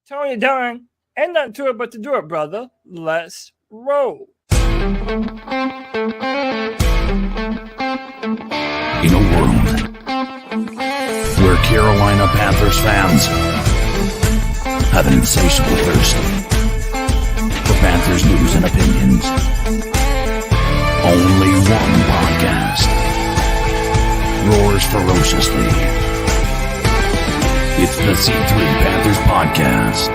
Tony Dunn. Ain't nothing to it but to do it, brother. Let's roll. In a world where Carolina Panthers fans have an insatiable thirst for Panthers news and opinions, only one podcast roars ferociously. It's the C3 Panthers Podcast.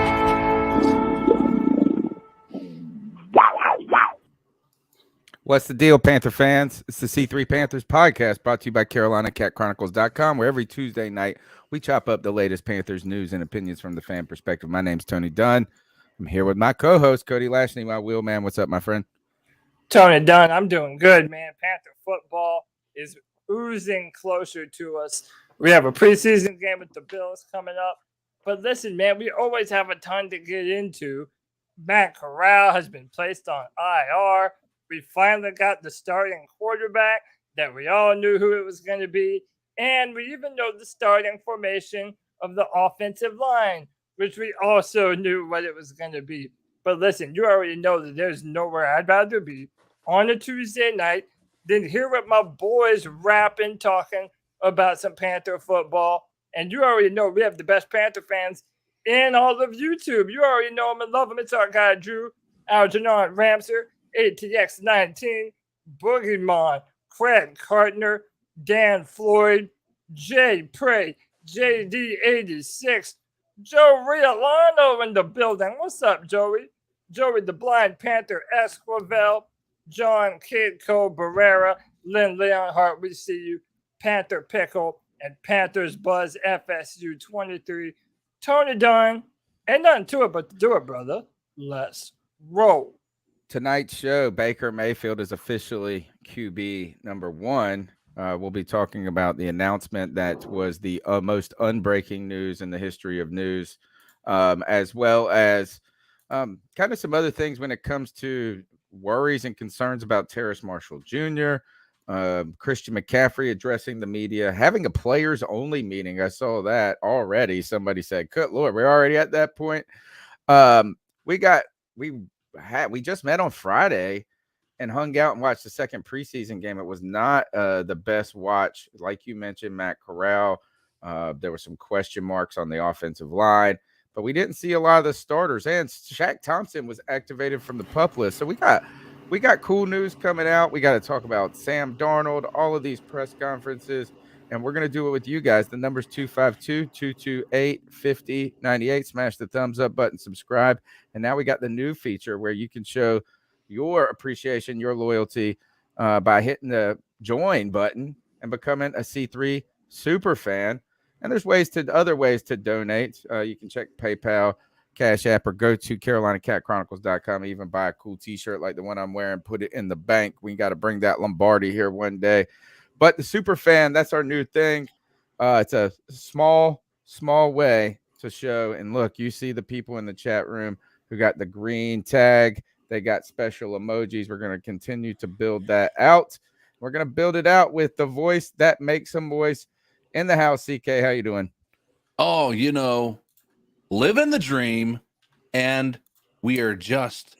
What's the deal, Panther fans? It's the C3 Panthers Podcast, brought to you by CarolinaCatChronicles.com, where every Tuesday night we chop up the latest Panthers news and opinions from the fan perspective. My name's Tony Dunn. I'm here with my co-host, Cody Lashney, my wheelman. What's up, my friend? Tony Dunn, I'm doing good, man. Panther football is oozing closer to us. We have a preseason game with the Bills coming up. But listen, man, we always have a ton to get into. Matt Corral has been placed on IR. We finally got the starting quarterback that we all knew who it was going to be. And we even know the starting formation of the offensive line, which we also knew what it was going to be. But listen, you already know that there's nowhere I'd rather be on a Tuesday night than hear what my boys rapping, talking about some Panther football. And you already know we have the best Panther fans in all of YouTube. You already know them and love them. It's our guy, Drew, Algernon Ramser, ATX19, Boogeyman, Craig Cartner, Dan Floyd, Jay Prey, JD86, Joe Riolano in the building. What's up, Joey? Joey the Blind Panther Esquivel, John Kidco Barrera, Lynn Leonhardt, we see you, Panther Pickle, and Panthers Buzz FSU 23. Tony Dunn, ain't nothing to it but to do it, brother. Let's roll. Tonight's show, Baker Mayfield is officially QB number one. We'll be talking about the announcement that was the most unbreaking news in the history of news, as well as kind of some other things when it comes to worries and concerns about Terrace Marshall Jr., Christian McCaffrey addressing the media, having a players-only meeting. I saw that already. Somebody said, "Good Lord, we're already at that point." We just met on Friday and hung out and watched the second preseason game. It was not the best watch. Like you mentioned, Matt Corral, there were some question marks on the offensive line, but we didn't see a lot of the starters. And Shaq Thompson was activated from the PUP list. So we got cool news coming out. We got to talk about Sam Darnold, all of these press conferences, and we're going to do it with you guys. The number's 252-228-5098. Smash the thumbs up button, subscribe. And now we got the new feature where you can show your appreciation, your loyalty by hitting the join button and becoming a C3 super fan. And there's other ways to donate. You can check PayPal, Cash App, or go to CarolinaCatChronicles.com. Even buy a cool T-shirt like the one I'm wearing, put it in the bank. We got to bring that Lombardi here one day. But the super fan, that's our new thing. It's a small way to show. And look, you see the people in the chat room who got the green tag. They got special emojis. We're going to continue to build that out. We're going to build it out with the voice that makes some voice in the house. CK, how you doing? Oh, living the dream. And we are just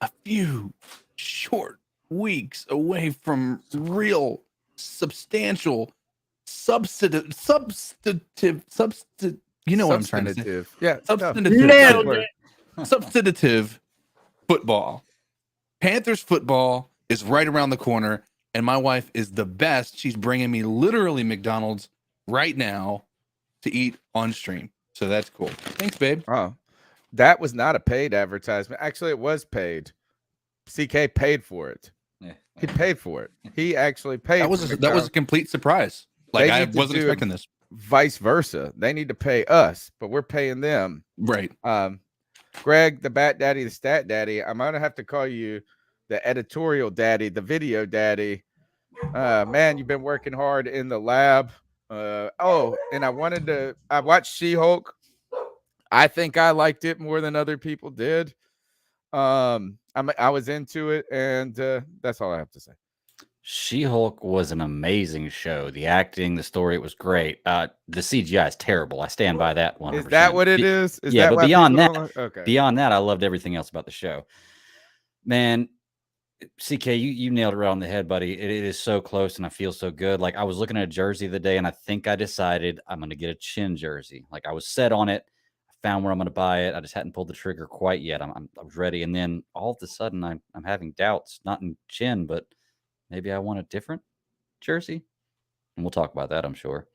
a few short weeks away from real substantial substantive you know what I'm trying to say. Yeah, substantive football. Panthers football is right around the corner, and my wife is the best. She's bringing me literally McDonald's right now to eat on stream, so that's cool. Thanks, babe. Oh, that was not a paid advertisement. Actually, it was paid. CK paid for it. He paid for it. He actually paid. That was a complete surprise. Like, I wasn't expecting this. Vice versa. They need to pay us, but we're paying them. Right. Greg, the Bat Daddy, the Stat Daddy. I'm gonna have to call you the editorial daddy, the video daddy. Man, you've been working hard in the lab. And I watched She-Hulk. I think I liked it more than other people did. I was into it, and that's all I have to say. She-Hulk was an amazing show. The acting, the story, it was great. The CGI is terrible. I stand by that 100%. Is that what it is? Is yeah, that but why beyond people that, don't like- okay. beyond that, I loved everything else about the show. Man, CK, you nailed it right on the head, buddy. It is so close, and I feel so good. Like, I was looking at a jersey the day, and I think I decided I'm going to get a Chin jersey. Like, I was set on it. I found where I'm going to buy it. I just hadn't pulled the trigger quite yet. I was ready, and then all of a sudden, I'm having doubts, not in Chin, but maybe I want a different jersey, and we'll talk about that, I'm sure.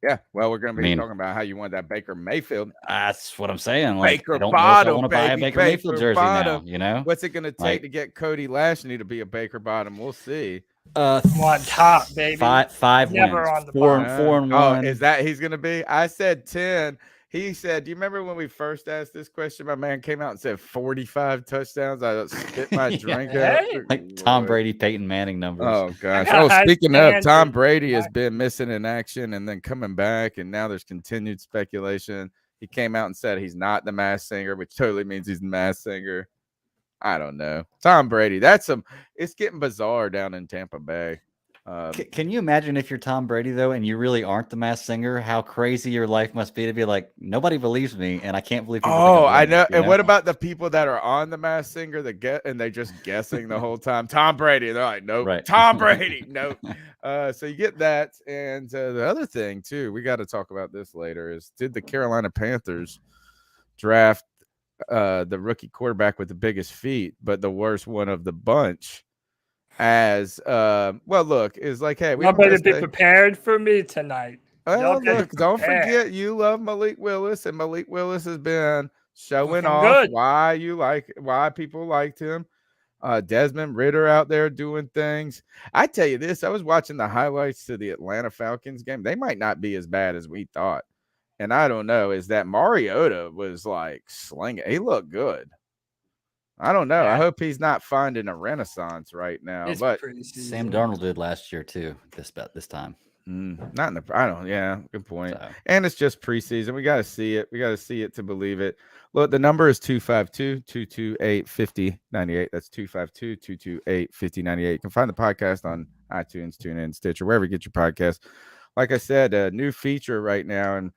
Yeah, well, we're going to be talking about how you want that Baker Mayfield. That's what I'm saying. Like, Baker I don't bottom, know if I want to buy a Baker Mayfield jersey bottom. now, you know? What's it going to take to get Cody Lashley to be a Baker bottom? We'll see. On top, baby. Five Never wins. on the Four bottom. and Oh, one. is that he's going to be? I said 10. He said, do you remember when we first asked this question? My man came out and said 45 touchdowns. I spit my drink out. Hey. Like Tom Brady, Peyton Manning numbers. Oh, gosh. got high Speaking of, Tom standards. Brady has been missing in action and then coming back, and now there's continued speculation. He came out and said he's not the Masked Singer, which totally means he's the Masked Singer. I don't know. Tom Brady, it's getting bizarre down in Tampa Bay. Can you imagine if you're Tom Brady, though, and you really aren't the Masked Singer, how crazy your life must be to be like, nobody believes me, and I can't believe people think I'm I doing know. this, you And what about the people that are on the Masked Singer and they just guessing the whole time? Tom Brady. They're like, nope. Right. Tom Brady. Nope. So you get that. And the other thing, too, we got to talk about this later, is did the Carolina Panthers draft the rookie quarterback with the biggest feet, but the worst one of the bunch? As well, look, is like, hey, we Y'all better be prepared for me tonight. Well, look, don't forget you love Malik Willis, and Malik Willis has been showing off why people liked him. Desmond Ridder out there doing things. I tell you this, I was watching the highlights to the Atlanta Falcons game. They might not be as bad as we thought. And I don't know, is that Mariota was like slinging. He looked good. I don't know. Yeah. I hope he's not finding a renaissance right now. It's but Sam Darnold did last year too. This time. Not in the. I don't. Yeah, good point. So. And it's just preseason. We got to see it. We got to see it to believe it. Look, the number is 252-228-5098. That's 252-228-5098. You can find the podcast on iTunes, TuneIn, Stitcher, wherever you get your podcast. Like I said, a new feature right now, and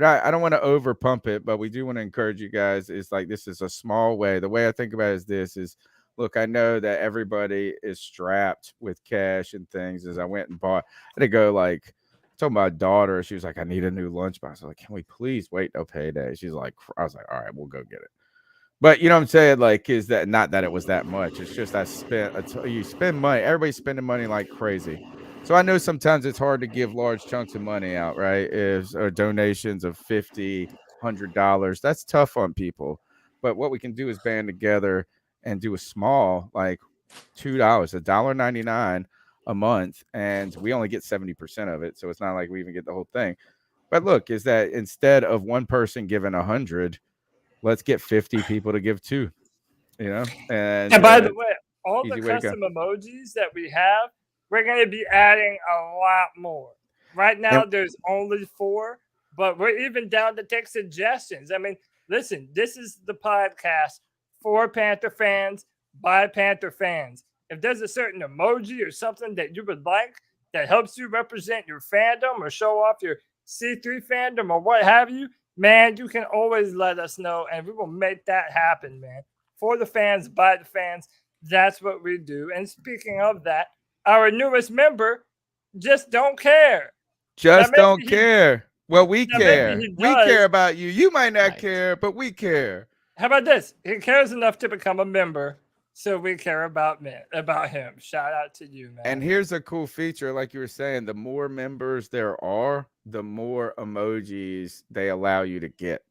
I don't want to over pump it, but we do want to encourage you guys. It's like, this is a small way. The way I think about it is look, I know that everybody is strapped with cash and things. As I went and bought, I had to go like talking about my daughter. She was like, I need a new lunchbox. I was like, can we please wait till payday? She's like, I was like, all right, we'll go get it. But you know what I'm saying? Like, is that not that it was that much? It's just you spend money. Everybody's spending money like crazy. So I know sometimes it's hard to give large chunks of money out, right? Or donations of $50, $100. That's tough on people. But what we can do is band together and do a small, like $2, $1.99 a month, and we only get 70% of it. So it's not like we even get the whole thing. But look, is that instead of one person giving 100, let's get 50 people to give 2. You know, and by the way, all the easy way to go. custom emojis that we have, we're going to be adding a lot more. Right now, there's only 4, but we're even down to take suggestions. I mean, listen, this is the podcast for Panther fans by Panther fans. If there's a certain emoji or something that you would like that helps you represent your fandom or show off your C3 fandom or what have you, man, you can always let us know, and we will make that happen, man. For the fans, by the fans, that's what we do. And speaking of that, our newest member just don't care. Just don't care. Well, we care. We care about you. You might not care, but we care. How about this? He cares enough to become a member, so we care about him. Shout out to you, man. And here's a cool feature, like you were saying, the more members there are, the more emojis they allow you to get,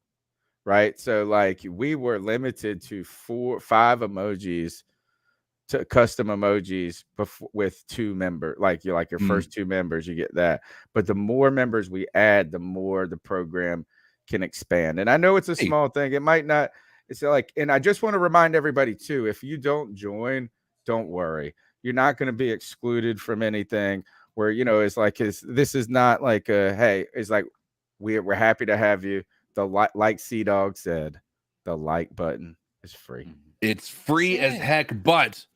right? So like we were limited to 5 emojis, to custom emojis with 2 members. Like your first 2 members, you get that. But the more members we add, the more the program can expand. And I know it's a small thing. It might not. It's like, and I just want to remind everybody too, if you don't join, don't worry. You're not going to be excluded from anything where, you know, it's like, this is not like hey, it's like, we're happy to have you. Like C-Dog said, the like button is free. It's free as heck, but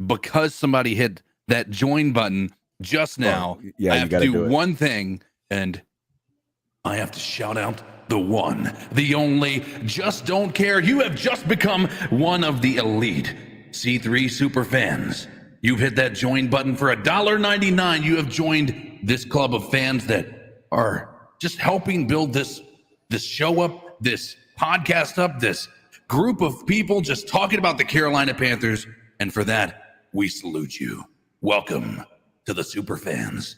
because somebody hit that join button just now. yeah, I you have to gotta do do it. one thing, and I have to shout out the one, the only, just don't care. You have just become one of the elite C3 super fans. You've hit that join button for $1.99. You have joined this club of fans that are just helping build this show up, this podcast up, this group of people just talking about the Carolina Panthers. And for that, we salute you. Welcome to the super fans.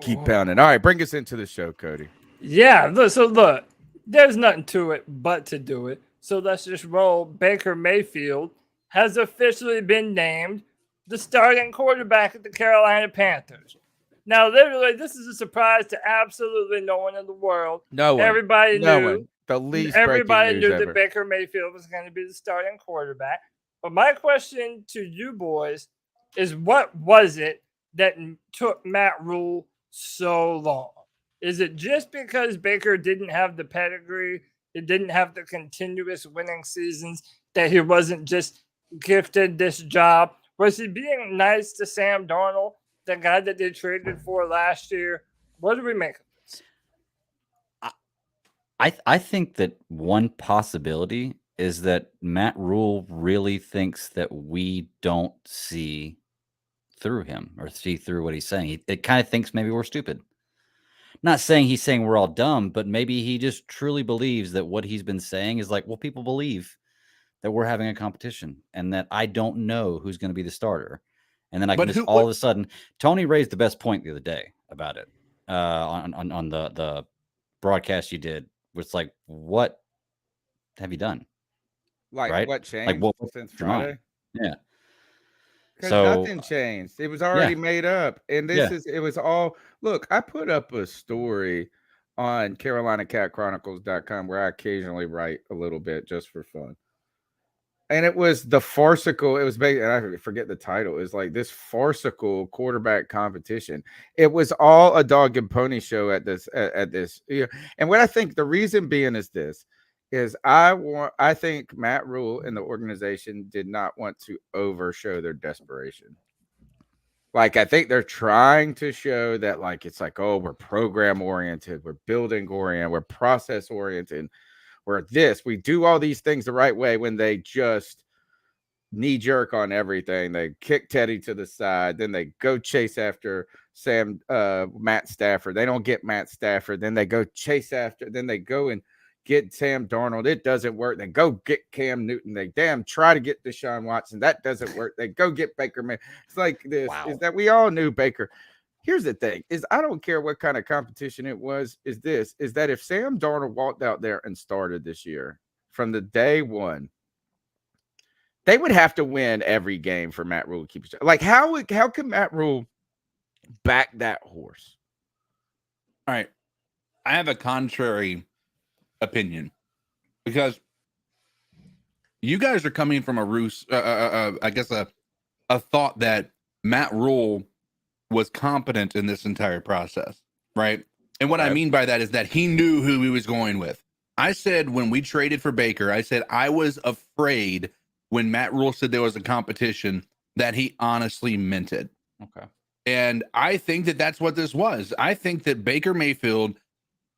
Keep pounding. All right, bring us into the show, Cody. Yeah, look, there's nothing to it but to do it. So let's just roll. Baker Mayfield has officially been named the starting quarterback at the Carolina Panthers. Now, literally, this is a surprise to absolutely no one in the world. No one. Everybody No knew. one. The least Everybody breaking knew news that ever. Baker Mayfield was going to be the starting quarterback. But my question to you boys is, what was it that took Matt Rule so long? Is it just because Baker didn't have the pedigree, he didn't have the continuous winning seasons, that he wasn't just gifted this job? Was he being nice to Sam Darnold, the guy that they traded for last year? What do we make of this? I think that one possibility is that Matt Rule really thinks that we don't see through him or see through what he's saying. It kind of thinks maybe we're stupid. Not saying he's saying we're all dumb, but maybe he just truly believes that what he's been saying is like, well, people believe that we're having a competition and that I don't know who's going to be the starter. And then I can just all of a sudden, Tony raised the best point the other day about it on the broadcast you did. It's like, what have you done? Like right? what changed Like what since your mind? Friday? Yeah. Because So nothing changed. It was already made up. And it was all, look, I put up a story on CarolinaCatChronicles.com where I occasionally write a little bit just for fun. And it was the farcical, and I forget the title. It was like this farcical quarterback competition. It was all a dog and pony show at this. And what I think the reason being is this. I think Matt Rule and the organization did not want to overshow their desperation. Like, I think they're trying to show that, like, it's like, oh, we're program oriented, we're building oriented, we're process oriented, we do all these things the right way, when they just knee jerk on everything. They kick Teddy to the side, then they go chase after Matt Stafford. They don't get Matt Stafford, then they go chase after, then they go and get Sam Darnold. It doesn't work. They go get Cam Newton. They try to get Deshaun Watson. That doesn't work. They go get Baker Mayfield. It's like this. Wow. Is that we all knew Baker. Here's the thing: is I don't care what kind of competition it was. Is that if Sam Darnold walked out there and started this year from the day one, they would have to win every game for Matt Rule to keep it. Like, how can Matt Rule back that horse? All right, I have a contrary opinion, because you guys are coming from a thought that Matt Rule was competent in this entire process, right? And what I mean by that is that he knew who he was going with. I said when we traded for Baker, I said I was afraid when Matt Rule said there was a competition that he honestly meant it. Okay. And I think that that's what this was. I think that Baker Mayfield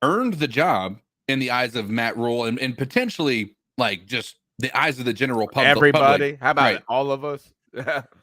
earned the job in the eyes of Matt Rule and potentially like just the eyes of the general public. Everybody. How about all of us?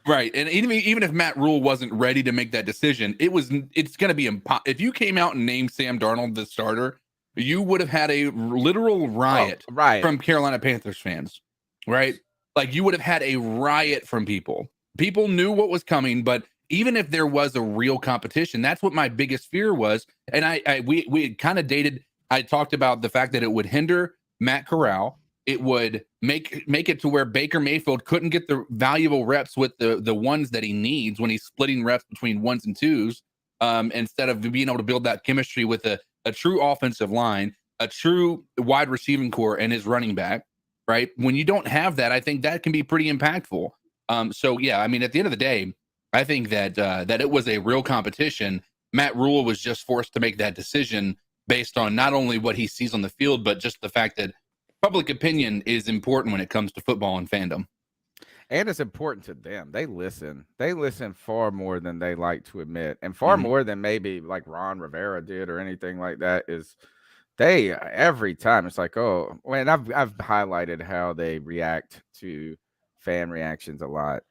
Right. And even if Matt Rule wasn't ready to make that decision, it's going to be if you came out and named Sam Darnold the starter, you would have had a literal riot from Carolina Panthers fans, right? Like, you would have had a riot from people. People knew what was coming, but even if there was a real competition, that's what my biggest fear was. And we had kind of dated. I talked about the fact that it would hinder Matt Corral. It would make it to where Baker Mayfield couldn't get the valuable reps with the ones that he needs when he's splitting reps between ones and twos, instead of being able to build that chemistry with a true offensive line, a true wide receiving core, and his running back, right? When you don't have that, I think that can be pretty impactful. So, yeah, I mean, at the end of the day, I think that it was a real competition. Matt Rule was just forced to make that decision based on not only what he sees on the field, but just the fact that public opinion is important when it comes to football and fandom. And it's important to them. They listen. They listen far more than they like to admit, and far more than maybe like Ron Rivera did or anything like that. Is they every time it's like, oh, when I've highlighted how they react to fan reactions a lot.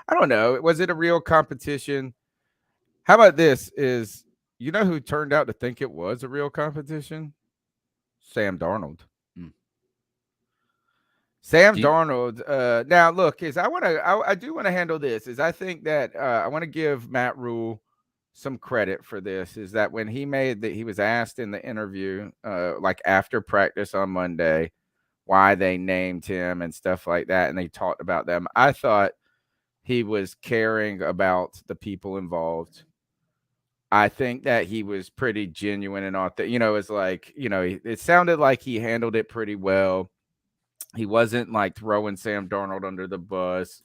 I don't know. Was it a real competition? How about this? Is you know who turned out to think it was a real competition? Sam Darnold. Sam Darnold. Now, look, I do want to handle this. Is I think that I want to give Matt Rule some credit for this. Is that when he was asked in the interview, like after practice on Monday, why they named him and stuff like that, and they talked about them. I thought he was caring about the people involved. I think that he was pretty genuine and authentic. It's like it sounded like he handled it pretty well. He wasn't like throwing Sam Darnold under the bus.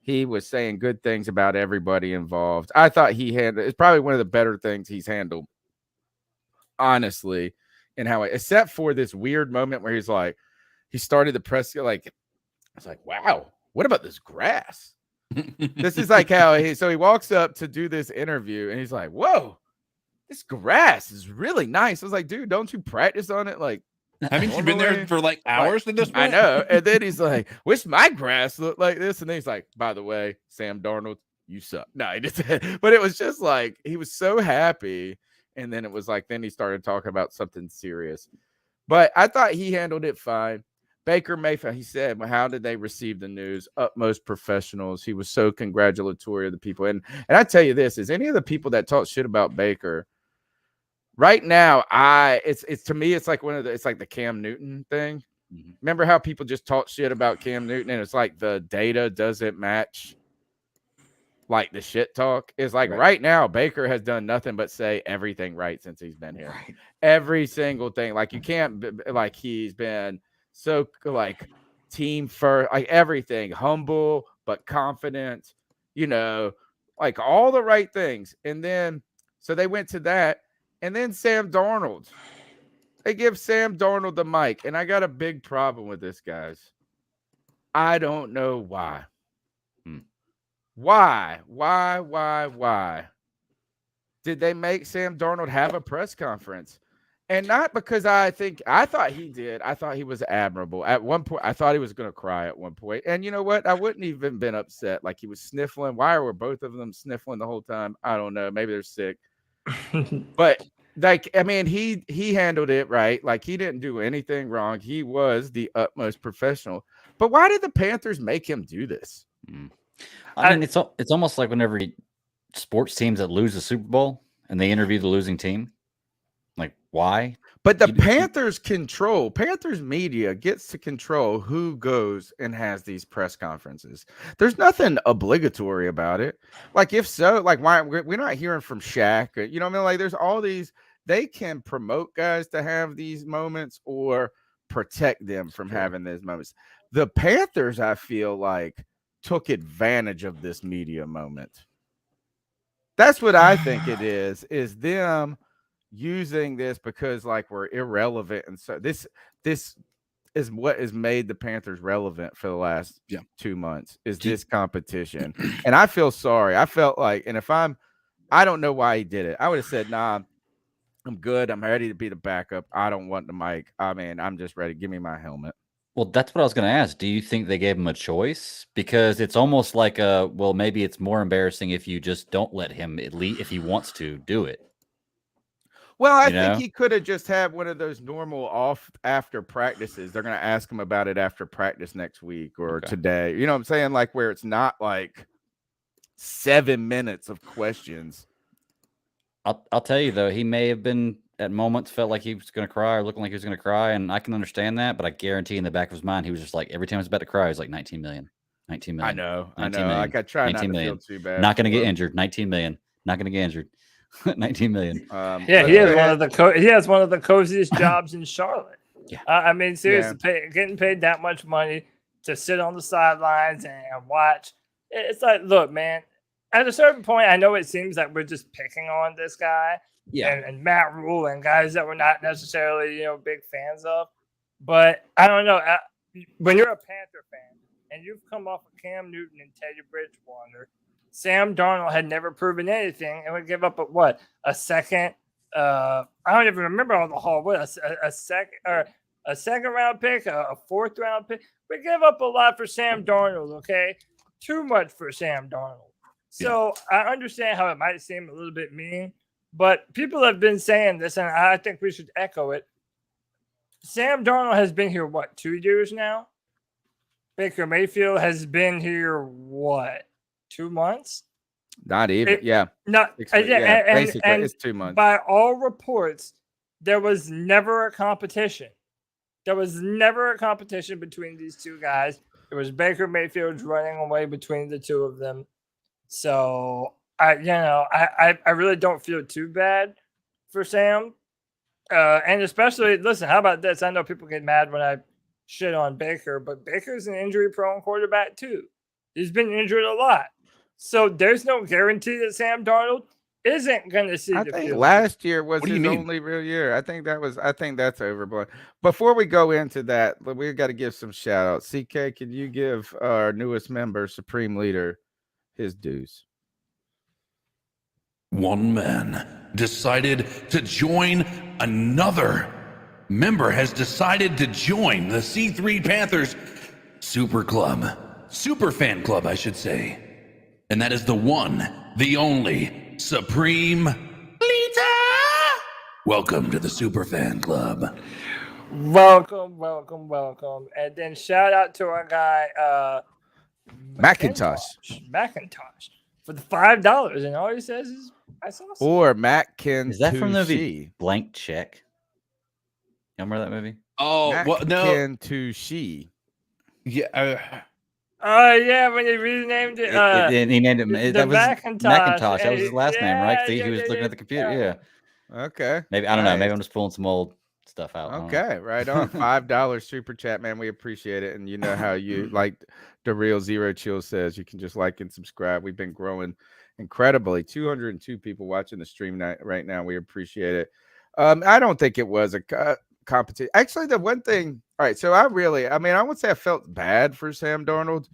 He was saying good things about everybody involved. I thought it's probably one of the better things he's handled, honestly, in how except for this weird moment where he's like, he started the press like, it's like, wow, what about this grass? This is like how he walks up to do this interview and he's like, whoa, this grass is really nice. I was like, dude, don't you practice on it? Like, haven't you been there for like hours at this point? I know. And then he's like, wish my grass looked like this. And then he's like, by the way, Sam Darnold, you suck. No, he didn't. But it was just like, he was so happy. And then it was like, then he started talking about something serious. But I thought he handled it fine. Baker Mayfield, he said, well, how did they receive the news? Utmost professionals. He was so congratulatory of the people. And I tell you this, is any of the people that talk shit about Baker right now, it's to me, it's like it's like the Cam Newton thing. Remember how people just talk shit about Cam Newton and it's like the data doesn't match like the shit talk? It's like right now, Baker has done nothing but say everything right since he's been here. Right. Every single thing. Like you can't, like he's been so like team first, like everything, humble but confident, like all the right things. And then, so they went to that. And then Sam Darnold. They give Sam Darnold the mic. And I got a big problem with this, guys. I don't know why. Why did they make Sam Darnold have a press conference? And not because I thought he did. I thought he was admirable. At one point, I thought he was going to cry at one point. And you know what? I wouldn't even been upset. Like he was sniffling. Why were both of them sniffling the whole time? I don't know. Maybe they're sick. But like, I mean, he handled it right. Like he didn't do anything wrong. He was the utmost professional. But why did the Panthers make him do this? I mean, it's almost like whenever sports teams that lose the Super Bowl and they interview the losing team. Like, why? But the Panthers media gets to control who goes and has these press conferences. There's nothing obligatory about it. Like, if so, like, why we're not hearing from Shaq? Or, you know what I mean? Like, there's all these, they can promote guys to have these moments or protect them from having these moments. The Panthers, I feel like, took advantage of this media moment. That's what I think it is them using this because like we're irrelevant. And so this is what has made the Panthers relevant for the last 2 months is this competition. And I feel sorry. I felt like, and I don't know why he did it. I would have said, nah, I'm good. I'm ready to be the backup. I don't want the mic. I mean, I'm just ready. Give me my helmet. Well, that's what I was going to ask. Do you think they gave him a choice? Because it's almost like maybe it's more embarrassing if you just don't let him, at least if he wants to do it. Well, I think he could have just had one of those normal off after practices. They're going to ask him about it after practice next week or today. You know what I'm saying? Like where it's not like 7 minutes of questions. I'll tell you, though, he may have been at moments felt like he was going to cry or looking like he was going to cry. And I can understand that. But I guarantee in the back of his mind, he was just like, every time he was about to cry, he was like 19 million. 19 million. I know. Million, like I try not to feel too bad. Not going to get injured. 19 million. Not going to get injured. 19 million. He has one of the coziest jobs in Charlotte. Yeah. I mean, seriously, getting paid that much money to sit on the sidelines and watch. It's like, look, man, at a certain point, I know it seems like we're just picking on this guy and Matt Rule and guys that we're not necessarily, big fans of. But I don't know. When you're a Panther fan, and you've come off of Cam Newton and Teddy Bridgewater. Sam Darnold had never proven anything, and would give up a second. I don't even remember all the haul. What a second round pick, a fourth round pick. We gave up a lot for Sam Darnold. Okay, too much for Sam Darnold. So I understand how it might seem a little bit mean, but people have been saying this, and I think we should echo it. Sam Darnold has been here, 2 years now? Baker Mayfield has been here, 2 months? Not even. Basically, it's 2 months. By all reports, there was never a competition. There was never a competition between these two guys. It was Baker Mayfield running away between the two of them. So I really don't feel too bad for Sam. And especially, listen, how about this? I know people get mad when I shit on Baker, but Baker's an injury-prone quarterback too. He's been injured a lot. So there's no guarantee that Sam Darnold isn't going to see the think field. last year was his only real year. I think that's overblown. Before we go into that, we got to give some shout outs. CK, can you give our newest member, Supreme Leader, his dues? One man decided to join another member has decided to join the C3 Panthers Super Fan Club, I should say. And that is the one, the only Supreme Leader. Welcome to the Super Fan Club. Welcome. And then shout out to our guy, Macintosh for the $5. And all he says is, I saw some. Or Matt Ken. Is that from the movie Blank Check? You remember that movie? Oh, well, no. Ken to she. Yeah. Yeah, when he renamed it. And he named it. That was Macintosh. That was his last name, right? See, he was looking at the computer. Yeah. Okay. Maybe, I don't know. Maybe I'm just pulling some old stuff out. Okay, right on. $5 super chat, man. We appreciate it. And you know how you like the real Zero Chill says, you can just like and subscribe. We've been growing incredibly. 202 people watching the stream right now. We appreciate it. I don't think it was a competition. Actually, the one thing, all right, so I would say I felt bad for Sam Darnold.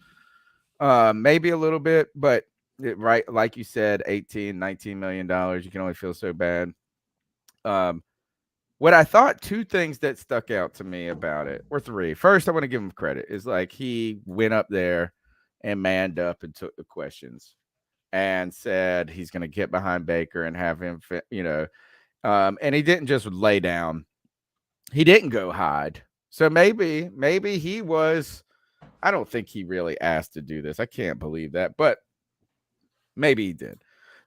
Maybe a little bit, but right, like you said, $19 million. You can only feel so bad. What I thought, two things that stuck out to me about it, or three. First, I want to give him credit. Is like he went up there and manned up and took the questions and said he's going to get behind Baker and have him, and he didn't just lay down. He didn't go hide. So maybe he was, I don't think he really asked to do this. I can't believe that, but maybe he did.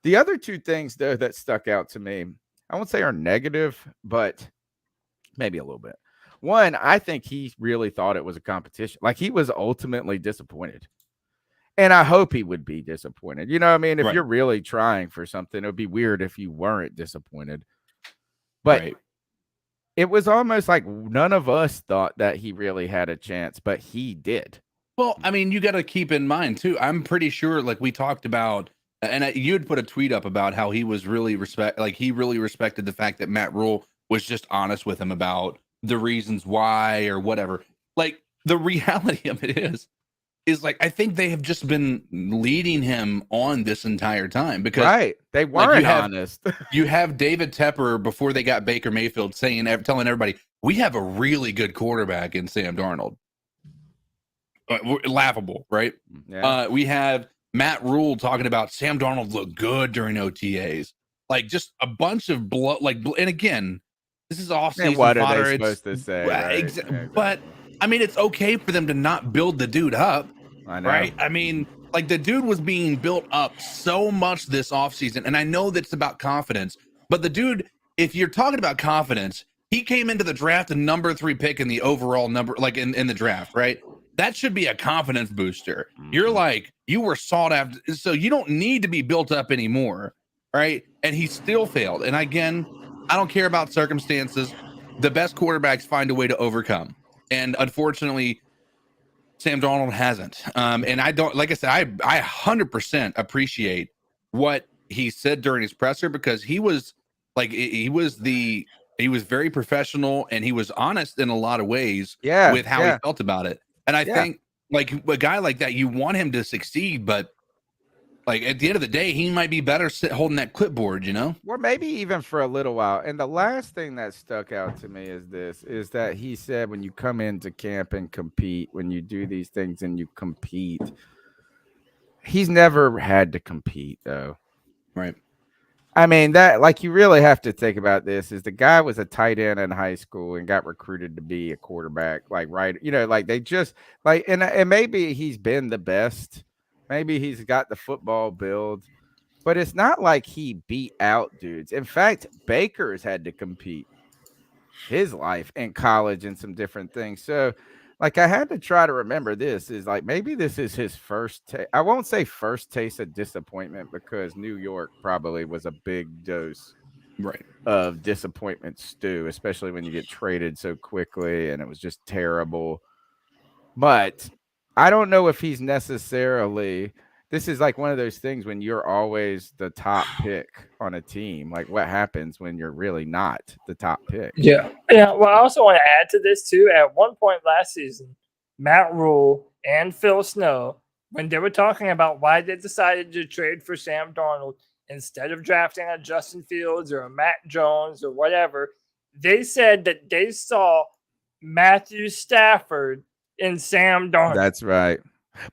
The other two things, though, that stuck out to me, I won't say are negative, but maybe a little bit. One, I think he really thought it was a competition. Like he was ultimately disappointed. And I hope he would be disappointed. You know what I mean? If you're really trying for something, it would be weird if you weren't disappointed. But it was almost like none of us thought that he really had a chance, but he did. Well, I mean, you got to keep in mind, too, I'm pretty sure, like we talked about, and you had put a tweet up about how he was really he really respected the fact that Matt Rule was just honest with him about the reasons why or whatever. Like the reality of it is like, I think they have just been leading him on this entire time because they weren't honest. You have David Tepper before they got Baker Mayfield telling everybody, we have a really good quarterback in Sam Darnold. Laughable, right? Yeah. We have Matt Rule talking about Sam Darnold looked good during OTAs. Like just a bunch of and again, this is off-season what fodder. Are they supposed to say? Right? But I mean, it's okay for them to not build the dude up. I know. Right? I mean, like the dude was being built up so much this offseason, and I know that's about confidence, but the dude, if you're talking about confidence, he came into the draft a number 3 pick in the overall number, like in the draft, right? That should be a confidence booster. You're like, you were sought after, so you don't need to be built up anymore, right? And he still failed. And again, I don't care about circumstances. The best quarterbacks find a way to overcome. And unfortunately, Sam Darnold hasn't. And I don't, like I said, I 100% appreciate what he said during his presser because he was like, he was very professional and he was honest in a lot of ways with how he felt about it. And I think Like a guy like that, you want him to succeed, but like at the end of the day, he might be better holding that clipboard, you know? Or maybe even for a little while. And the last thing that stuck out to me is that he said when you come into camp and compete, when you do these things and you compete, he's never had to compete though. Right. I mean, that like you really have to think about this is the guy was a tight end in high school and got recruited to be a quarterback, like right, like they just like and maybe he's been the best. Maybe he's got the football build, but it's not like he beat out dudes. In fact, Baker's had to compete his life in college and some different things. So like I had to try to remember this is like maybe this is his first I won't say first taste of disappointment because New York probably was a big dose of disappointment stew, especially when you get traded so quickly and it was just terrible. But I don't know if he's necessarily this is like one of those things when you're always the top pick on a team. Like what happens when you're really not the top pick? Yeah. Well, I also want to add to this too. At one point last season, Matt Rule and Phil Snow, when they were talking about why they decided to trade for Sam Darnold instead of drafting a Justin Fields or a Matt Jones or whatever, they said that they saw Matthew Stafford in Sam Darnold. That's right.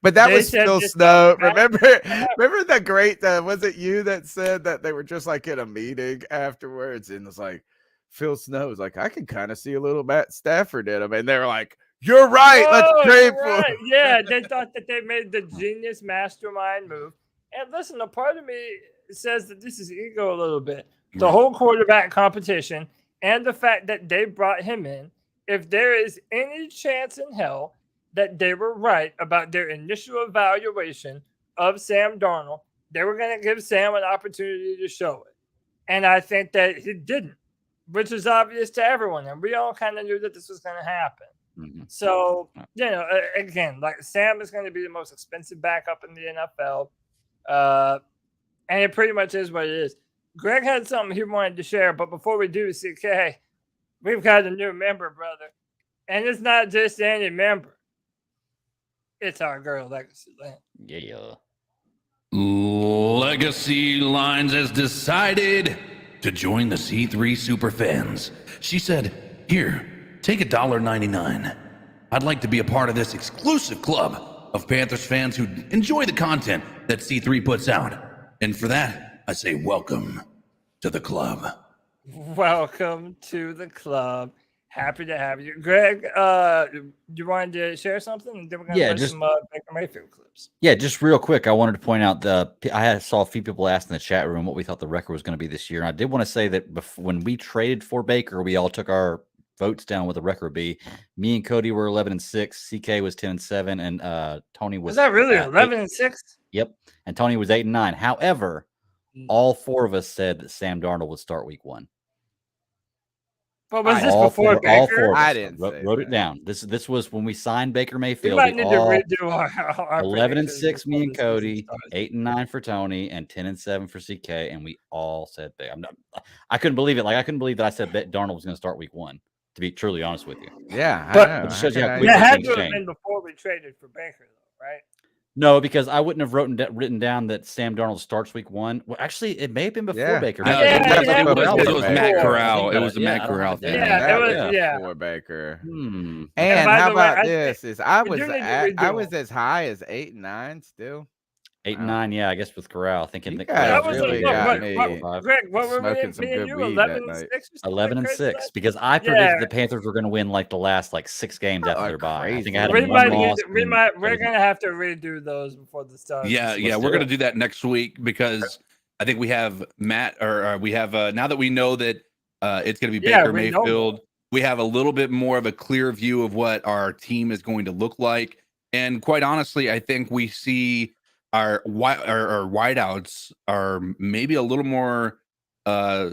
But that was Phil Snow. Remember the great was it you that said that they were just like in a meeting afterwards and it's like Phil Snow was like, I can kind of see a little Matt Stafford in him. And they were like, you're right. Let's trade for him. Yeah, they thought that they made the genius mastermind move. And listen, a part of me says that this is ego a little bit. The whole quarterback competition and the fact that they brought him in. If there is any chance in hell that they were right about their initial evaluation of Sam Darnold, they were going to give Sam an opportunity to show it. And I think that he didn't, which is obvious to everyone. And we all kind of knew that this was going to happen. Mm-hmm. So, again, like Sam is going to be the most expensive backup in the NFL. And it pretty much is what it is. Greg had something he wanted to share, but before we do, CK, we've got a new member, brother. And it's not just any member. It's our girl, Legacy Lines. Yeah. Legacy Lines has decided to join the C3 Superfans. She said, here, take $1.99. I'd like to be a part of this exclusive club of Panthers fans who enjoy the content that C3 puts out. And for that, I say welcome to the club. Welcome to the club. Happy to have you. Greg, you wanted to share something? And then we're going to play some Baker Mayfield clips. Yeah, just real quick, I wanted to point out I saw a few people ask in the chat room what we thought the record was going to be this year. And I did want to say that when we traded for Baker, we all took our votes down what the record would be. Me and Cody were 11-6. CK was 10-7, and Tony was. Was that really 11-6? Yep, and Tony was 8-9. However, all four of us said that Sam Darnold would start week 1. But was this before Baker? All four of us I didn't wrote it down. This was when we signed Baker Mayfield. We might need to redo our 11-6, me and Cody, 8-9 for Tony, and 10-7 for CK, and we all said Baker. I couldn't believe it. Like I couldn't believe that I said Darnold was going to start week 1. To be truly honest with you. Yeah, but I know. It shows you how it quick had to have change. been before we traded for Baker, though, right? No, because I wouldn't have written down that Sam Darnold starts week 1. Well, actually, it may have been before Baker. It was Matt Corral. It was the Matt Corral thing. Yeah, before Baker. And how about this? I was as high as 8-9 still. 8-9, yeah, I guess with Corral. Thinking that Corral really got me. Greg, what were smoking some good weed 11-6? 11-6, because I predicted the Panthers were going to win like the last 6 games after their bye. I think I had we're going to have to redo those before the start. Yeah, we're going to do that next week because I think we have Matt, or we have now that we know that it's going to be Baker Mayfield. We have a little bit more of a clear view of what our team is going to look like, and quite honestly, I think we see our wideouts are maybe a little more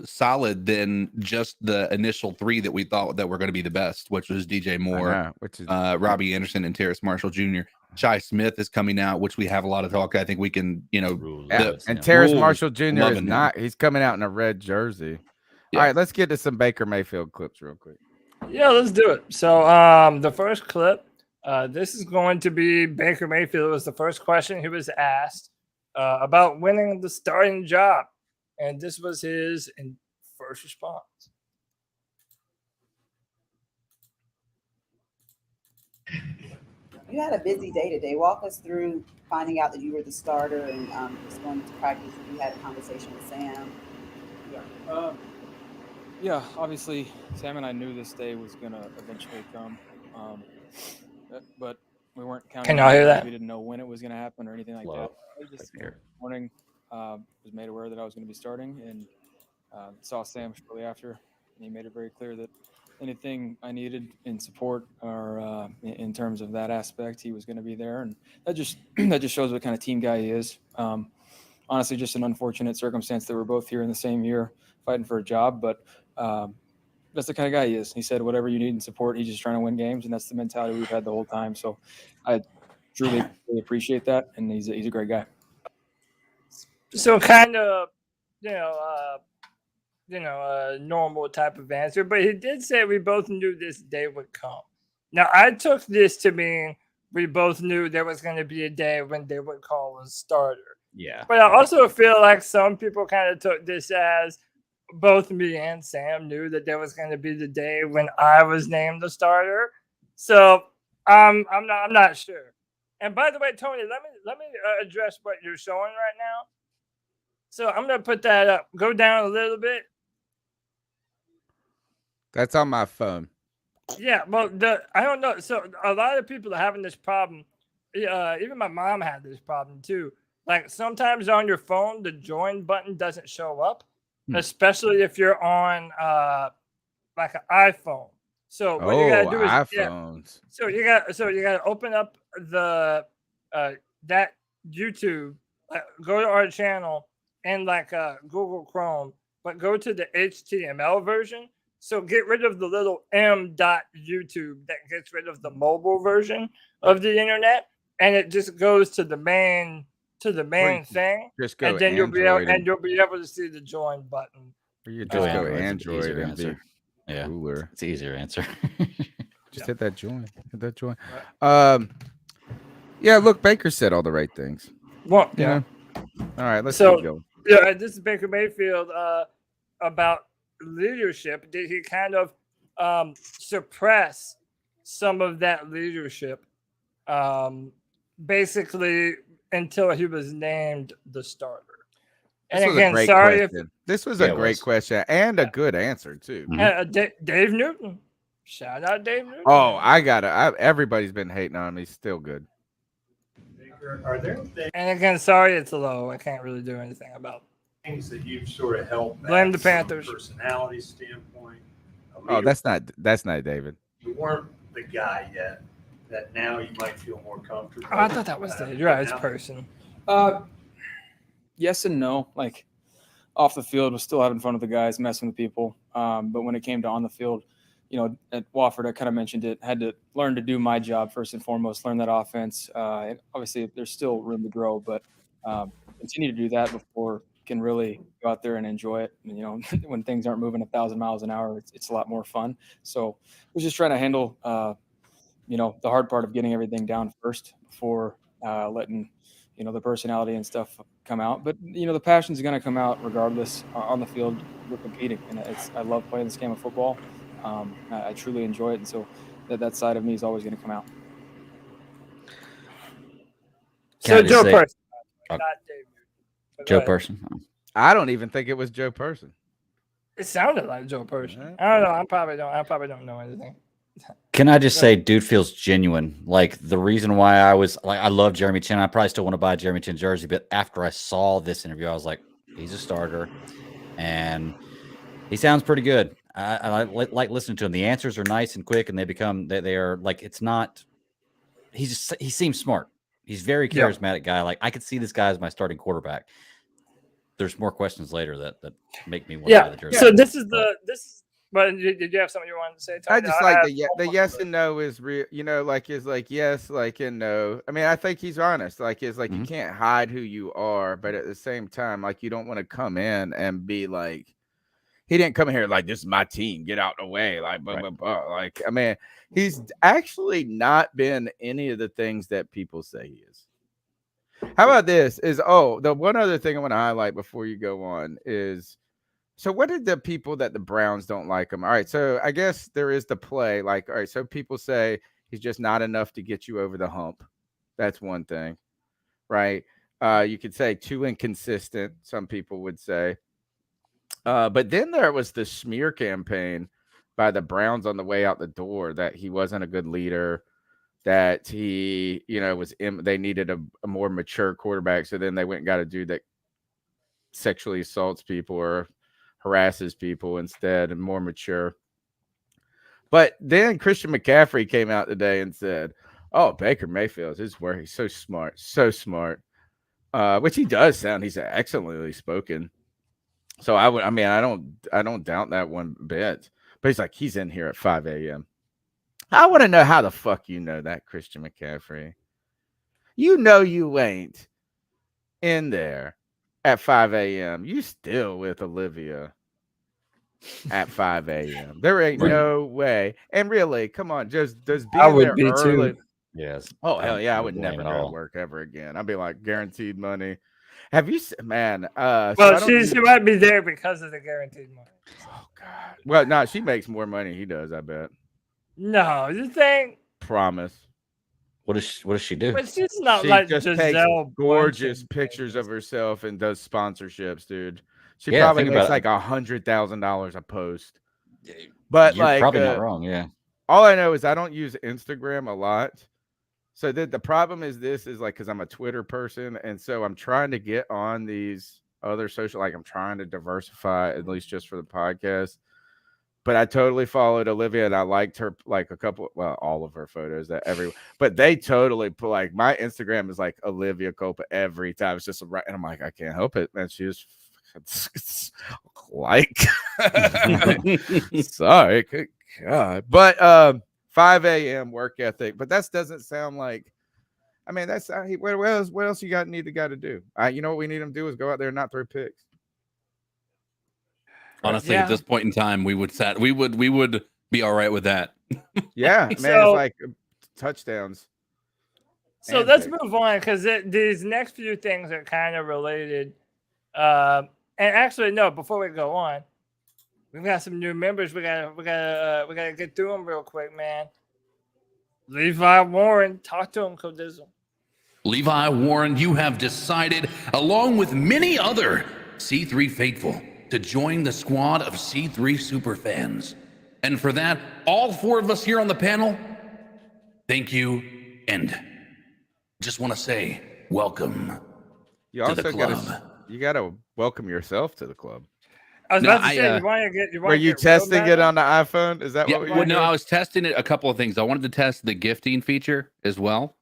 solid than just the initial 3 that we thought that were going to be the best, which was DJ Moore, Robbie Anderson, and Terrace Marshall Jr. Shi Smith is coming out, which we have a lot of talk. I think we can, and Terrace Marshall Jr. is not. He's coming out in a red jersey. Yeah. All right, let's get to some Baker Mayfield clips real quick. Yeah, let's do it. So the first clip This is going to be Baker Mayfield. It was the first question he was asked about winning the starting job. And this was his first response. You had a busy day today. Walk us through finding out that you were the starter and just going to practice. You had a conversation with Sam. Yeah, obviously, Sam and I knew this day was going to eventually come, but we weren't counting. Can y'all hear that? We didn't know when it was going to happen or anything like that. I just this morning was made aware that I was going to be starting, and saw Sam shortly after, and he made it very clear that anything I needed in support or in terms of that aspect, he was going to be there, and that just shows what kind of team guy he is. Honestly, just an unfortunate circumstance that we're both here in the same year fighting for a job, but that's the kind of guy he is. He said, whatever you need in support, he's just trying to win games, and that's the mentality we've had the whole time. So I truly really appreciate that, and he's a great guy. So kind of, a normal type of answer, but he did say we both knew this day would come. Now, I took this to mean we both knew there was going to be a day when they would call a starter. Yeah. But I also feel like some people kind of took this as both me and Sam knew that there was going to be the day when I was named the starter. So I'm not sure. And by the way, Tony, let me address what you're showing right now. So I'm going to put that up. Go down a little bit. That's on my phone. Yeah, well, I don't know. So a lot of people are having this problem. Even my mom had this problem too. Like sometimes on your phone, the join button doesn't show up, especially if you're on like an iPhone. So what you gotta do is iPhones. So you gotta open up the that YouTube, go to our channel and Google Chrome, but go to the HTML version. So get rid of the little m.youtube that gets rid of the mobile version of the internet, and it just goes to the main thing. Just go and then you'll be able to see the join button. Or you just go Android's Android and be yeah, cooler. it's an easier answer. Just hit that join. Hit that join. Yeah, look, Baker said all the right things. Well, You know? All right, let's So- keep going. Yeah, this is Baker Mayfield about leadership. Did he kind of suppress some of that leadership basically until he was named the starter? This And was a again, great sorry question. This was a great question and a good answer too. if Dave Newton. Shout out Dave Newton. Oh, everybody's been hating on him. He's still good. Are there And again, sorry it's low. I can't really do anything about things that you've sort of helped Blame the from a Panthers. personality standpoint? Oh, that's not David. You weren't the guy yet. That now you might feel more comfortable. Oh, I thought that was Dave. You're right, it's person. Yes and no. Like off the field, was still having fun with the guys, messing with people. But when it came to on the field, at Wofford, I kind of mentioned it. Had to learn to do my job first and foremost. Learn that offense. Obviously, there's still room to grow, but continue to do that before you can really go out there and enjoy it. And, when things aren't moving 1,000 miles an hour, it's a lot more fun. So we're just trying to handle, the hard part of getting everything down first before letting the personality and stuff come out. But the passion's going to come out regardless. On the field, we're competing, and I love playing this game of football. I truly enjoy it, and so that side of me is always going to come out. So Joe Person, not Dave Newton. Joe Person. I don't even think it was Joe Person. It sounded like Joe Person. I don't know. I probably don't know anything. Can I just say, dude feels genuine. Like the reason why I was like, I love Jeremy Chin. I probably still want to buy a Jeremy Chin jersey, but after I saw this interview, I was like, he's a starter, and he sounds pretty good. I like listening to him. The answers are nice and quick, and they are like, it's not. He seems smart. He's a very charismatic guy. Like I could see this guy as my starting quarterback. There's more questions later that make me want to buy the jersey. So this is. But did you have something you wanted to say, Tony? I just like the yes and no is real, is like yes, like and no. I mean, I think he's honest. Like you can't hide who you are, but at the same time, like you don't want to come in and be like, He didn't come here like, this is my team, get out the way. Like, blah, blah, blah. Like, I mean, he's actually not been any of the things that people say he is. How about this? The one other thing I want to highlight before you go on is, so what did the people that the Browns don't like him? All right, so I guess there is the play. Like, all right, so people say he's just not enough to get you over the hump. That's one thing, right? You could say too inconsistent, some people would say. But then there was the smear campaign by the Browns on the way out the door that he wasn't a good leader, that he, they needed a more mature quarterback. So then they went and got a dude that sexually assaults people or harasses people instead and more mature. But then Christian McCaffrey came out today and said, oh, Baker Mayfield is where he's so smart, which he does sound. He's excellently spoken. So I don't doubt that one bit. But he's like, he's in here at 5 a.m. I want to know how the fuck you know that, Christian McCaffrey. You know you ain't in there at 5 a.m. You still with Olivia at 5 a.m. There ain't no way. And really, come on, does being there early. Yes. Oh, hell yeah. I would never go to work ever again. I'd be like, guaranteed money. Have you, man? Well, she might be there because of the guaranteed money. Oh God. Well, no, she makes more money. He does, I bet. No, you think? Promise. What does she do? But she's not She like just Giselle takes gorgeous Bundchen pictures of herself and does sponsorships, dude. She Yeah, probably think makes about it. like $100,000 a post. But You're like, probably not wrong. Yeah. all I know is I don't use Instagram a lot. So the problem is like, because I'm a Twitter person, and so I'm trying to get on these other social, like I'm trying to diversify, at least just for the podcast. But I totally followed Olivia, and I liked her like all of her photos but they totally put like, my Instagram is like Olivia Copa every time. It's just right, and I'm like, I can't help it, man. She is like, sorry, good God, but 5 a.m. work ethic, but that doesn't sound like. I mean, that's what else you need to do? You know what we need them to do is go out there and not throw picks. Honestly, at this point in time, we would be all right with that. Yeah, man, it's like touchdowns. So let's move on, because these next few things are kind of related. And actually, no, before we go on, we've got some new members. We gotta get through them real quick, man. Levi Warren, talk to him, Codizzle. Levi Warren, you have decided, along with many other C3 faithful, to join the squad of C3 superfans. And for that, all four of us here on the panel, thank you, and just want to say welcome to the club. You gotta welcome yourself to the club. I was about to say, were you testing it on the iPhone? Is that what we were doing? No, I was testing it a couple of things. I wanted to test the gifting feature as well.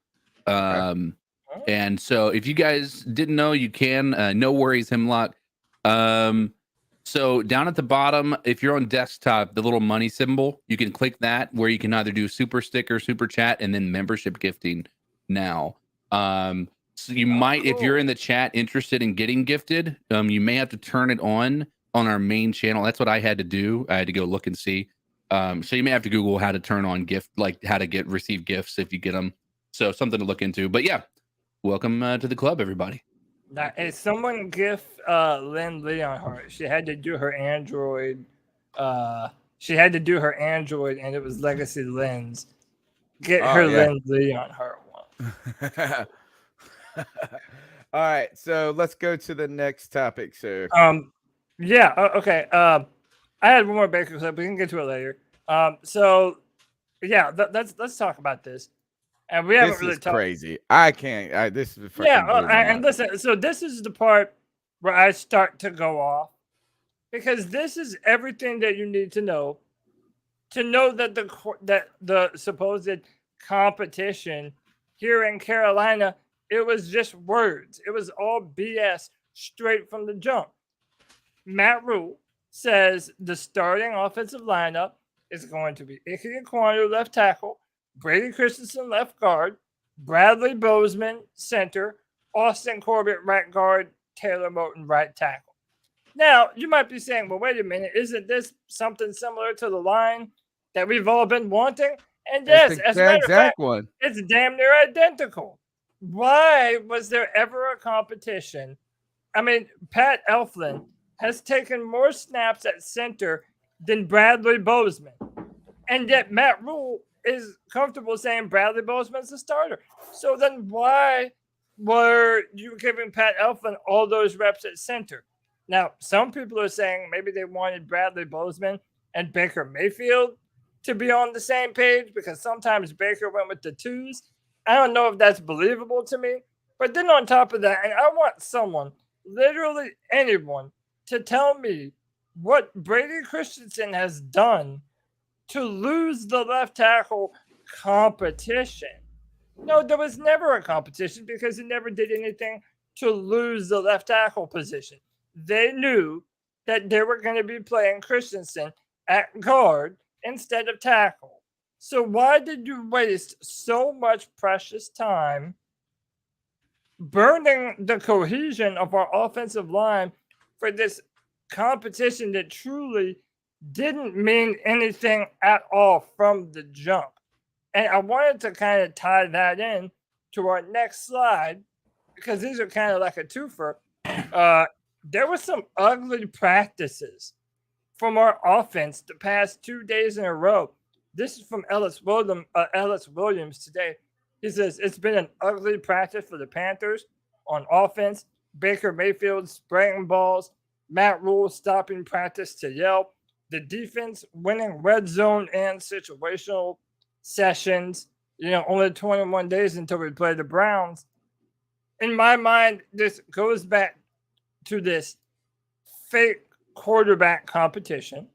And so if you guys didn't know, you can. No worries, Hemlock. So down at the bottom, if you're on desktop, the little money symbol, you can click that, where you can either do super sticker, super chat, and then membership gifting now. So you might, if you're in the chat interested in getting gifted, you may have to turn it on our main channel. That's what I had to do. I had to go look and see. So you may have to Google how to turn on gift, like how to receive gifts if you get them. So something to look into. But yeah, welcome to the club, everybody. Now, if someone gift Lynn Leonhardt, she had to do her Android. She had to do her Android, and it was Legacy Lens. Get her Lynn Leonhardt one. All right, so let's go to the next topic, sir. Yeah. Okay. I had one more Baker clip. We can get to it later. So, yeah, let's talk about this. And we haven't really talked. Crazy. I can't. This is fucking and listen. So this is the part where I start to go off, because this is everything that you need to know that the supposed competition here in Carolina, it was just words. It was all BS straight from the jump. Matt Rule says the starting offensive lineup is going to be Ike Ekwonu, left tackle, Brady Christensen, left guard, Bradley Bozeman, center, Austin Corbett, right guard, Taylor Moton, right tackle. Now, you might be saying, well, wait a minute, isn't this something similar to the line that we've all been wanting? And yes, as a matter of fact, one. it's damn near identical. Why was there ever a competition? I mean, Pat Elflein has taken more snaps at center than Bradley Bozeman. And yet Matt Rule is comfortable saying Bradley Bozeman's the starter. So then why were you giving Pat Elflein all those reps at center? Now, some people are saying maybe they wanted Bradley Bozeman and Baker Mayfield to be on the same page because sometimes Baker went with the twos. I don't know if that's believable to me. But then on top of that, and I want someone, literally anyone, to tell me what Brady Christensen has done to lose the left tackle competition. No, there was never a competition because he never did anything to lose the left tackle position. They knew that they were going to be playing Christensen at guard instead of tackle. So why did you waste so much precious time burning the cohesion of our offensive line for this competition that truly didn't mean anything at all from the jump? And I wanted to kind of tie that in to our next slide because these are kind of like a twofer. There were some ugly practices from our offense the past 2 days in a row. This is from Ellis Williams today. He says, it's been an ugly practice for the Panthers on offense. Baker Mayfield spraying balls. Matt Rule stopping practice to yell. The defense winning red zone and situational sessions. Only 21 days until we play the Browns. In my mind, this goes back to this fake quarterback competition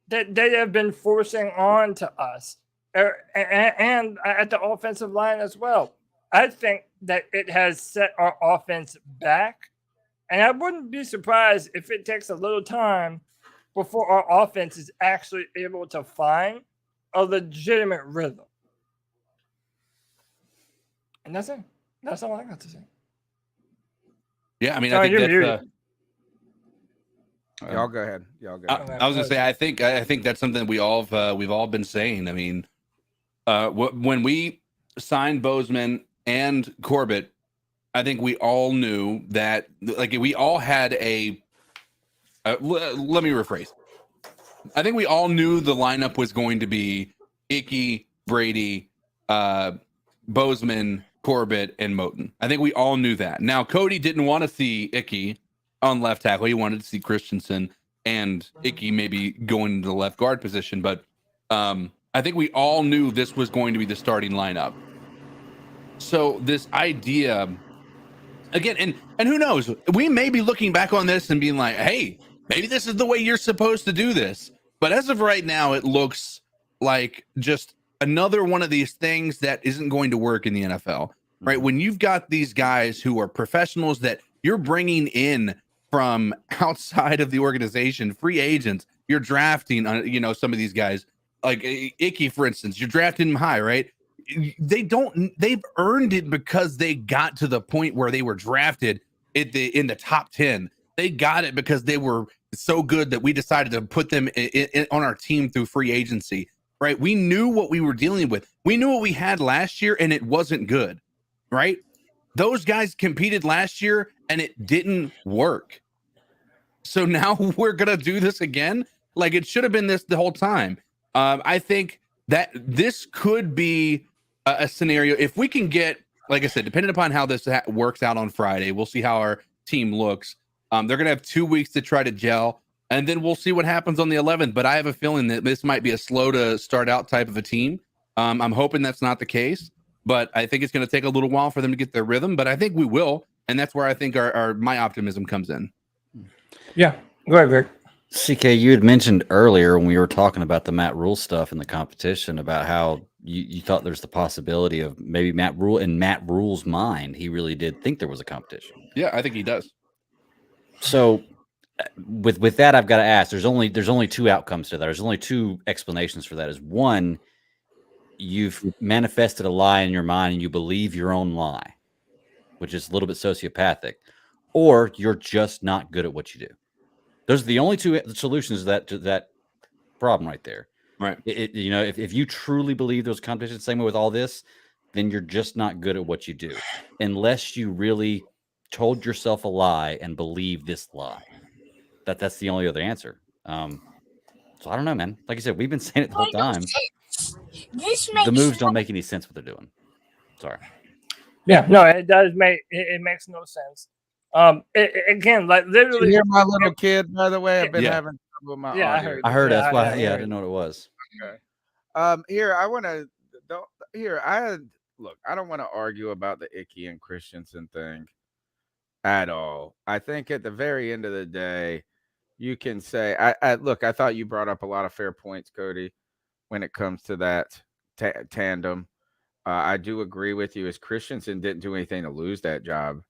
that they have been forcing on to us and at the offensive line as well. I think that it has set our offense back, and I wouldn't be surprised if it takes a little time before our offense is actually able to find a legitimate rhythm. And that's it. That's all I got to say. Yeah, I mean, Sorry, I think you're that's Y'all go ahead. I was gonna say, I think that's something we've all been saying. I mean, when we signed Bozeman and Corbett, I think we all knew that, like, we all had a. Let me rephrase. I think we all knew the lineup was going to be Icky, Brady, Bozeman, Corbett, and Moten. I think we all knew that. Now, Cody didn't want to see Icky on left tackle. He wanted to see Christensen and Icky maybe going into the left guard position. But I think we all knew this was going to be the starting lineup. So this idea, again, and who knows, we may be looking back on this and being like, hey, maybe this is the way you're supposed to do this. But as of right now, it looks like just another one of these things that isn't going to work in the NFL, right? When you've got these guys who are professionals that you're bringing in from outside of the organization, free agents, you're drafting, some of these guys, like Icky, for instance, you're drafting him high, right? They've earned it because they got to the point where they were drafted in the top 10. They got it because they were so good that we decided to put them on our team through free agency, right? We knew what we were dealing with. We knew what we had last year, and it wasn't good, right? Those guys competed last year, and it didn't work. So now we're going to do this again? Like, it should have been this the whole time. I think that this could be a scenario. If we can get, like I said, depending upon how this works out on Friday, we'll see how our team looks. They're going to have 2 weeks to try to gel, and then we'll see what happens on the 11th. But I have a feeling that this might be a slow to start out type of a team. I'm hoping that's not the case, but I think it's going to take a little while for them to get their rhythm. But I think we will, and that's where I think my optimism comes in. Yeah, go ahead, Greg. CK, you had mentioned earlier when we were talking about the Matt Rule stuff and the competition about how you thought there's the possibility of maybe Matt Rule, in Matt Rule's mind, he really did think there was a competition. Yeah, I think he does. So with that, I've got to ask, there's only two outcomes to that. There's only two explanations for that. Is one, you've manifested a lie in your mind and you believe your own lie, which is a little bit sociopathic, or you're just not good at what you do. Those are the only two solutions to that problem right there. Right. If you truly believe those competitions, same way with all this, then you're just not good at what you do, unless you really told yourself a lie and believe this lie. That's the only other answer. So I don't know, man. Like I said, we've been saying it the whole time. The moves don't make any sense what they're doing. Sorry. Yeah, no, it does make it makes no sense. Again, like Did you literally. hear my little kid, by the way? I've been Yeah. having trouble with my Yeah, I audio. heard. I heard Yeah, that's why. I Yeah, I heard. didn't know what it was. Okay. Here I want to. I don't want to argue about the Icky and Christensen thing at all. I think at the very end of the day, you can say, I thought you brought up a lot of fair points, Cody, when it comes to that tandem. I do agree with you, as Christensen didn't do anything to lose that job.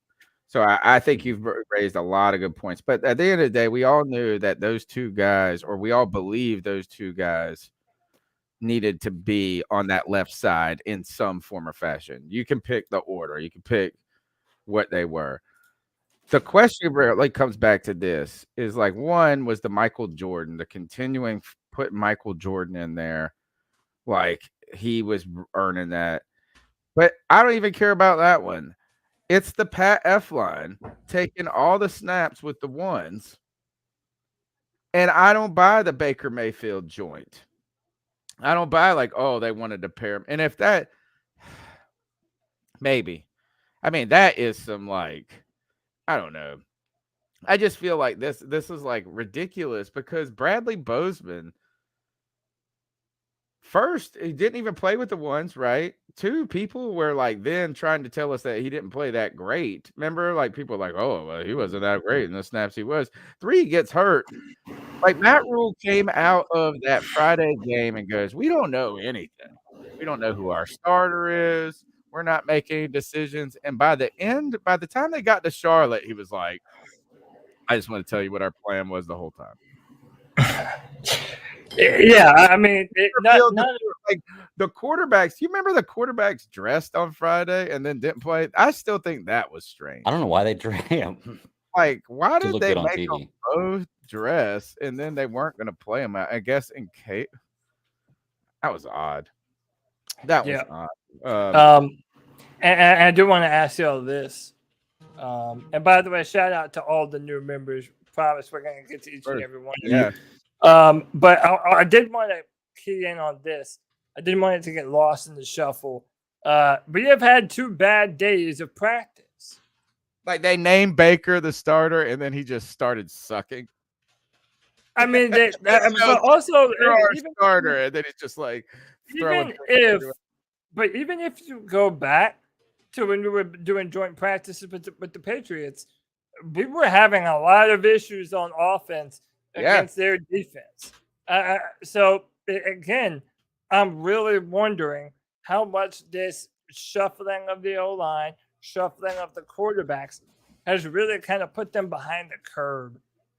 So I think you've raised a lot of good points. But at the end of the day, we all knew that those two guys, or we all believe those two guys, needed to be on that left side in some form or fashion. You can pick the order. You can pick what they were. The question really comes back to this is like, one was the Michael Jordan, the continuing putting Michael Jordan in there. Like he was earning that. But I don't even care about that one. It's the Pat F line taking all the snaps with the ones. And I don't buy the Baker Mayfield joint. I don't buy like, oh, they wanted to pair him. And if that, maybe. I mean, that is some like, I don't know. I just feel like this is like ridiculous because Bradley Bozeman, first, he didn't even play with the ones, right? Two, people were like then trying to tell us that he didn't play that great. Remember, like people were like, oh, well, he wasn't that great in the snaps he was. 3, he gets hurt. Like Matt Rule came out of that Friday game and goes, we don't know anything. We don't know who our starter is. We're not making decisions. And by the time they got to Charlotte, he was like, I just want to tell you what our plan was the whole time. Yeah, I mean, like the quarterbacks. You remember the quarterbacks dressed on Friday and then didn't play? I still think that was strange. I don't know why they drag him. Like, why did look they good on make TV. them both dress and then they weren't going to play them? I guess in case that was odd. That was odd. And I do want to ask y'all this. And by the way, shout out to all the new members. Promise we're going to get to each and every one of you. But I did want to key in on this. I didn't want it to get lost in the shuffle. We have had 2 bad days of practice. Like they named Baker the starter, and then he just started sucking. I mean, but also even starter, and then it's just like even if you go back to when we were doing joint practices with the Patriots, we were having a lot of issues on offense against their defense. So again, I'm really wondering how much this shuffling of the O-line, shuffling of the quarterbacks has really kind of put them behind the curve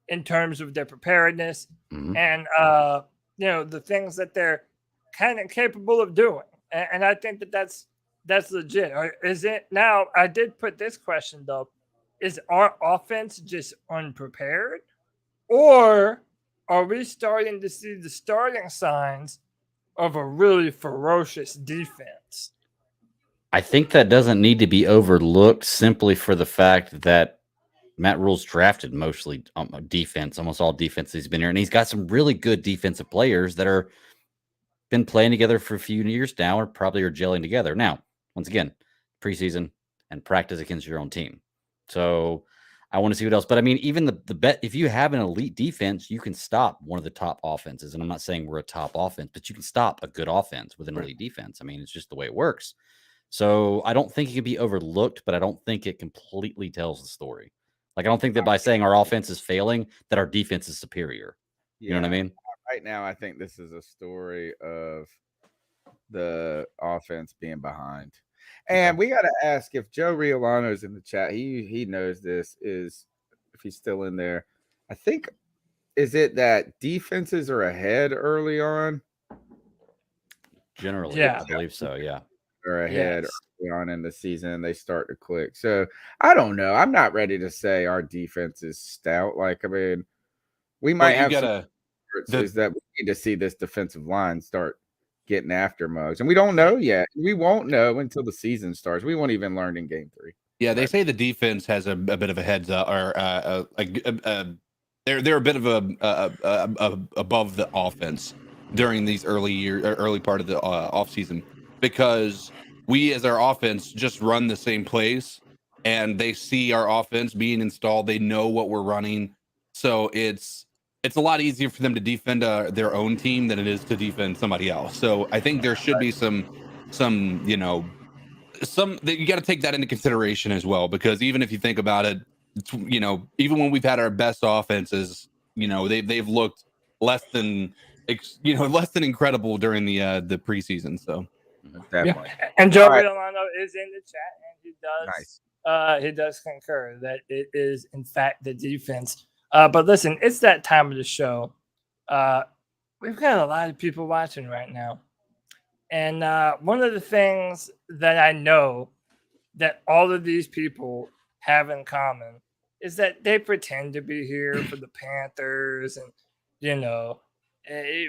in terms of their preparedness and the things that they're kind of capable of doing. And I think that's legit. Or is it now? I did put this question though: is our offense just unprepared, or are we starting to see the starting signs of a really ferocious defense? I think that doesn't need to be overlooked simply for the fact that Matt Rule's drafted mostly defense, almost all defense he's been here, and he's got some really good defensive players that are been playing together for a few years now, or probably are gelling together. Now, once again, preseason and practice against your own team. So I want to see what else. But I mean, even the bet, if you have an elite defense, you can stop one of the top offenses. And I'm not saying we're a top offense, but you can stop a good offense with an elite defense. I mean, it's just the way it works. So I don't think it can be overlooked, but I don't think it completely tells the story. Like, I don't think that by saying our offense is failing, that our defense is superior. You know what I mean? Right now, I think this is a story of the offense being behind. And we got to ask if Joe Riolano is in the chat. He knows this, is if he's still in there. I think, is it that defenses are ahead early on? Generally, I believe so, yeah. They're ahead early on in the season and they start to click. So I don't know. I'm not ready to say our defense is stout. Like, I mean, We might Well, have you some gotta. is that we need to see this defensive line start getting after Muggs, and we don't know yet. We won't know until the season starts. We won't even learn in game 3. Yeah, they say the defense has a bit of a heads up, or they're a bit of a above the offense during these early part of the off season, because we as our offense just run the same plays, and they see our offense being installed. They know what we're running, so it's a lot easier for them to defend their own team than it is to defend somebody else. So I think there should be some that you got to take that into consideration as well, because even if you think about it, even when we've had our best offenses, they've looked less than incredible during the preseason. So Definitely. And Joe All right. Riolano is in the chat, and he does concur that it is in fact the defense. But listen, it's that time of the show. We've got a lot of people watching right now. And one of the things that I know that all of these people have in common is that they pretend to be here for the Panthers, and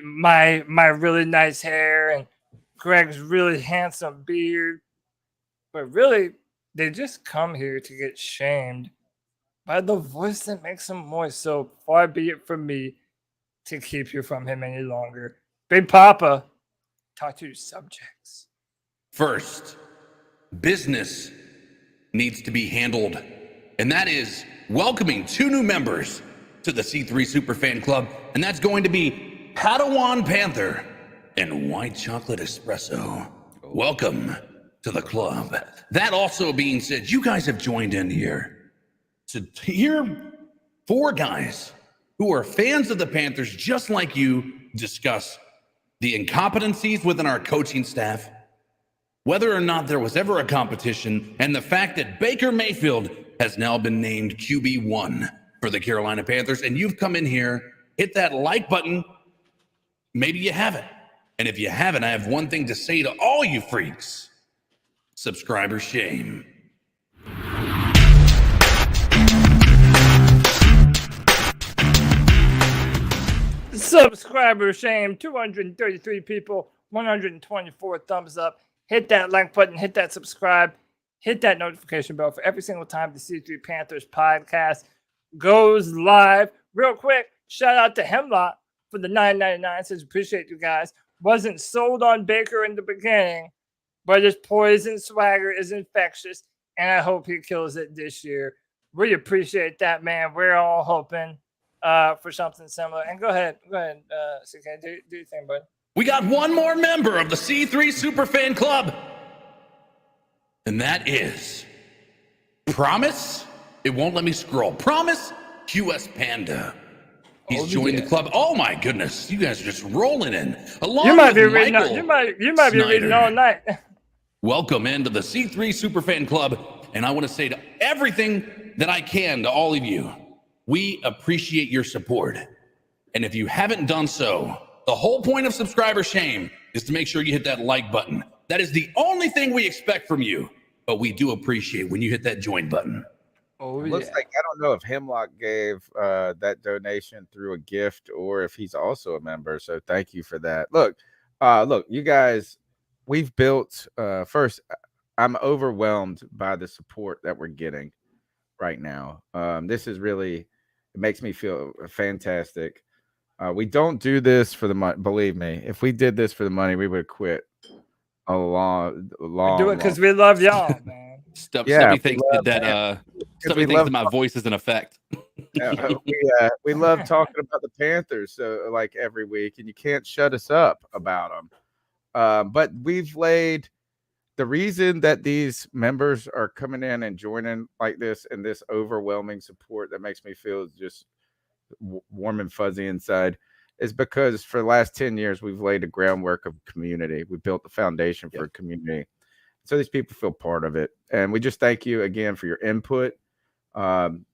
my really nice hair and Greg's really handsome beard, but really they just come here to get shamed by the voice that makes him moist. So far be it from me to keep you from him any longer. Big Papa, talk to your subjects. First, business needs to be handled, and that is welcoming 2 new members to the C3 Superfan Club, and that's going to be Padawan Panther and White Chocolate Espresso. Welcome to the club. That also being said, you guys have joined in here to hear 4 guys who are fans of the Panthers just like you discuss the incompetencies within our coaching staff, whether or not there was ever a competition, and the fact that Baker Mayfield has now been named QB1 for the Carolina Panthers. And you've come in here, hit that like button. Maybe you haven't. And if you haven't, I have one thing to say to all you freaks. Subscriber shame. Subscriber shame, 233 people, 124 thumbs up. Hit that like button, hit that subscribe, hit that notification bell for every single time the C3 Panthers podcast goes live. Real quick, shout out to Hemlock for the $9.99. Says appreciate you guys. Wasn't sold on Baker in the beginning, but his poison swagger is infectious, and I hope he kills it this year. We appreciate that, man. We're all hoping for something similar. And go ahead, CK, do your thing, bud. We got one more member of the C3 Superfan Club, and that is Promise. It won't let me scroll. Promise QS Panda. He's joined the club. Oh my goodness, you guys are just rolling in. Along You might be with reading. Michael You might be reading Snyder. all night. Welcome into the C3 Superfan Club, and I want to say to everything that I can to all of you, we appreciate your support. And if you haven't done so, the whole point of subscriber shame is to make sure you hit that like button. That is the only thing we expect from you, but we do appreciate when you hit that join button. Oh, Looks like I don't know if Hemlock gave that donation through a gift or if he's also a member. So thank you for that. Look, you guys, we've built. First, I'm overwhelmed by the support that we're getting right now. This is really, it makes me feel fantastic. We don't do this for the money. Believe me, if we did this for the money, we would quit a long. We do it because we love y'all, man. Stubby thinks that Stubby thinks that my voice is an effect. We love talking about the Panthers like every week, and you can't shut us up about them. But we've laid the reason that these members are coming in and joining like this, and this overwhelming support that makes me feel just warm and fuzzy inside, is because for the last 10 years we've laid a groundwork of community. We built the foundation for a community, so these people feel part of it. And we just thank you again for your input, and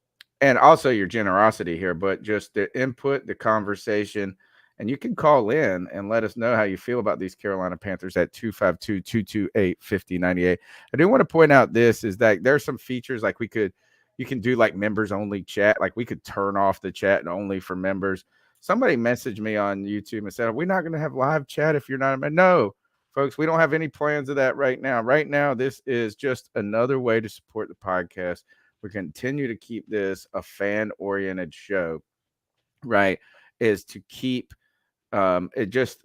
also your generosity here, but just the input, the conversation. And you can call in and let us know how you feel about these Carolina Panthers at 252-228-5098. I do want to point out this is that there's some features like we could you can do like members only chat. Like we could turn off the chat and only for members. Somebody messaged me on YouTube and said, "Are we not going to have live chat if you're not a member?" No, folks, we don't have any plans of that right now. Right now, this is just another way to support the podcast. We continue to keep this a fan-oriented show, right? Is to keep it just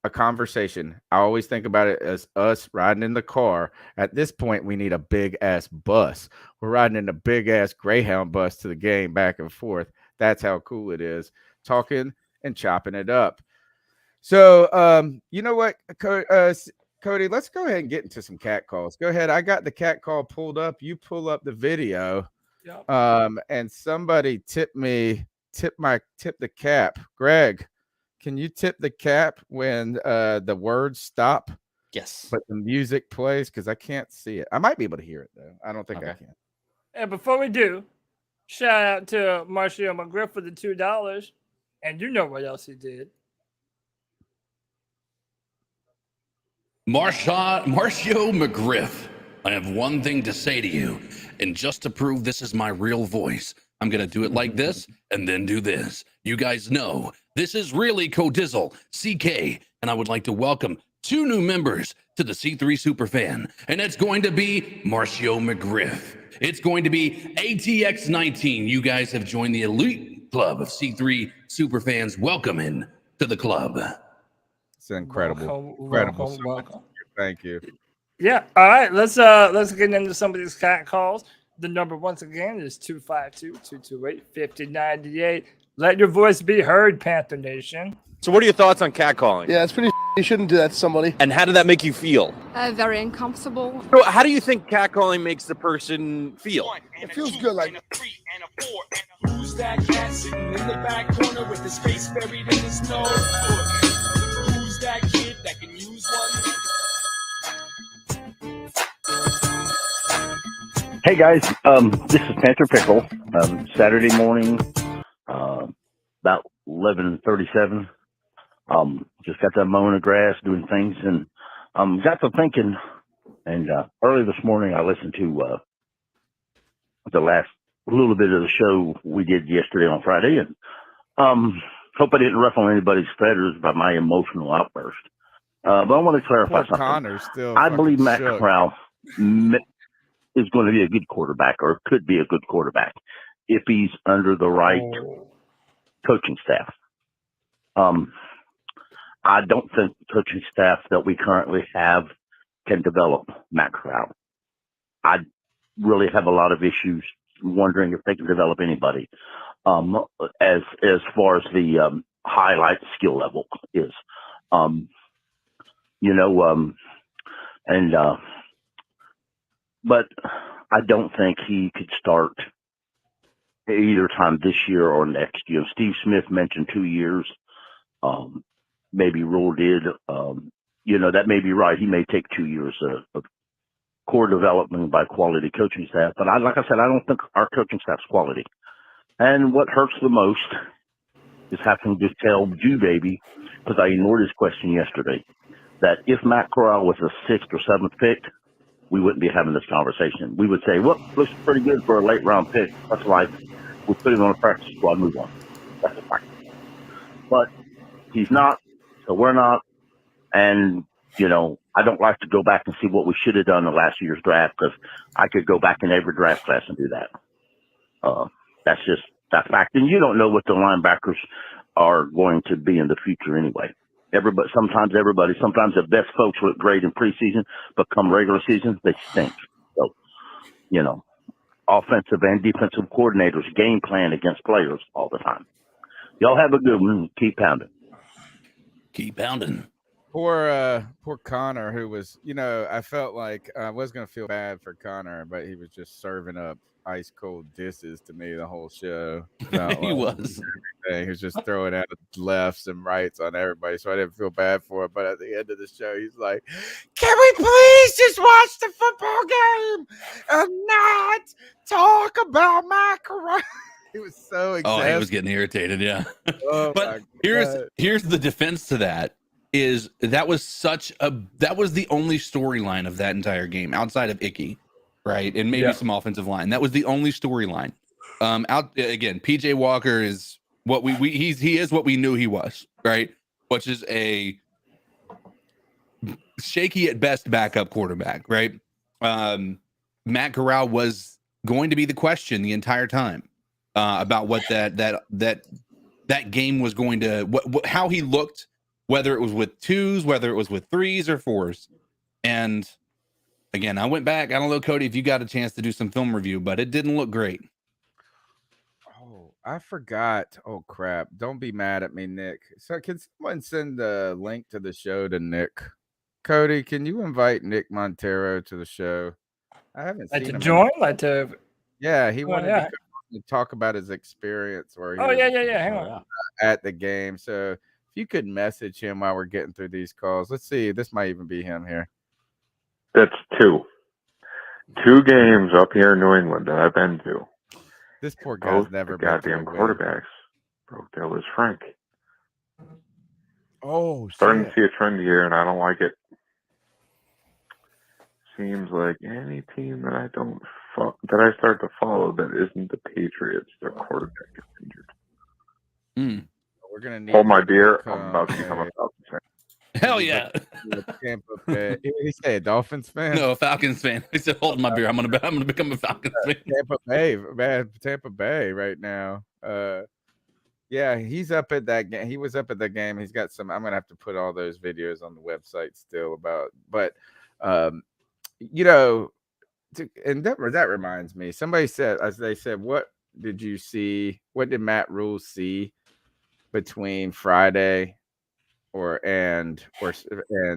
a conversation. I always think about it as us riding in the car. At this point, we need a big ass bus. We're riding in a big ass Greyhound bus to the game back and forth. That's how cool it is. Talking and chopping it up. So, you know what, Cody, let's go ahead and get into some cat calls. Go ahead. I got the cat call pulled up. You pull up the video. Yep. And somebody tip the cap. Greg, can you tip the cap when the words stop? Yes. But the music plays? Because I can't see it. I might be able to hear it, though. I don't think I can. And before we do, shout out to Marshall McGriff for the $2. And you know what else he did. Marcio McGriff, I have one thing to say to you. And just to prove this is my real voice, I'm going to do it like this and then do this. You guys know this is really Codizzle, CK, and I would like to welcome 2 new members to the C3 Superfan, and it's going to be Marcio McGriff. It's going to be ATX19. You guys have joined the elite club of C3 Superfans. Welcome in to the club. It's incredible. Welcome. Thank you. Yeah. All right. Let's get into some of these cat calls. The number once again is 252-228-5098. Let your voice be heard, Panther Nation. So what are your thoughts on catcalling? Yeah, it's pretty. You shouldn't do that to somebody. And how did that make you feel? Very uncomfortable. So how do you think catcalling makes the person feel? It feels good, like. Who's that cat sitting in the back corner with his face buried in the snow? Who's that kid that can use one? Hey guys, this is Panther Pickle. Saturday morning, about 11:37. Just got done mowing the grass, doing things, and got to thinking. And early this morning, I listened to the last little bit of the show we did yesterday on Friday, and hope I didn't ruffle anybody's feathers by my emotional outburst. But I want to clarify something. Connor's still I believe Matt shook. Corral is going to be a good quarterback, or could be a good quarterback, if he's under the right coaching staff. I don't think the coaching staff that we currently have can develop Matt Corral. I really have a lot of issues wondering if they can develop anybody as far as the highlight skill level is. But I don't think he could start either time this year or next. Steve Smith mentioned 2 years. Maybe Rule did. That may be right. He may take 2 years of core development by quality coaching staff. But like I said, I don't think our coaching staff's quality. And what hurts the most is having to tell Baby, because I ignored his question yesterday, that if Matt Corral was a 6th or 7th pick, we wouldn't be having this conversation. We would say, well, looks pretty good for a late round pick. That's life. We'll put him on a practice squad, move on. That's a fact. But he's not, so we're not. And, I don't like to go back and see what we should have done in last year's draft, because I could go back in every draft class and do that. That's just that fact. And you don't know what the linebackers are going to be in the future anyway. Sometimes the best folks look great in preseason, but come regular season, they stink. So, offensive and defensive coordinators game plan against players all the time. Y'all have a good one. Keep pounding. Keep pounding. Poor Connor, who was, I felt like I was going to feel bad for Connor, but he was just serving up ice cold disses to me the whole show. He was. He was just throwing out lefts and rights on everybody, so I didn't feel bad for him. But at the end of the show, he's like, "Can we please just watch the football game and not talk about my career?" He was so exhausted. Oh, he was getting irritated, yeah. Oh, but here's the defense to that. That was the only storyline of that entire game outside of Icky, right? And maybe some offensive line. That was the only storyline. Out again, PJ Walker is what he is what we knew he was, right? Which is a shaky at best backup quarterback, right? Matt Corral was going to be the question the entire time about what that game was going to how he looked, whether it was with twos, whether it was with threes or fours. And again, I went back. I don't know, Cody, if you got a chance to do some film review, but it didn't look great. Oh, I forgot. Oh crap! Don't be mad at me, Nick. So can someone send the link to the show to Nick? Cody, can you invite Nick Montero to the show? I haven't Like seen to him. join, like to. Yeah, he wanted yeah. to talk about his experience where he Oh was yeah. Hang on. at the game. So if you could message him while we're getting through these calls. Let's see. This might even be him here. That's two games up here in New England that I've been to. This poor guy's Both never the been to a goddamn win. quarterbacks broke their Liz Frank. Oh, starting shit. to see a trend here, and I don't like it. Seems like any team that I start to follow that isn't the Patriots, their quarterback is injured. We're gonna need Hold my to beer. become I'm about to become a Falcons fan. Hell yeah. Tampa Bay. He say a Dolphins fan? No, a Falcons fan. He said, "Hold my beer. I'm gonna become a Falcons fan." Tampa Bay, man. Tampa Bay right now. Yeah, he's up at that game. He was up at the game. He's got some. I'm gonna have to put all those videos on the website still about. But, you know, and that reminds me. Somebody said, as they said, what did you see? What did Matt Rule see between Friday and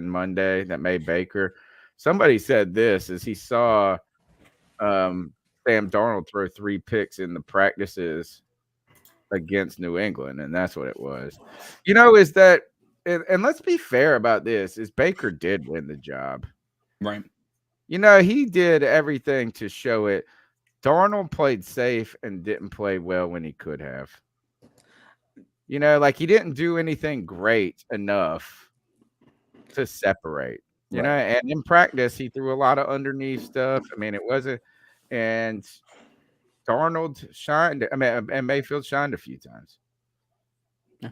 Monday that made Baker? Somebody said this is he saw Sam Darnold throw 3 picks in the practices against New England, and that's what it was. You know, is that and let's be fair about this, is Baker did win the job. Right. You know, he did everything to show it. Darnold played safe and didn't play well when he could have. You know, like he didn't do anything great enough to separate. You know, and in practice, he threw a lot of underneath stuff. I mean, it wasn't, and Darnold shined. I mean, and Mayfield shined a few times. Yeah.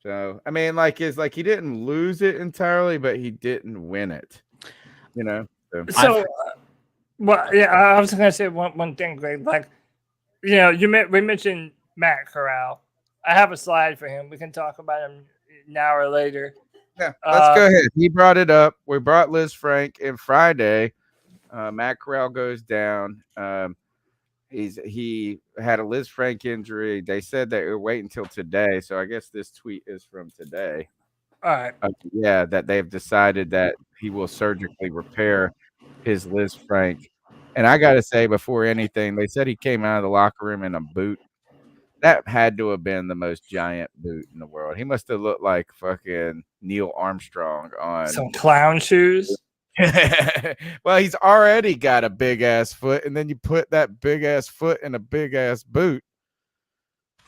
So, I mean, like, it's like he didn't lose it entirely, but he didn't win it. You know. So, well, yeah, I was going to say one thing, Greg. Like, you know, we mentioned Matt Corral. I have a slide for him. We can talk about him now or later. Yeah, let's go ahead. He brought it up. We brought Liz Frank in Friday. Matt Corral goes down. He had a Liz Frank injury. They said they were waiting until today. So I guess this tweet is from today. All right. Yeah, that they've decided that he will surgically repair his Liz Frank. And I got to say, before anything, they said he came out of the locker room in a boot. That had to have been the most giant boot in the world. He must have looked like fucking Neil Armstrong on some clown shoes. Well, he's already got a big ass foot, and then you put that big ass foot in a big ass boot.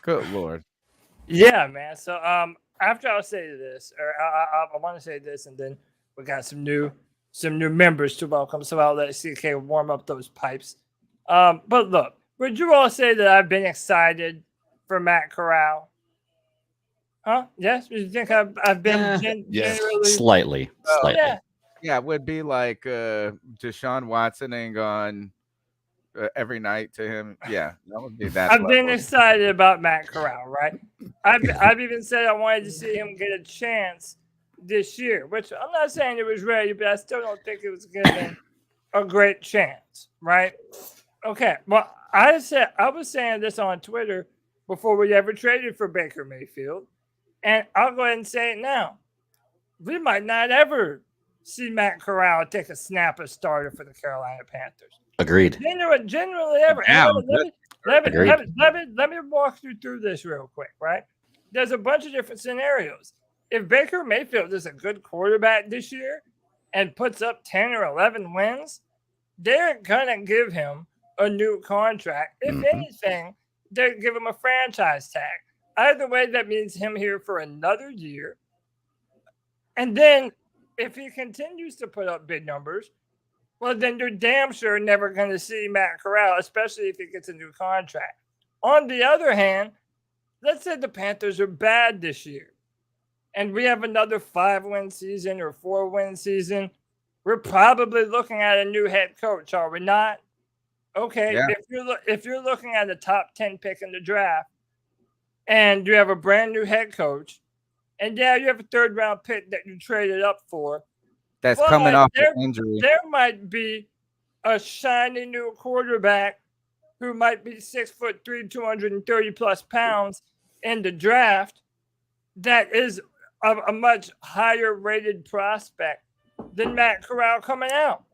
Good Lord. Yeah, man. So after I'll say this, or I want to say this, and then we got some new members to welcome. So I'll let CK warm up those pipes. But look, would you all say that I've been excited for Matt Corral? Huh? Yes? You think I've been generally? Slightly. Yeah, it would be like Deshaun Watsoning on every night to him. Yeah, that would be that. I've been excited about Matt Corral, right? I've even said I wanted to see him get a chance this year, which I'm not saying it was ready, but I still don't think it was given a great chance, right? Okay, well, I was saying this on Twitter before we ever traded for Baker Mayfield, and I'll go ahead and say it now. We might not ever see Matt Corral take a snap as starter for the Carolina Panthers. Agreed. Generally ever. Let me walk you through this real quick, right? There's a bunch of different scenarios. If Baker Mayfield is a good quarterback this year and puts up 10 or 11 wins, they're going to give him a new contract. If anything, they give him a franchise tag. Either way, that means him here for another year. And then if he continues to put up big numbers, well, then you're damn sure never going to see Matt Corral, especially if he gets a new contract. On the other hand, let's say the Panthers are bad this year, and we have another 5-win season or 4-win season. We're probably looking at a new head coach, are we not? Okay, Yeah. if you're looking at a top 10 pick in the draft, and you have a brand new head coach, and yeah, you have a 3rd-round pick that you traded up for. That's but coming off an injury. There might be a shiny new quarterback who might be 6'3", 230 plus pounds in the draft that is a much higher rated prospect than Matt Corral coming out.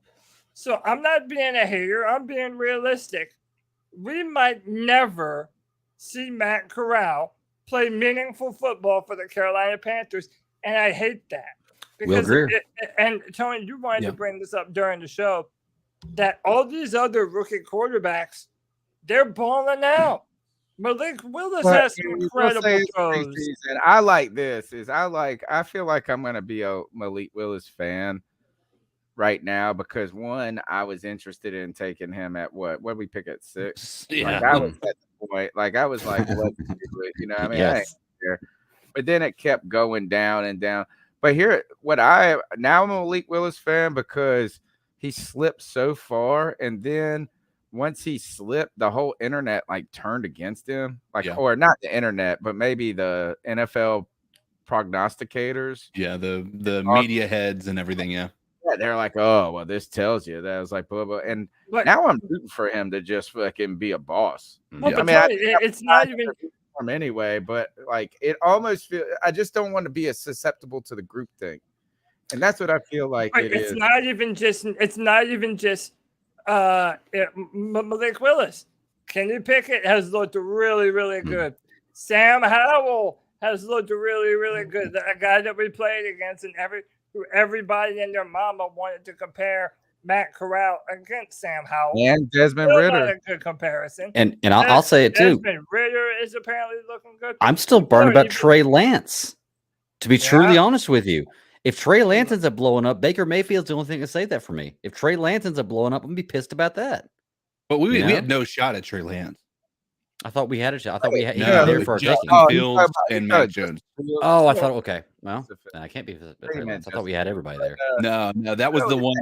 So I'm not being a hater. I'm being realistic. We might never see Matt Corral play meaningful football for the Carolina Panthers, and I hate that. Will Greer. And Tony, you wanted to bring this up during the show, that all these other rookie quarterbacks, they're balling out. Malik Willis has some incredible throws. I like this. I feel like I'm going to be a Malik Willis fan right now because, one, I was interested in taking him at what did we pick at 6? Yeah. Like, I was at the point. Like, I was like, what? You know what I mean? Yes. I ain't there. But then it kept going down and down. But here, now I'm a Malik Willis fan because he slipped so far, and then once he slipped, the whole internet like turned against him, or not the internet, but maybe the NFL prognosticators. Yeah, the media heads and everything. Yeah, they're like, oh, well, this tells you that. I was like, blah blah. And now I'm rooting for him to just fucking be a boss. Well, I mean, it's not even anyway, but like it almost feels. I just don't want to be as susceptible to the group thing, and that's what I feel like it's not even just. It's not even just Malik Willis. Kenny Pickett has looked really, really good. Sam Howell has looked really, really good. The guy that we played against, and everybody and their mama wanted to compare Matt Corral against Sam Howell. And Desmond Ritter. Not a good comparison. And I'll say it too. Desmond Ritter is apparently looking good. I'm still burned about Trey Lance, to be truly honest with you. If Trey Lance ends up blowing up, Baker Mayfield's the only thing to say that for me. If Trey Lance ends up blowing up, I'm going to be pissed about that. But we had no shot at Trey Lance. I thought we had a shot. I thought he was there for our Justin Fields and Matt Jones. Oh, I thought, okay. Well, I can't be Trey Lance. I thought we had everybody there. No, that was the one.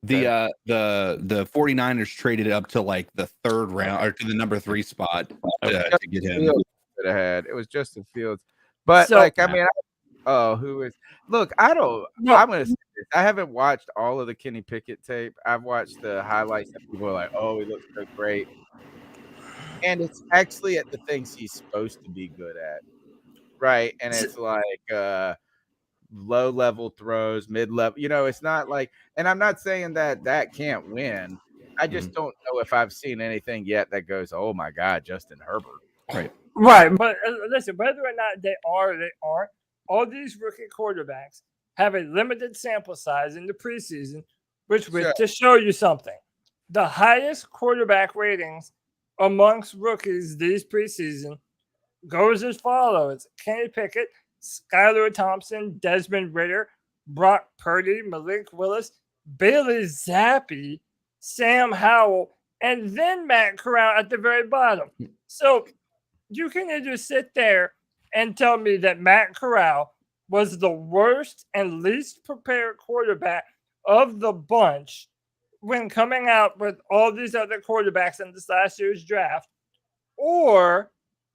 The 49ers traded up to like the 3rd round or to the number 3 spot to get him. It was Justin Fields. But who is? Look, I'm going to say this. I haven't watched all of the Kenny Pickett tape. I've watched the highlights and people are like, oh, he looks so great. And it's actually at the things he's supposed to be good at. Right. And it's like low level throws, mid level, it's not like, and I'm not saying that can't win. I just don't know if I've seen anything yet that goes, oh my God, Justin Herbert. Right. But listen, whether or not they aren't, all these rookie quarterbacks have a limited sample size in the preseason, which to show you something. The highest quarterback ratings amongst rookies these preseason goes as follows: Kenny Pickett, Skylar Thompson, Desmond Ritter, Brock Purdy, Malik Willis, Bailey Zappi, Sam Howell, and then Matt Corral at the very bottom. So you can either sit there and tell me that Matt Corral was the worst and least prepared quarterback of the bunch when coming out with all these other quarterbacks in this last year's draft, or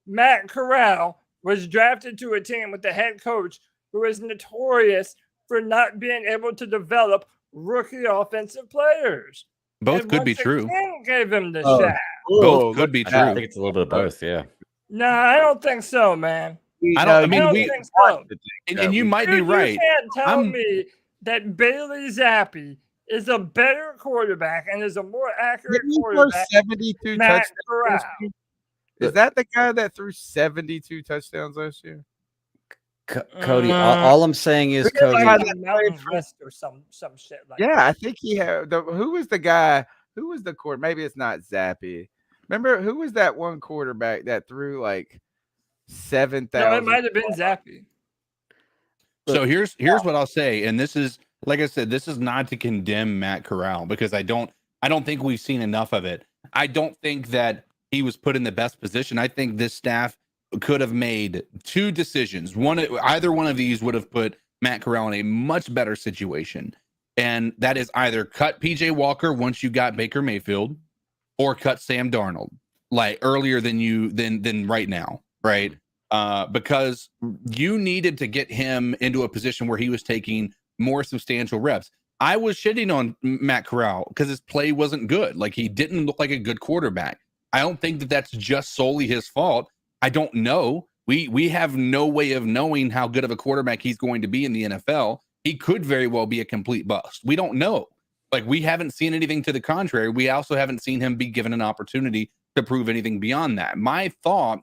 Matt Corral was drafted to a team with a head coach who is notorious for not being able to develop rookie offensive players. Both could be true. Gave him the shot. Both could be true. I think it's a little bit of both. Yeah. No, I don't think so, man. I don't think so. And you might be right. You can't tell me that Bailey Zappi is a better quarterback and is a more accurate quarterback. 72 Matt touchdowns. Corral. Is that the guy that threw 72 touchdowns last year? Cody, all I'm saying is Cody. Or some shit like that. I think he had. Who was the guy? Who was the quarterback? Maybe it's not Zappi. Remember who was that one quarterback that threw like 7,000? No, it might have been Zappi. So here's what I'll say, and this is like I said, this is not to condemn Matt Corral because I don't think we've seen enough of it. I don't think that he was put in the best position. I think this staff could have made two decisions. Either one of these would have put Matt Corral in a much better situation. And that is either cut PJ Walker once you got Baker Mayfield or cut Sam Darnold like earlier than right now, right? Because you needed to get him into a position where he was taking more substantial reps. I was shitting on Matt Corral because his play wasn't good. Like, he didn't look like a good quarterback. I don't think that that's just solely his fault. I don't know. We have no way of knowing how good of a quarterback he's going to be in the NFL. He could very well be a complete bust. We don't know. Like, we haven't seen anything to the contrary. We also haven't seen him be given an opportunity to prove anything beyond that. My thought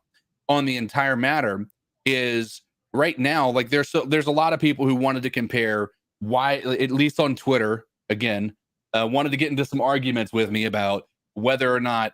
on the entire matter is right now, like, there's a lot of people who wanted to compare why, at least on Twitter, again, wanted to get into some arguments with me about whether or not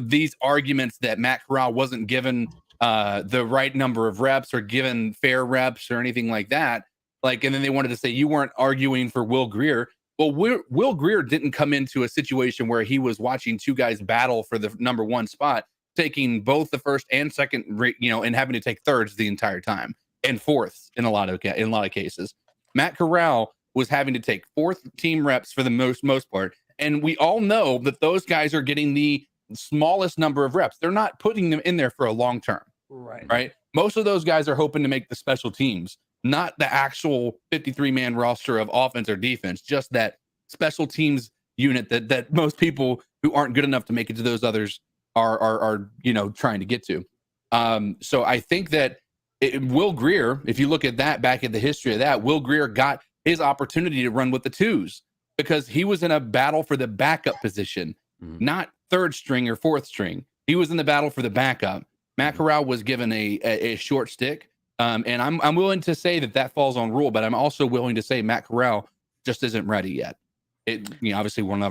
these arguments that Matt Corral wasn't given the right number of reps or given fair reps or anything like that. Like, and then they wanted to say you weren't arguing for Will Grier. Well, Will Grier didn't come into a situation where he was watching two guys battle for the number one spot, taking both the first and second, and having to take thirds the entire time and fourths in a lot of cases. Matt Corral was having to take fourth team reps for the most part, and we all know that those guys are getting the smallest number of reps. They're not putting them in there for a long term. Right. Most of those guys are hoping to make the special teams, not the actual 53-man roster of offense or defense, just that special teams unit that most people who aren't good enough to make it to those others are trying to get to. So I think that Will Grier, if you look at that, back at the history of that, Will Grier got his opportunity to run with the twos because he was in a battle for the backup position, not third string or fourth string. He was in the battle for the backup. Matt Corral was given a short stick. And I'm willing to say that falls on Rule, but I'm also willing to say Matt Corral just isn't ready yet. Obviously we won't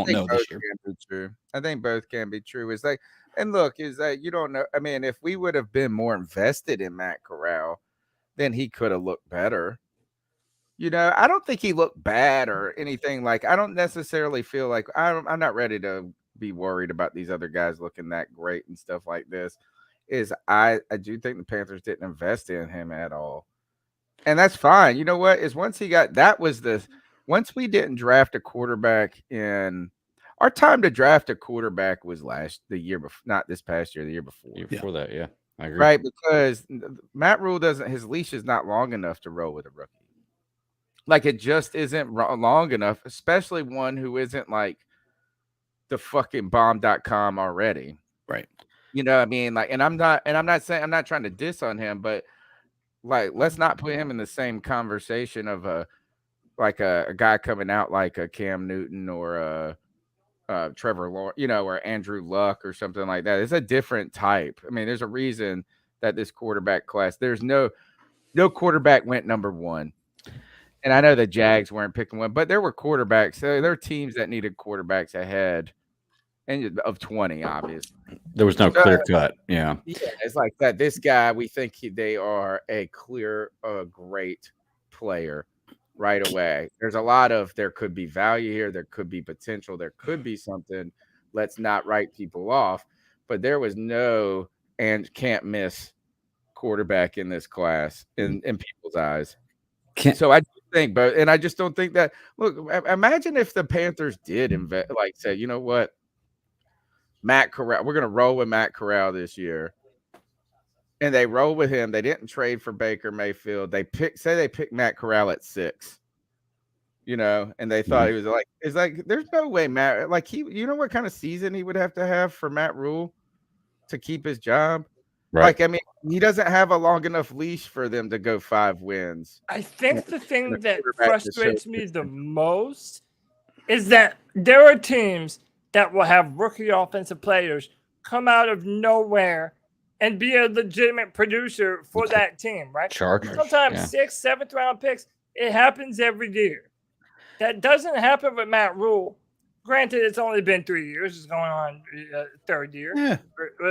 know this year. True. I think both can be true. Is that you don't know. I mean, if we would have been more invested in Matt Corral, then he could have looked better. I don't think he looked bad or anything. Like, I don't necessarily feel like I'm not ready to be worried about these other guys looking that great and stuff like this. I do think the Panthers didn't invest in him at all. And that's fine. You know what? Once we didn't draft a quarterback in our time to draft a quarterback was the year before, not this past year, the year before. Before that, yeah. I agree. Right, because Matt Rule his leash is not long enough to roll with a rookie. Like, it just isn't long enough, especially one who isn't like the fucking bomb.com already. Right. You know what I mean? Like, I'm not trying to diss on him, but like, let's not put him in the same conversation of a guy coming out like a Cam Newton or Trevor Lawrence, or Andrew Luck or something like that. It's a different type. I mean, there's a reason that this quarterback class, there's no quarterback went number one. And I know the Jags weren't picking one, but there were quarterbacks. So there were teams that needed quarterbacks ahead of 20, obviously. There was no clear cut. Yeah. Yeah, it's like that. This guy, we think they are a clear, great player right away. There's a lot of, there could be value here. There could be potential. There could be something. Let's not write people off. But there was no and can't miss quarterback in this class in people's eyes. So I think, and I just don't think that. Look, imagine if the Panthers did invest, like, say, you know what, Matt Corral, we're going to roll with Matt Corral this year, and they roll with him. They didn't trade for Baker Mayfield. They picked Matt Corral at 6, and they thought he was like, it's like, there's no way Matt, like, what kind of season he would have to have for Matt Rule to keep his job. Right. Like, I mean, he doesn't have a long enough leash for them to go 5 wins. I think the thing that frustrates me the most is that there are teams that will have rookie offensive players come out of nowhere and be a legitimate producer for that team, right? Chargers. Sometimes 6th, 7th round picks. It happens every year. That doesn't happen with Matt Rule. Granted, it's only been 3 years. It's going on 3rd year. Yeah.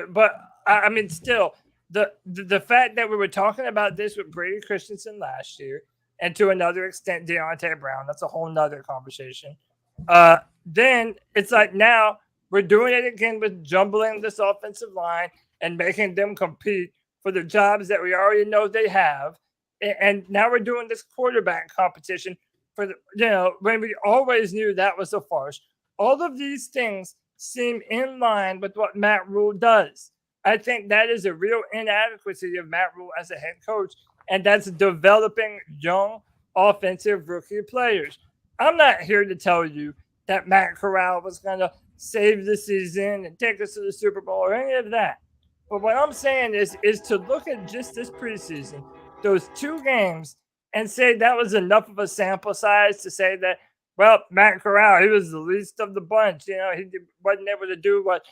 But I mean, still, the fact that we were talking about this with Brady Christensen last year, and to another extent, Deontay Brown. That's a whole nother conversation. Then it's like now we're doing it again with jumbling this offensive line and making them compete for the jobs that we already know they have. And now we're doing this quarterback competition for when we always knew that was a farce. All of these things seem in line with what Matt Rule does. I think that is a real inadequacy of Matt Rule as a head coach, and that's developing young offensive rookie players. I'm not here to tell you that Matt Corral was going to save the season and take us to the Super Bowl or any of that. But what I'm saying is to look at just this preseason, those 2 games, and say that was enough of a sample size to say that, well, Matt Corral, he was the least of the bunch. He wasn't able to do what,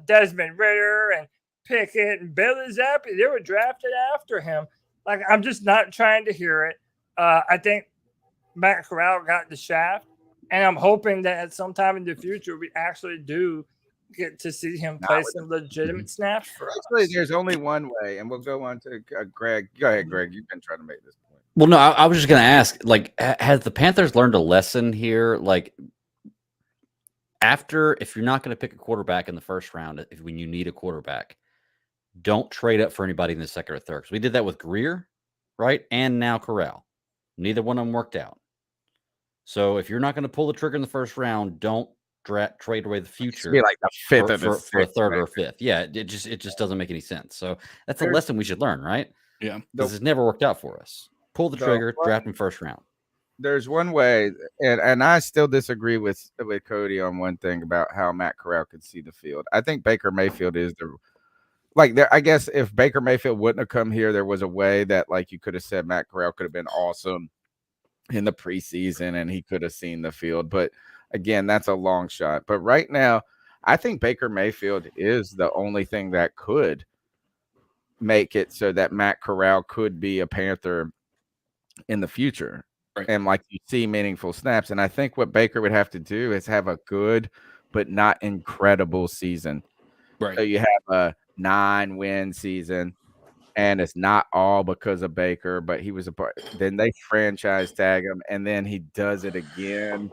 Desmond Ridder and Pickett and Billy Zappi, they were drafted after him. Like, I'm just not trying to hear it. I think Matt Corral got the shaft, and I'm hoping that at some time in the future we actually do get to see him play some legitimate snaps for us. Actually, there's only one way, and we'll go on to Greg. Go ahead, Greg. You've been trying to make this point. Well, no, I was just going to ask, like, has the Panthers learned a lesson here? Like, if you're not going to pick a quarterback in the first round, when you need a quarterback, don't trade up for anybody in the second or third. Because we did that with Greer, right? And now Corral. Neither one of them worked out. So if you're not going to pull the trigger in the first round, don't trade away the future. Be like the fifth for a third or fifth. Yeah, it just doesn't make any sense. So that's a lesson we should learn, right? Yeah, this has never worked out for us. Pull the trigger, draft in first round. There's one way, and I still disagree with Cody on one thing about how Matt Corral could see the field. I think Baker Mayfield is I guess if Baker Mayfield wouldn't have come here, there was a way that you could have said Matt Corral could have been awesome in the preseason and he could have seen the field. But again, that's a long shot. But right now, I think Baker Mayfield is the only thing that could make it so that Matt Corral could be a Panther in the future. Right. And you see meaningful snaps. And I think what Baker would have to do is have a good but not incredible season. Right. So you have a 9-win season, and it's not all because of Baker, but he was a part. Then they franchise tag him, and then he does it again.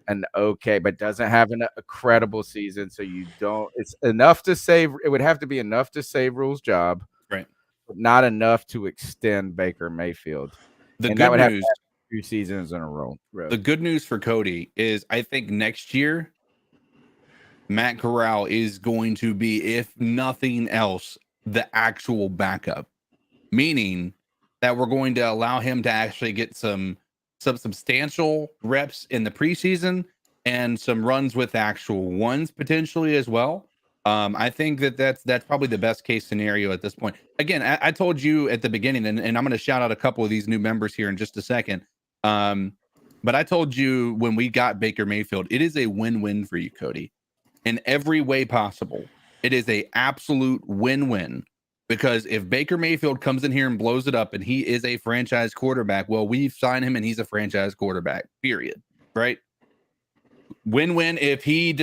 And but doesn't have a credible season. So it's enough to save. It would have to be enough to save Rule's job, right? But not enough to extend Baker Mayfield. That would have news, 2 seasons in a row. The good news for Cody is I think next year, Matt Corral is going to be, if nothing else, the actual backup, meaning that we're going to allow him to actually get some substantial reps in the preseason and some runs with actual ones potentially as well. I think that's probably the best case scenario at this point. Again, I told you at the beginning, and I'm going to shout out a couple of these new members here in just a second. But I told you when we got Baker Mayfield, it is a win-win for you, Cody, in every way possible. It is a absolute win-win. Because if Baker Mayfield comes in here and blows it up and he is a franchise quarterback, well, we've signed him and he's a franchise quarterback, period. Right? Win-win if he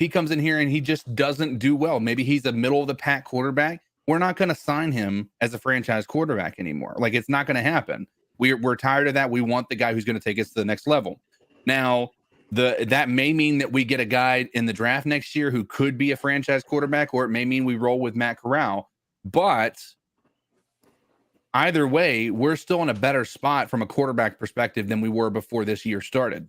comes in here and he just doesn't do well. Maybe he's a middle of the pack quarterback. We're not going to sign him as a franchise quarterback anymore. It's not going to happen. We're tired of that. We want the guy who's going to take us to the next level. Now, that may mean that we get a guy in the draft next year who could be a franchise quarterback, or it may mean we roll with Matt Corral. But either way, we're still in a better spot from a quarterback perspective than we were before this year started.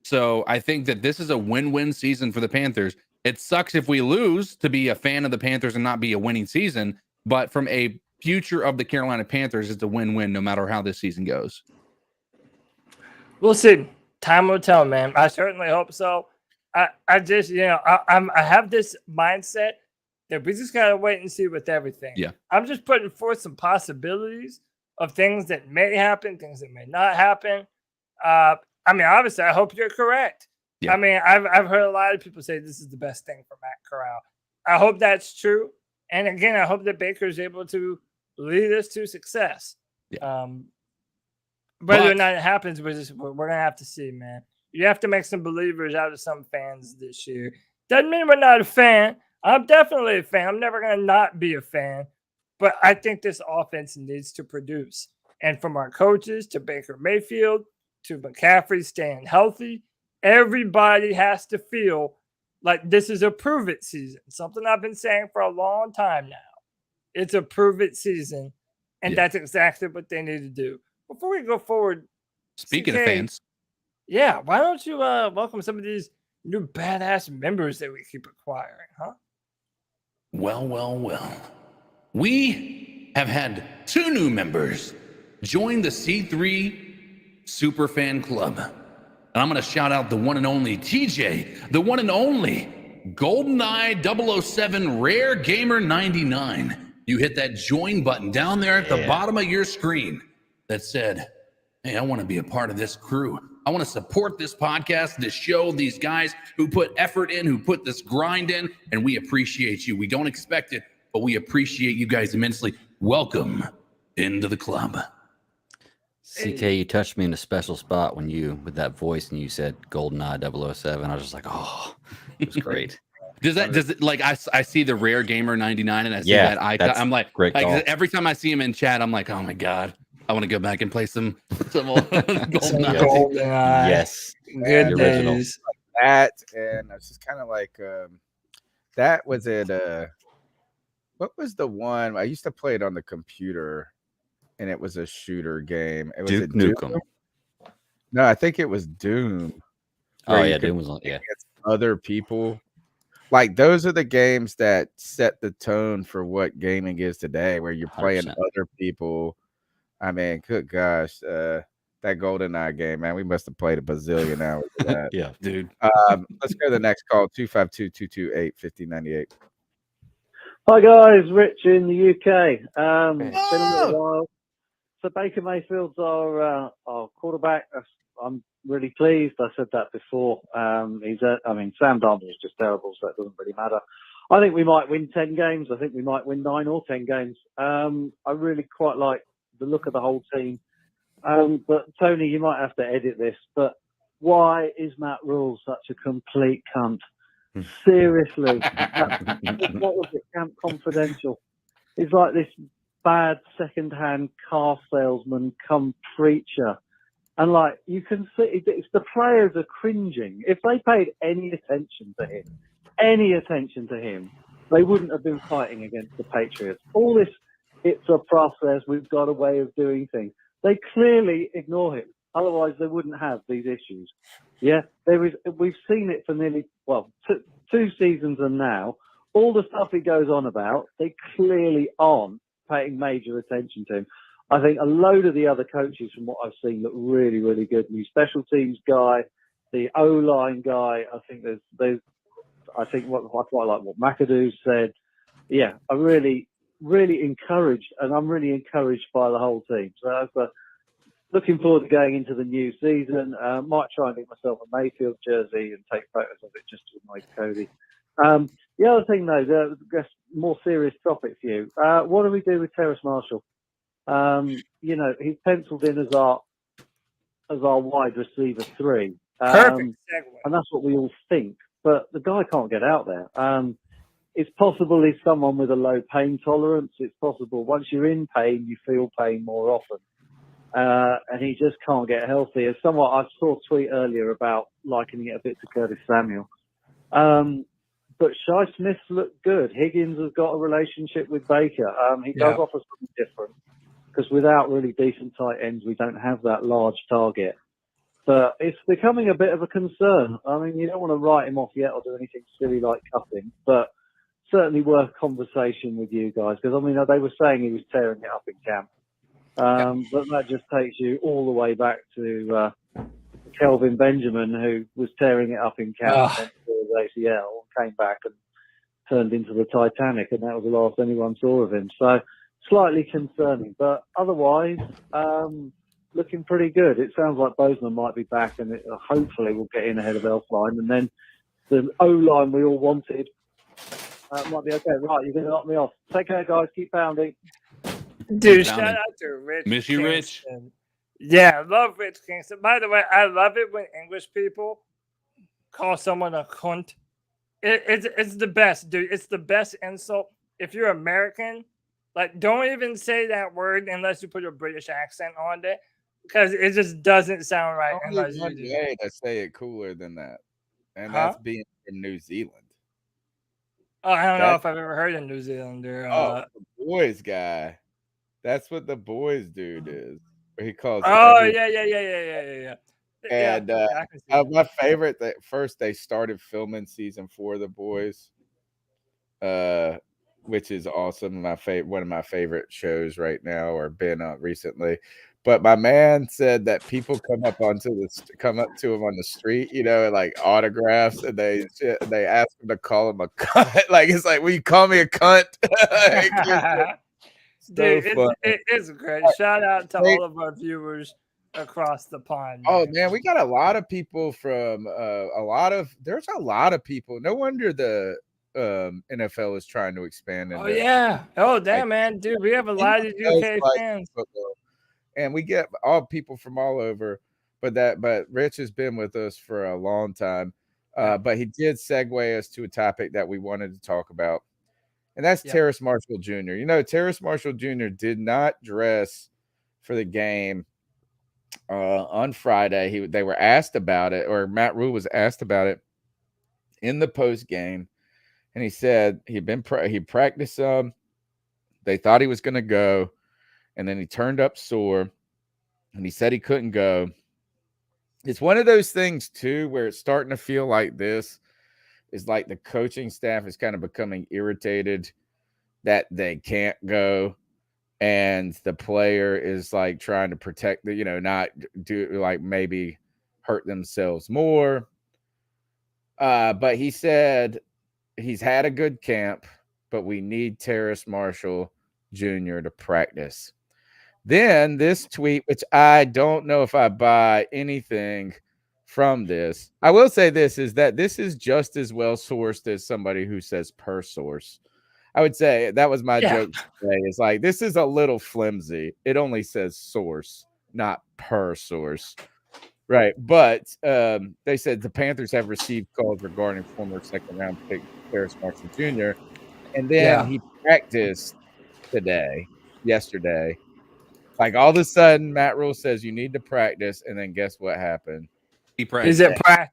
So I think that this is a win-win season for the Panthers. It sucks if we lose to be a fan of the Panthers and not be a winning season. But from a future of the Carolina Panthers, it's a win-win no matter how this season goes. We'll see. Time will tell, man. I certainly hope so. I just, I have this mindset that we just got to wait and see with everything. Yeah. I'm just putting forth some possibilities of things that may happen, things that may not happen. Obviously, I hope you're correct. Yeah. I've heard a lot of people say this is the best thing for Matt Corral. I hope that's true. And again, I hope that Baker is able to lead us to success. Yeah. Whether or not it happens, we're going to have to see, man. You have to make some believers out of some fans this year. Doesn't mean we're not a fan. I'm definitely a fan. I'm never going to not be a fan. But I think this offense needs to produce. And from our coaches to Baker Mayfield to McCaffrey staying healthy, everybody has to feel like this is a prove it season. Something I've been saying for a long time now. It's a prove it season. And that's exactly what they need to do. Before we go forward, Speaking CK, of fans, yeah, why don't you welcome some of these new badass members that we keep acquiring, huh? Well. We have had 2 new members join the C3 Superfan Club. And I'm going to shout out the one and only TJ, the one and only GoldenEye 007 Rare Gamer 99. You hit that join button down there at the bottom of your screen that said, hey, I want to be a part of this crew. I want to support this podcast, this show, these guys who put effort in, who put this grind in, and we appreciate you. We don't expect it, but we appreciate you guys immensely. Welcome into the club. CK, you touched me in a special spot when you, with that voice, and you said GoldenEye 007. I was just like, oh, it was great. Does it like I see the Rare Gamer 99 and I see that icon? I'm like every time I see him in chat, I'm like, oh my God, I want to go back and play some old GoldenEye. Yes, good days. Like that, and I was just kind of like, that was it. What was the one I used to play it on the computer, and it was a shooter game. It was Duke Nukem. No, I think it was Doom. Oh yeah, Doom was on. Yeah, other people. Like those are the games that set the tone for what gaming is today, where you're playing 100%. Other people. I mean, good gosh, that GoldenEye game, man, we must have played a bazillion hours of that. Yeah, dude. Let's go to the next call, 252-228-5098. Hi guys, Rich in the UK. Been a little while. So Baker Mayfield's our quarterback. I'm really pleased. I said that before. Sam Darnold is just terrible, so it doesn't really matter. I think we might win 10 games. I think we might win 9 or 10 games. I really quite like the look of the whole team. But Tony, you might have to edit this, but why is Matt Rule such a complete cunt? Seriously. What was it? Camp Confidential. He's like this bad second-hand car salesman come preacher. And like, you can see, it's the players are cringing. If they paid any attention to him, they wouldn't have been fighting against the Patriots. All this, it's a process, we've got a way of doing things. They clearly ignore him. Otherwise, they wouldn't have these issues. Yeah, we've seen it for nearly, 2 seasons and now. All the stuff he goes on about, they clearly aren't paying major attention to him. I think a load of the other coaches, from what I've seen, look really, really good. New special teams guy, the O-line guy. I think I quite like what McAdoo said. Yeah, I'm really, really encouraged, and I'm really encouraged by the whole team. So looking forward to going into the new season. Might try and get myself a Mayfield jersey and take photos of it just to annoy Cody. The other thing, though, just more serious topic for you. What do we do with Terrace Marshall? He's penciled in as our wide receiver 3. Perfect segue. And that's what we all think. But the guy can't get out there. It's possible he's someone with a low pain tolerance. It's possible once you're in pain, you feel pain more often. And he just can't get healthy. As somewhat, I saw a tweet earlier about likening it a bit to Curtis Samuel. But Shai Smith's looked good. Higgins has got a relationship with Baker. He does offer something different, because without really decent tight ends, we don't have that large target. But it's becoming a bit of a concern. I mean, you don't want to write him off yet or do anything silly like cutting, but certainly worth conversation with you guys, because, I mean, they were saying he was tearing it up in camp. But that just takes you all the way back to Kelvin Benjamin, who was tearing it up in camp and his ACL, and came back and turned into the Titanic, and that was the last anyone saw of him. So slightly concerning, but otherwise looking pretty good. It sounds like Bozeman might be back, and hopefully we'll get in ahead of Elfline, and then the O-line we all wanted might be okay. Right, you're going to knock me off. Take care, guys. Keep pounding. Dude, shout out to Rich. Miss you, Rich. Yeah, I love Rich Kingston. By the way, I love it when English people call someone a cunt. It's the best, dude. It's the best insult. If you're American, Like, don't even say that word unless you put a British accent on it, because it just doesn't sound right Only unless you one do. way to say it cooler than that, and Huh? that's being from New Zealand. Oh, I don't know That- if I've ever heard a New Zealander. Oh, the boys guy. That's what the boys dude is. He calls. Oh, every- yeah. And Yeah, I can see that. my favorite. That first they started filming season 4 of The Boys, which is awesome. One of my favorite shows right now, or been recently. But my man said that people come up to him on the street, and like autographs, and they ask him to call him a cunt. Like, it's like, will you call me a cunt? Dude, funny. it's great. Shout out to all of our viewers across the pond. Oh man, we got a lot of people from there's a lot of people. No wonder the NFL is trying to expand. Oh yeah. Oh damn, man, dude, we have a lot of UK fans. Football. And we get all people from all over, but Rich has been with us for a long time. But he did segue us to a topic that we wanted to talk about, and that's Terrace Marshall Jr. Terrace Marshall Jr. did not dress for the game on Friday. They were asked about it, or Matt Rule was asked about it in the post game, and he said he practiced some. They thought he was going to go, and then he turned up sore, and he said he couldn't go. It's one of those things too where it's starting to feel like this is like the coaching staff is kind of becoming irritated that they can't go, and the player is like trying to protect not do, like, maybe hurt themselves more. But he said he's had a good camp, but we need Terrace Marshall Jr. to practice. Then this tweet, which I don't know if I buy anything from this. I will say this is that this is just as well sourced as somebody who says per source. I would say that was my joke today. It's like, this is a little flimsy. It only says source, not per source. Right. But they said the Panthers have received calls regarding former second-round pick Terrace Marshall Jr. And then he practiced yesterday. Like, all of a sudden, Matt Rule says you need to practice, and then guess what happened? He practiced. He's at practice.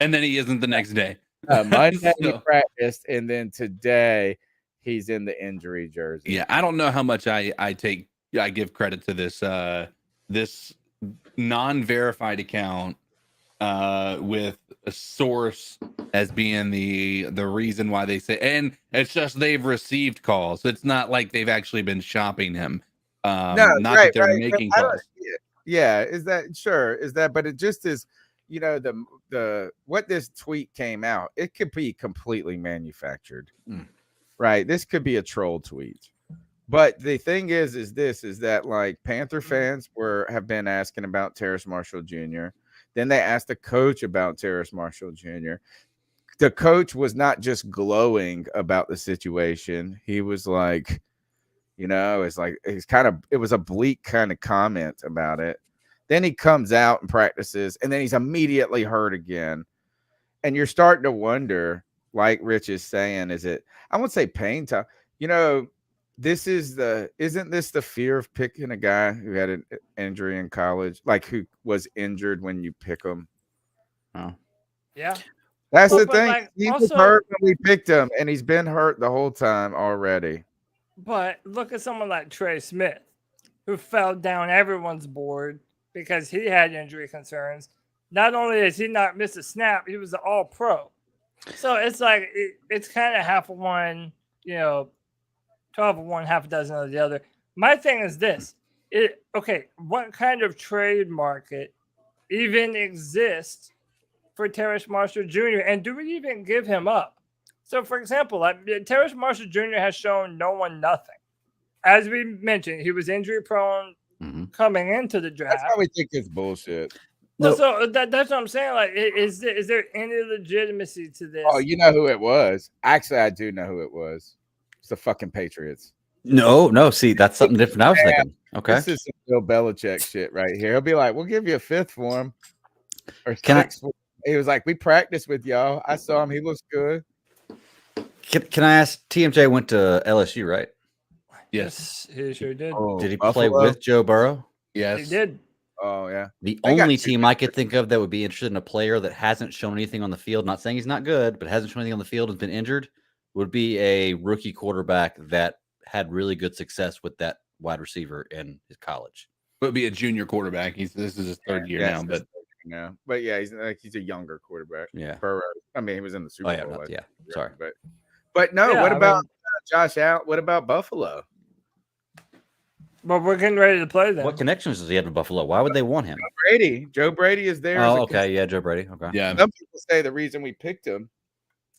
And then he isn't the next day. Monday he practiced, and then today he's in the injury jersey. Yeah, I don't know how much I give credit to this this non-verified account with a source as being the reason why they say, and it's just they've received calls. It's not like they've actually been shopping him. That they're making calls. Yeah, is that but it just is, the what this tweet came out, it could be completely manufactured. Right? This could be a troll tweet. But the thing is that like Panther fans have been asking about Terrace Marshall Jr. Then they asked the coach about Terrace Marshall Jr. The coach was not just glowing about the situation. He was like, it was a bleak kind of comment about it. Then he comes out and practices, and then he's immediately hurt again. And you're starting to wonder, like Rich is saying, I won't say pain time. Isn't this the fear of picking a guy who had an injury in college, like who was injured when you pick him? Oh, yeah. That's the thing. Like, he was hurt when we picked him, and he's been hurt the whole time already. But look at someone like Trey Smith, who fell down everyone's board because he had injury concerns. Not only has he not missed a snap, he was an all-pro. So it's like it's kind of half of one, 12 of one, half a dozen of the other. My thing is this. What kind of trade market even exists for Terrace Marshall Jr., and do we even give him up? So, for example, Terrace Marshall Jr. has shown no one nothing. As we mentioned, he was injury prone coming into the draft. That's why we think it's bullshit. Well, so that's what I'm saying. Like, is there any legitimacy to this? Oh, you know who it was? Actually, I do know who it was. It's the fucking Patriots. No. See, that's something different. I was thinking. Okay, this is some Bill Belichick shit right here. He'll be like, "We'll give you a fifth for him, or sixth." He was like, "We practiced with y'all. I saw him. He looks good." Can I ask? TMJ went to LSU, right? Yes, he sure did. Did he Buffalo? play with Joe Burrow? He did. Oh yeah. The They got only two team I could think of that would be interested in a player that hasn't shown anything on the field, not saying he's not good, but hasn't shown anything on the field and been injured, would be a rookie quarterback that had really good success with that wide receiver in his college. Would be a junior quarterback. This is his third year now, but but yeah, he's a younger quarterback. Yeah. Burrow. I mean, he was in the Super yeah, Bowl. not- last yeah, year, sorry. But no, Yeah, what I about mean- Josh Allen? What about Buffalo? But we're getting ready to play them. What connections does he have to Buffalo? Why would they want him? Brady. Joe Brady is there. as Oh, a okay. Yeah, Joe Brady. Okay. yeah. Some people say the reason we picked him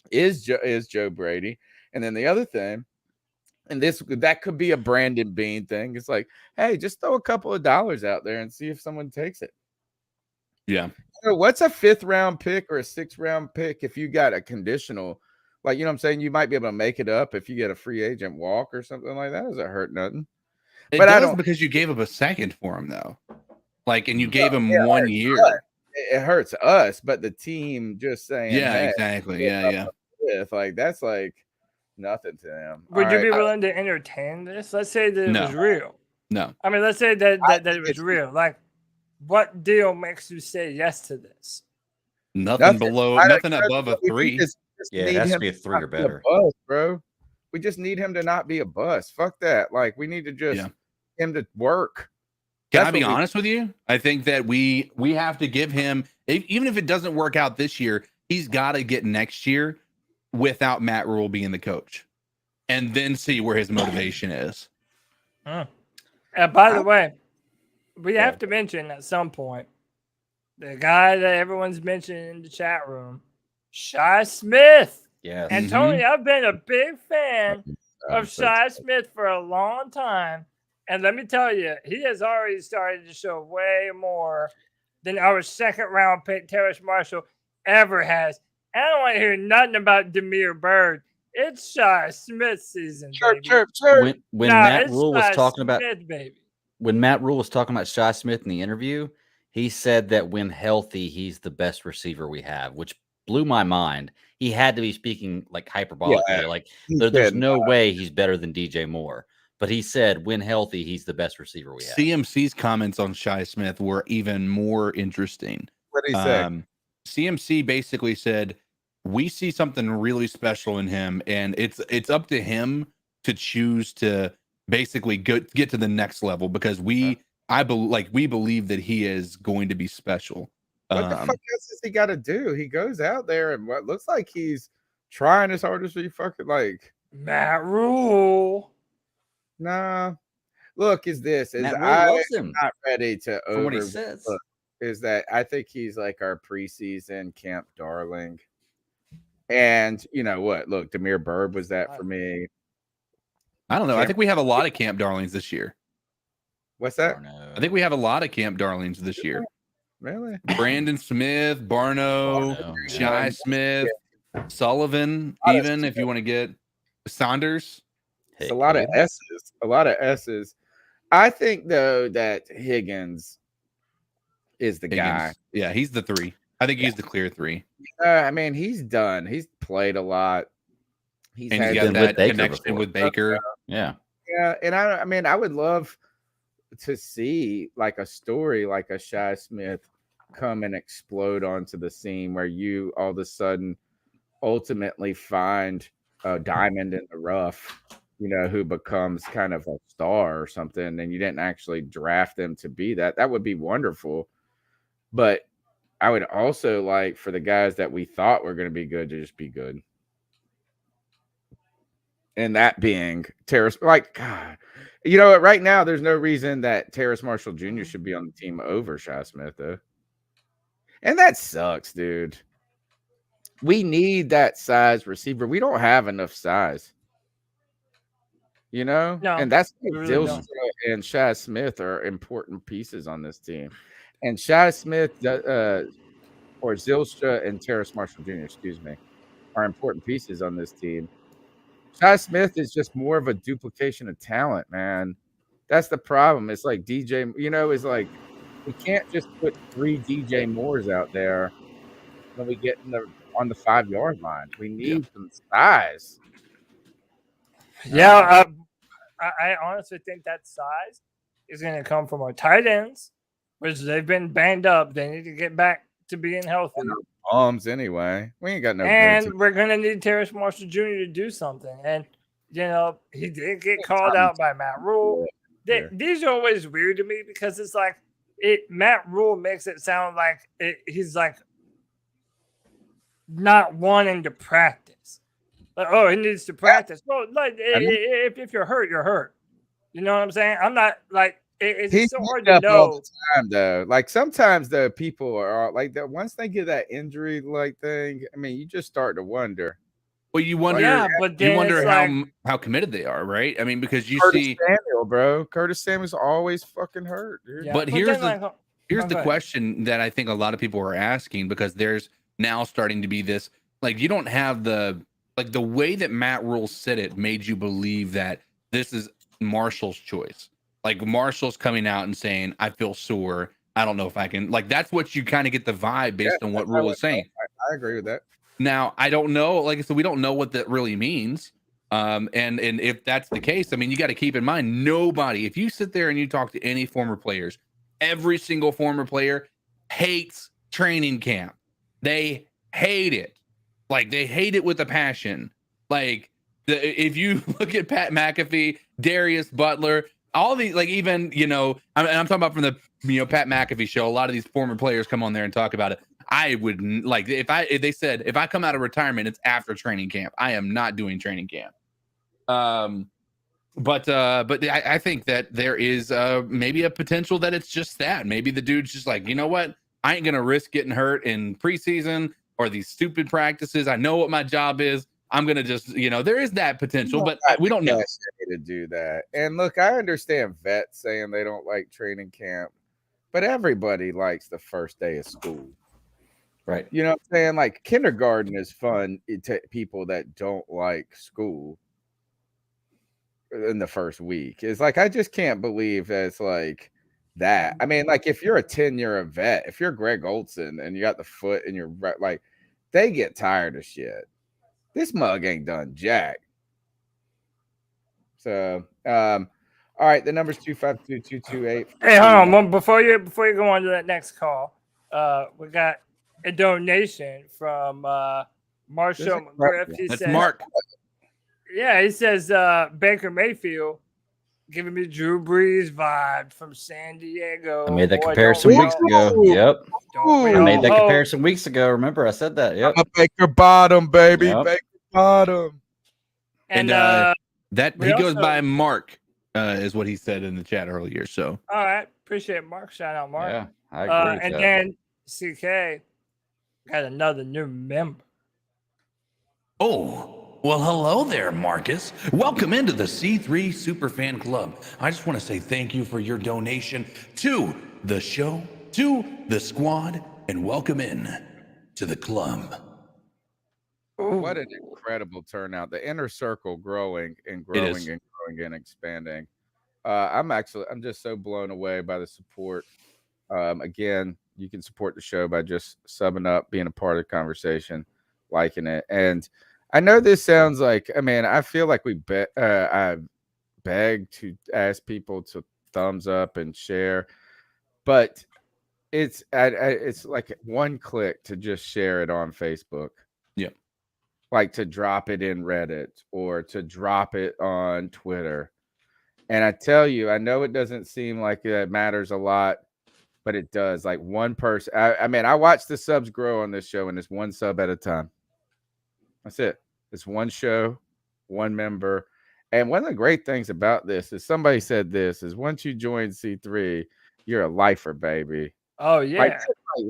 is Joe Brady, and then the other thing, and that could be a Brandon Bean thing. It's like, hey, just throw a couple of dollars out there and see if someone takes it. Yeah. So what's a 5th round pick or a 6th round pick if you got a conditional? Like, you know what I'm saying? You might be able to make it up if you get a free agent walk or something like that. Doesn't hurt nothing. But I don't, because you gave up a second for him though. Like, and you gave him 1 year. It hurts us, but the team just saying, Yeah, hey, exactly. Yeah. Like that's like nothing to them. Would All you right, be willing to entertain this? Let's say that it No. was real. No. I mean, let's say that it was real. Like, what deal makes you say yes to this? Nothing above a 3. Yeah, it has to be a 3 or better. Bust, bro. We just need him to not be a bust. Fuck that. Like, we need to just him to work. Can I be honest with you? I think that we have to give him, even if it doesn't work out this year, he's got to get next year without Matt Rule being the coach, and then see where his motivation is. And by the way, we have to mention at some point the guy that everyone's mentioning in the chat room, Shi Smith. Yes. And Tony, I've been a big fan of Shi Smith for a long time. And let me tell you, he has already started to show way more than our 2nd round pick, Terrace Marshall, ever has. I don't want to hear nothing about Demir Bird. It's Shi Smith season. Chirp. When Matt Rule was talking about baby. When Matt Rule was talking about Shi Smith in the interview, he said that when healthy, he's the best receiver we have, which blew my mind. He had to be speaking like hyperbolically. Yeah, like there's no way he's better than DJ Moore. But he said when healthy, he's the best receiver we have. CMC's comments on Shi Smith were even more interesting. What did he say? CMC basically said, we see something really special in him, and it's up to him to choose to basically get to the next level, because we believe that he is going to be special. What the fuck else does he got to do? He goes out there and what looks like he's trying as hard as he fucking like. Matt Rule. Nah. Look, I'm not ready to for what he says. Is that I think he's like our preseason camp darling. And you know what? Look, Demir Bird was that for me. I don't know. I think we have a lot of camp darlings this year. What's that? I think we have a lot of camp darlings this year. Really? Brandon Smith, Barno, Shi Smith, Sullivan, even if you want to get Saunders. It's a lot of S's. A lot of S's. I think though that Higgins is the guy. Yeah, he's the 3. I think he's the clear 3. I mean, he's done. He's played a lot. He's got that connection with Baker. Yeah. Yeah, and I mean, I would love to see like a story like a Shi Smith come and explode onto the scene where you all of a sudden ultimately find a diamond in the rough, you know, who becomes kind of a star or something, and you didn't actually draft them to be that. That would be wonderful. But I would also like for the guys that we thought were going to be good to just be good. And that being Terrace, like, God, you know what? Right now, there's no reason that Terrace Marshall Jr. should be on the team over Shi Smith, though. And that sucks, dude. We need that size receiver. We don't have enough size. You know? No, and that's we why really Zylstra and Shi Smith are important pieces on this team. And Shi Smith, or Zylstra and Terrace Marshall Jr., are important pieces on this team. Shi Smith is just more of a duplication of talent, man. That's the problem. It's like DJ, you know, is like we can't just put 3 DJ Moores out there when we get on the 5-yard line. We need some size. Yeah, I honestly think that size is going to come from our tight ends, which they've been banged up. They need to get back to being healthy. Bombs anyway. We ain't got no. And we're going to need Terrace Marshall Jr. to do something. And, you know, he did get called out by Matt Rule. These are always weird to me because it's like Matt Rule makes it sound like he's like not wanting to practice. Like, oh, he needs to practice. Well, like if you're hurt, you're hurt. You know what I'm saying? I'm not like it's so hard to know. All the time, though. Like sometimes the people are like that. Once they get that injury like thing, I mean, you just start to wonder. Well, you wonder. Yeah, but then you wonder it's how committed they are, right? I mean, because you Curtis see Samuel, bro. Curtis Samuel's always fucking hurt, dude. But here's the question that I think a lot of people are asking, because there's now starting to be this, like, you don't have the way that Matt Rule said it made you believe that this is Marshall's choice. Like Marshall's coming out and saying, I feel sore. I don't know if I can, like, that's what you kind of get the vibe based on what Rule is saying. I agree with that. Now, I don't know, like I said, we don't know what that really means. And if that's the case, I mean, you got to keep in mind, nobody, if you sit there and you talk to any former players, every single former player hates training camp. They hate it. Like, they hate it with a passion. Like, if you look at Pat McAfee, Darius Butler, all these, like, even, you know, I'm talking about from the, you know, Pat McAfee show, a lot of these former players come on there and talk about it. I would, like, if they said, if I come out of retirement, it's after training camp. I am not doing training camp. But I think that there is maybe a potential that it's just that. Maybe the dude's just like, you know what? I ain't going to risk getting hurt in preseason or these stupid practices. I know what my job is. I'm going to just, you know, there is that potential, but we don't know. To do that. And look, I understand vets saying they don't like training camp, but everybody likes the first day of school. Right. You know what I'm saying? Like, kindergarten is fun to people that don't like school in the first week. It's like, I just can't believe that it's like that. I mean, like, if you're a 10-year vet, if you're Greg Olson and you got the foot and you're like, they get tired of shit. This mug ain't done jack. So, all right, the number's 252-228. Hey, hold on. Before you go on to that next call, we got a donation from Marshall McGriff. He That's says, Mark. Yeah, he says Baker Mayfield giving me Drew Brees vibe from San Diego. I made that comparison weeks ago. Yep. I made that comparison weeks ago. Remember, I said that. Yep. Baker bottom, baby. Yep. Baker bottom. And that he goes by Mark, is what he said in the chat earlier. So, all right, appreciate Mark. Shout out Mark. Yeah, I agree. With and that. then CK got another new member. Oh, well, hello there, Marcus. Welcome into the C3 Superfan Club. I just want to say thank you for your donation to the show, to the squad, and welcome in to the club. What an incredible turnout. The inner circle growing and growing and growing and expanding. I'm just so blown away by the support. Again, you can support the show by just subbing up, being a part of the conversation, liking it. And I know this sounds like, I mean, I feel like I beg to ask people to thumbs up and share, but it's like one click to just share it on Facebook. Yeah. Like to drop it in Reddit or to drop it on Twitter. And I tell you, I know it doesn't seem like it matters a lot, but it does. Like one person, I mean, I watch the subs grow on this show, and it's one sub at a time. That's it. It's one show, one member. And one of the great things about this is somebody said this is once you join C3, you're a lifer, baby. Oh, yeah. Like,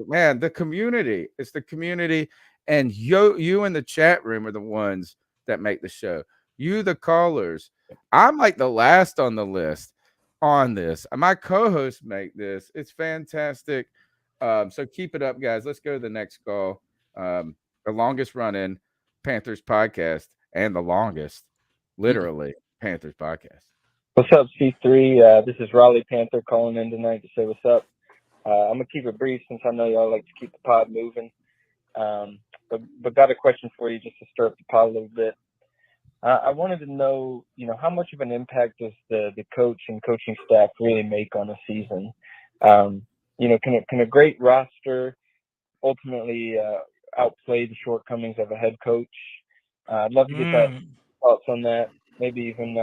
man, the community. It's the community. And you in the chat room are the ones that make the show. You, the callers. I'm like the last on the list on this. My co-hosts make this. It's fantastic. So keep it up, guys. Let's go to the next call. The longest running Panthers podcast and the longest, literally, Panthers podcast. What's up, C3? This is Raleigh Panther calling in tonight to say what's up. I'm going to keep it brief since I know y'all like to keep the pod moving. But got a question for you just to stir up the pot a little bit. I wanted to know, how much of an impact does the coach and coaching staff really make on a season? Can a great roster ultimately outplay the shortcomings of a head coach? I'd love to get that thoughts on that. Maybe even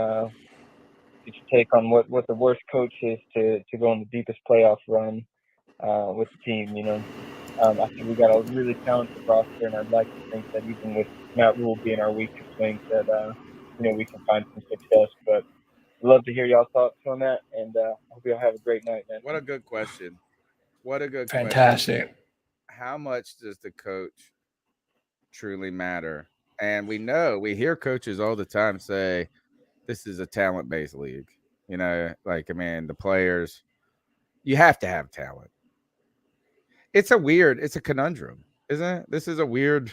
get your take on what the worst coach is to go on the deepest playoff run with the team. I think we got a really talented roster, and I'd like to think that even with Matt Rule being our weakest link, that we can find some success. But I'd love to hear y'all thoughts on that, and I hope y'all have a great night, man. What a good question. What a good Fantastic. question. How much does the coach truly matter? And we hear coaches all the time say, this is a talent-based league. The players, you have to have talent. It's a conundrum, isn't it? This is a weird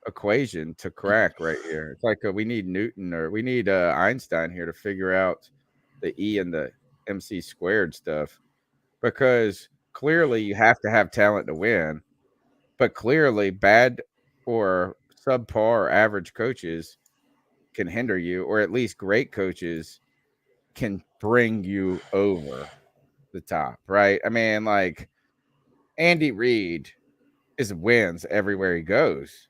equation to crack right here. It's like we need Newton or we need Einstein here to figure out the E and the MC squared stuff, because clearly you have to have talent to win, but clearly bad or subpar or average coaches can hinder you, or at least great coaches can bring you over the top, right? I mean, like Andy Reid wins everywhere he goes.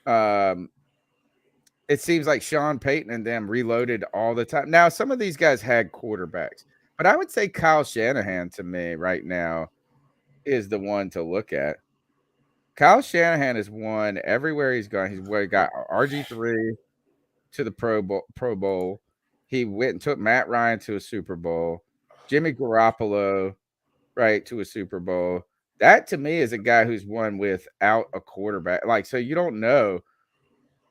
It seems like Sean Payton and them reloaded all the time. Now, some of these guys had quarterbacks, but I would say Kyle Shanahan to me right now is the one to look at. Kyle Shanahan has won everywhere he's gone. He's got RG3 to the Pro Bowl. He went and took Matt Ryan to a Super Bowl. Jimmy Garoppolo, right, to a Super Bowl. That to me is a guy who's won without a quarterback. Like, so you don't know.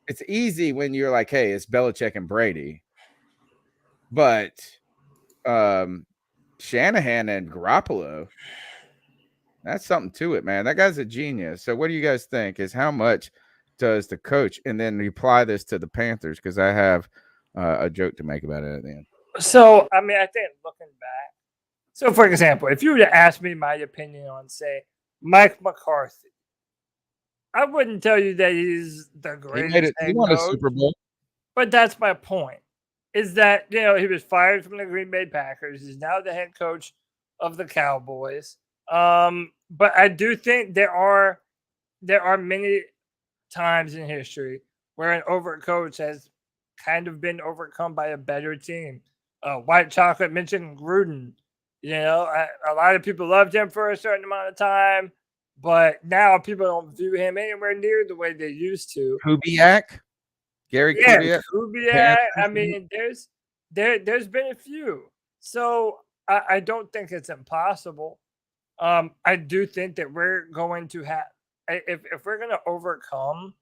It's easy when you're like, hey, it's Belichick and Brady. But Shanahan and Garoppolo, that's something to it, man. That guy's a genius. So what do you guys think is how much does the coach, and then we apply this to the Panthers, because I have a joke to make about it at the end. So, I mean, I think looking back, so for example, if you were to ask me my opinion on, say, Mike McCarthy, I wouldn't tell you that he's the greatest He head won a coach, Super Bowl. but that's my point, is that, he was fired from the Green Bay Packers. He's now the head coach of the Cowboys. But I do think there are many times in history where an overcoach has kind of been overcome by a better team. White Chocolate mentioned Gruden. A lot of people loved him for a certain amount of time, but now people don't view him anywhere near the way they used to. Kubiak? Gary Kubiak? Kubiak. I mean, there's been a few. So I don't think it's impossible. I do think that we're going to have, if we're going to overcome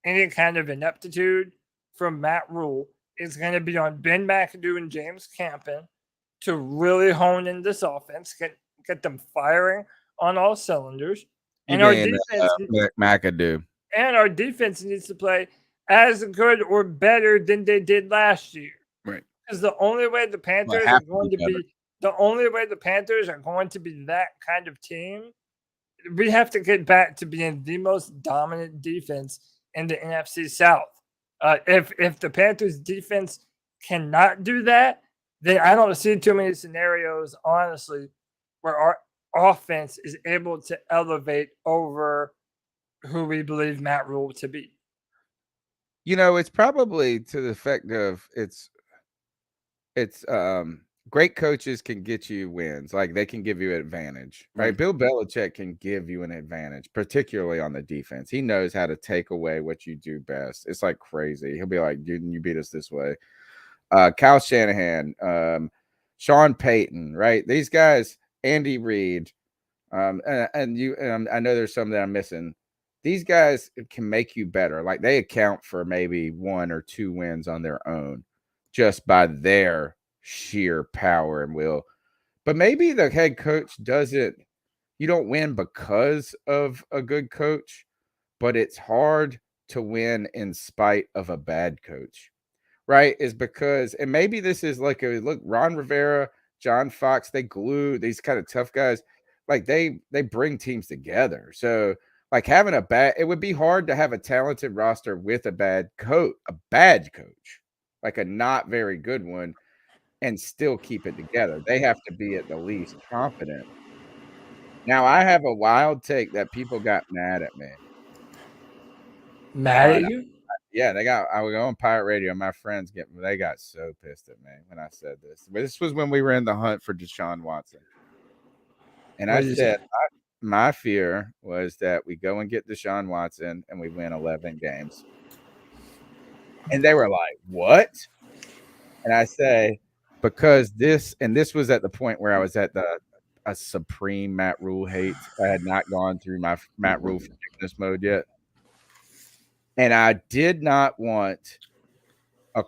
any kind of ineptitude from Matt Rule, it's going to be on Ben McAdoo and James Campen to really hone in this offense, get them firing on all cylinders. And our defense McAdoo. And our defense needs to play as good or better than they did last year. Right. Because the only way the Panthers are going to be that kind of team, we have to get back to being the most dominant defense in the NFC South. If the Panthers defense cannot do that, then I don't see too many scenarios, honestly, where our offense is able to elevate over who we believe Matt Rule to be. It's probably to the effect of it's great coaches can get you wins. Like, they can give you an advantage, right? Bill Belichick can give you an advantage, particularly on the defense. He knows how to take away what you do best. It's like crazy. He'll be like, dude, you beat us this way. Kyle Shanahan, Sean Payton, right? These guys, Andy Reid, and I know there's some that I'm missing. These guys can make you better. Like, they account for maybe 1 or 2 wins on their own just by their sheer power and will. But maybe the head coach you don't win because of a good coach, but it's hard to win in spite of a bad coach, right? Is because, and maybe this is like Ron Rivera, John Fox, they glue these kind of tough guys. Like, they bring teams together. So like having it would be hard to have a talented roster with a bad coach, like a not very good one, and still keep it together. They have to be at the least competent. Now, I have a wild take that people got mad at me. Mad at you? Yeah, I was on pirate radio. My friends they got so pissed at me when I said this. But this was when we were in the hunt for Deshaun Watson. And I said, my fear was that we go and get Deshaun Watson and we win 11 games. And they were like, what? And I say, because this was at the point where I was at a supreme Matt Rule hate. I had not gone through my Matt Rule forgiveness mode yet. And I did not want a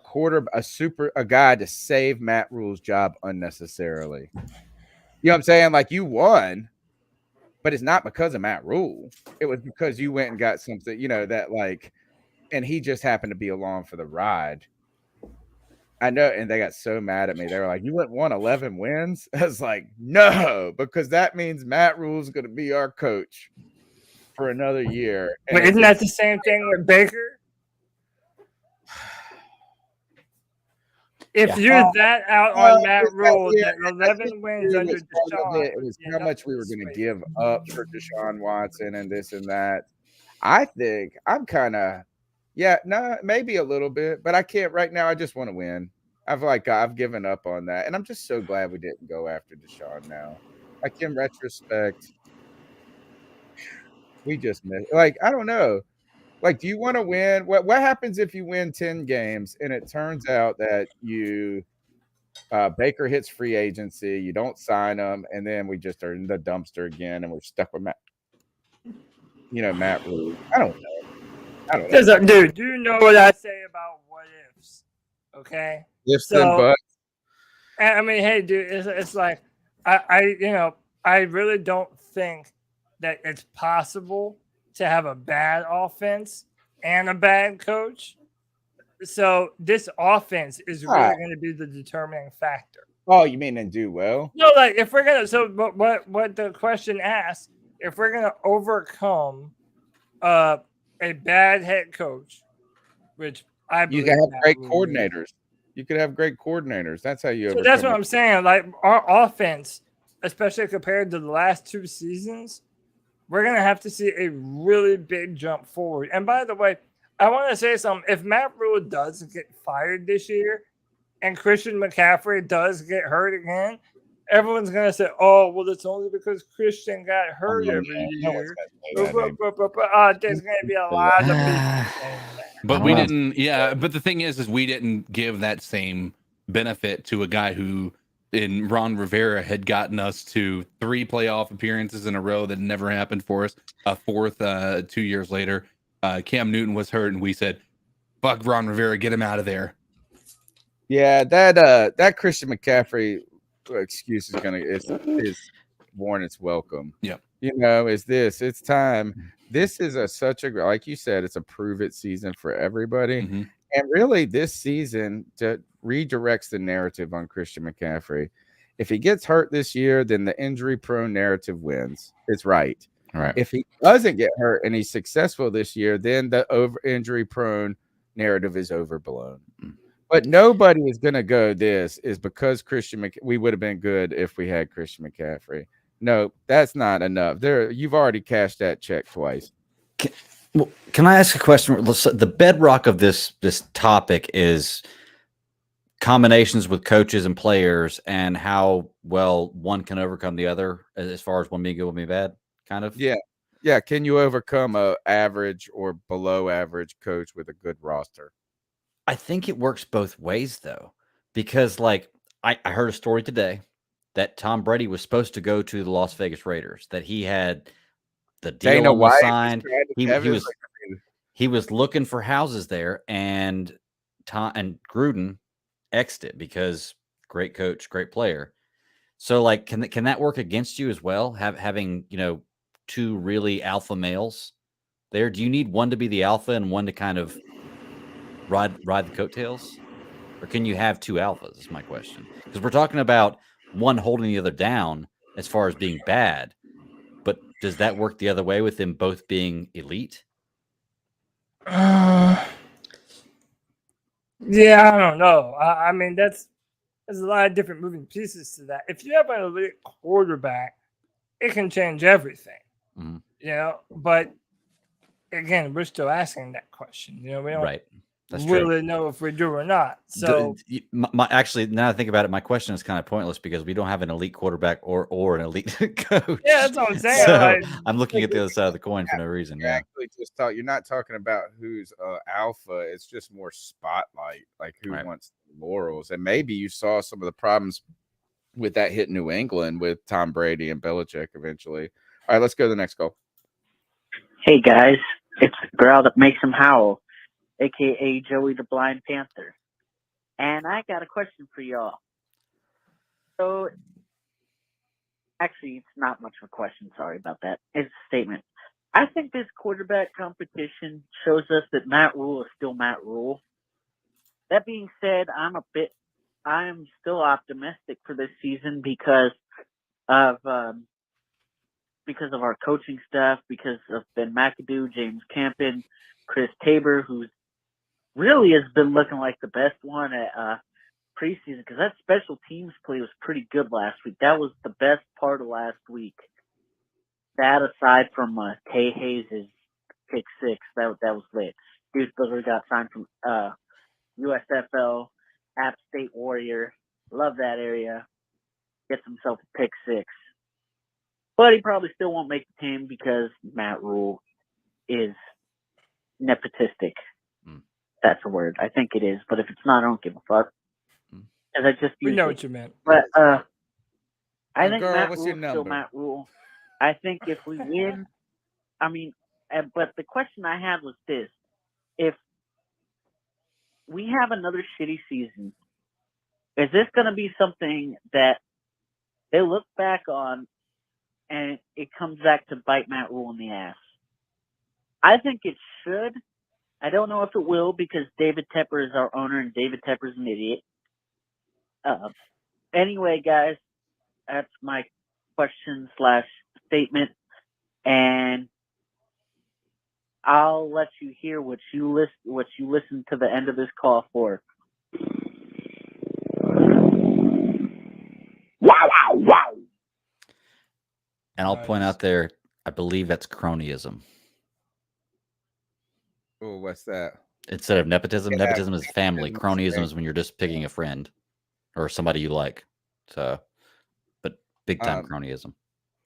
guy to save Matt Rule's job unnecessarily. You know what I'm saying? Like, you won, but it's not because of Matt Rule. It was because you went and got something, that like, and he just happened to be along for the ride. I know, and they got so mad at me. They were like, you won 11 wins? I was like, no, because that means Matt Rule's going to be our coach for another year. But isn't that the same thing with Baker? If you're that out on Matt Rule, that 11 wins under Deshaun. It was how much we were going to give up for Deshaun Watson and this and that. I think I'm kind of, maybe a little bit, but I can't right now. I just want to win. I've given up on that. And I'm just so glad we didn't go after Deshaun now. Like, in retrospect, we just missed. Like, I don't know. Like, do you want to win? What happens if you win 10 games and it turns out that Baker hits free agency, you don't sign him, and then we just are in the dumpster again and we're stuck with Matt Rule? I don't know. Dude, do you know what I say about what ifs? Okay. Ifs and buts. I mean, hey, dude, it's like I really don't think that it's possible to have a bad offense and a bad coach. So this offense is really going to be the determining factor. Oh, you mean and do well? No, like if we're gonna. So, what the question asks, if we're gonna overcome a bad head coach, which I believe you can have great coordinators. You could have great coordinators. That's how you. So that's what I'm saying. Like, our offense, especially compared to the last 2 seasons, we're going to have to see a really big jump forward. And by the way, I want to say something. If Matt Rule does get fired this year and Christian McCaffrey does get hurt again, everyone's going to say, oh, well, it's only because Christian got hurt every year. There's going to be a lot of people saying that. But we didn't, but the thing is we didn't give that same benefit to a guy who in Ron Rivera had gotten us to 3 playoff appearances in a row that never happened for us. A 4th 2 years later. Cam Newton was hurt, and we said, fuck Ron Rivera, get him out of there. Yeah, that Christian McCaffrey excuse is worn its welcome. Yeah. It's time. This is such a, like you said, it's a prove it season for everybody. Mm-hmm. And really this season redirects the narrative on Christian McCaffrey. If he gets hurt this year, then the injury prone narrative wins. It's right. All right. If he doesn't get hurt and he's successful this year, then the injury prone narrative is overblown. But nobody is going to go, this is because we would have been good if we had Christian McCaffrey. No, that's not enough. You've already cashed that check twice. Can I ask a question? The bedrock of this topic is combinations with coaches and players and how well one can overcome the other as far as one being good, one being bad, kind of. Yeah. Can you overcome a average or below average coach with a good roster? I think it works both ways though, because like I heard a story today that Tom Brady was supposed to go to the Las Vegas Raiders, that he had the deal almost signed. He was looking for houses there, and Gruden X'd it because great coach, great player. So like, can that work against you as well? Having 2 really alpha males there. Do you need one to be the alpha and one to kind of ride the coattails, or can you have 2 alphas? Is my question, because we're talking about one holding the other down as far as being bad, but does that work the other way with them both being elite? Yeah, I don't know. I mean, there's a lot of different moving pieces to that. If you have an elite quarterback, it can change everything. Mhm. You know, but again, we're still asking that question. You know, we don't Right. That's true. really know if we do or not. So Actually, now I think about it, my question is kind of pointless because we don't have an elite quarterback or an elite coach. yeah, that's what I'm saying. So like, I'm looking at the other side of the coin for no reason. You're Yeah. actually just you're not talking about who's alpha. It's just more spotlight, like who Right. wants the laurels. And maybe you saw some of the problems with that hit New England with Tom Brady and Belichick eventually. All right, let's go to the next call. Hey guys, it's the girl that makes him howl, aka Joey the Blind Panther. And I got a question for y'all. So, actually, it's not much of a question. Sorry about that. It's a statement. I think this quarterback competition shows us that Matt Rule is still Matt Rule. That being said, I'm still optimistic for this season because of our coaching staff, because of Ben McAdoo, James Campen, Chris Tabor, who's really has been looking like the best one at preseason, because that special teams play was pretty good last week. That was the best part of last week. That aside from Tay Hayes' pick six, that was lit. Dude Booker got signed from USFL, App State Warrior. Love that area. Gets himself a pick six. But he probably still won't make the team because Matt Rule is nepotistic. That's a word. I think it is. But if it's not, I don't give a fuck. As I just we used know it. what you meant. But I think girl, Matt what's Rule your is still number? Matt Rule. I think if we win, but the question I had was this. If we have another shitty season, is this going to be something that they look back on and it comes back to bite Matt Rule in the ass? I think it should. I don't know if it will because David Tepper is our owner and David Tepper's an idiot. Anyway, guys, that's my question / statement, and I'll let you hear what you listen to the end of this call for. Wow, wow, wow. And I'll point out there, I believe that's cronyism. Oh, what's that? Instead of nepotism, Yeah, nepotism is family. nepotism is Cronyism is when you're just picking a friend or somebody you like. So, but big time cronyism.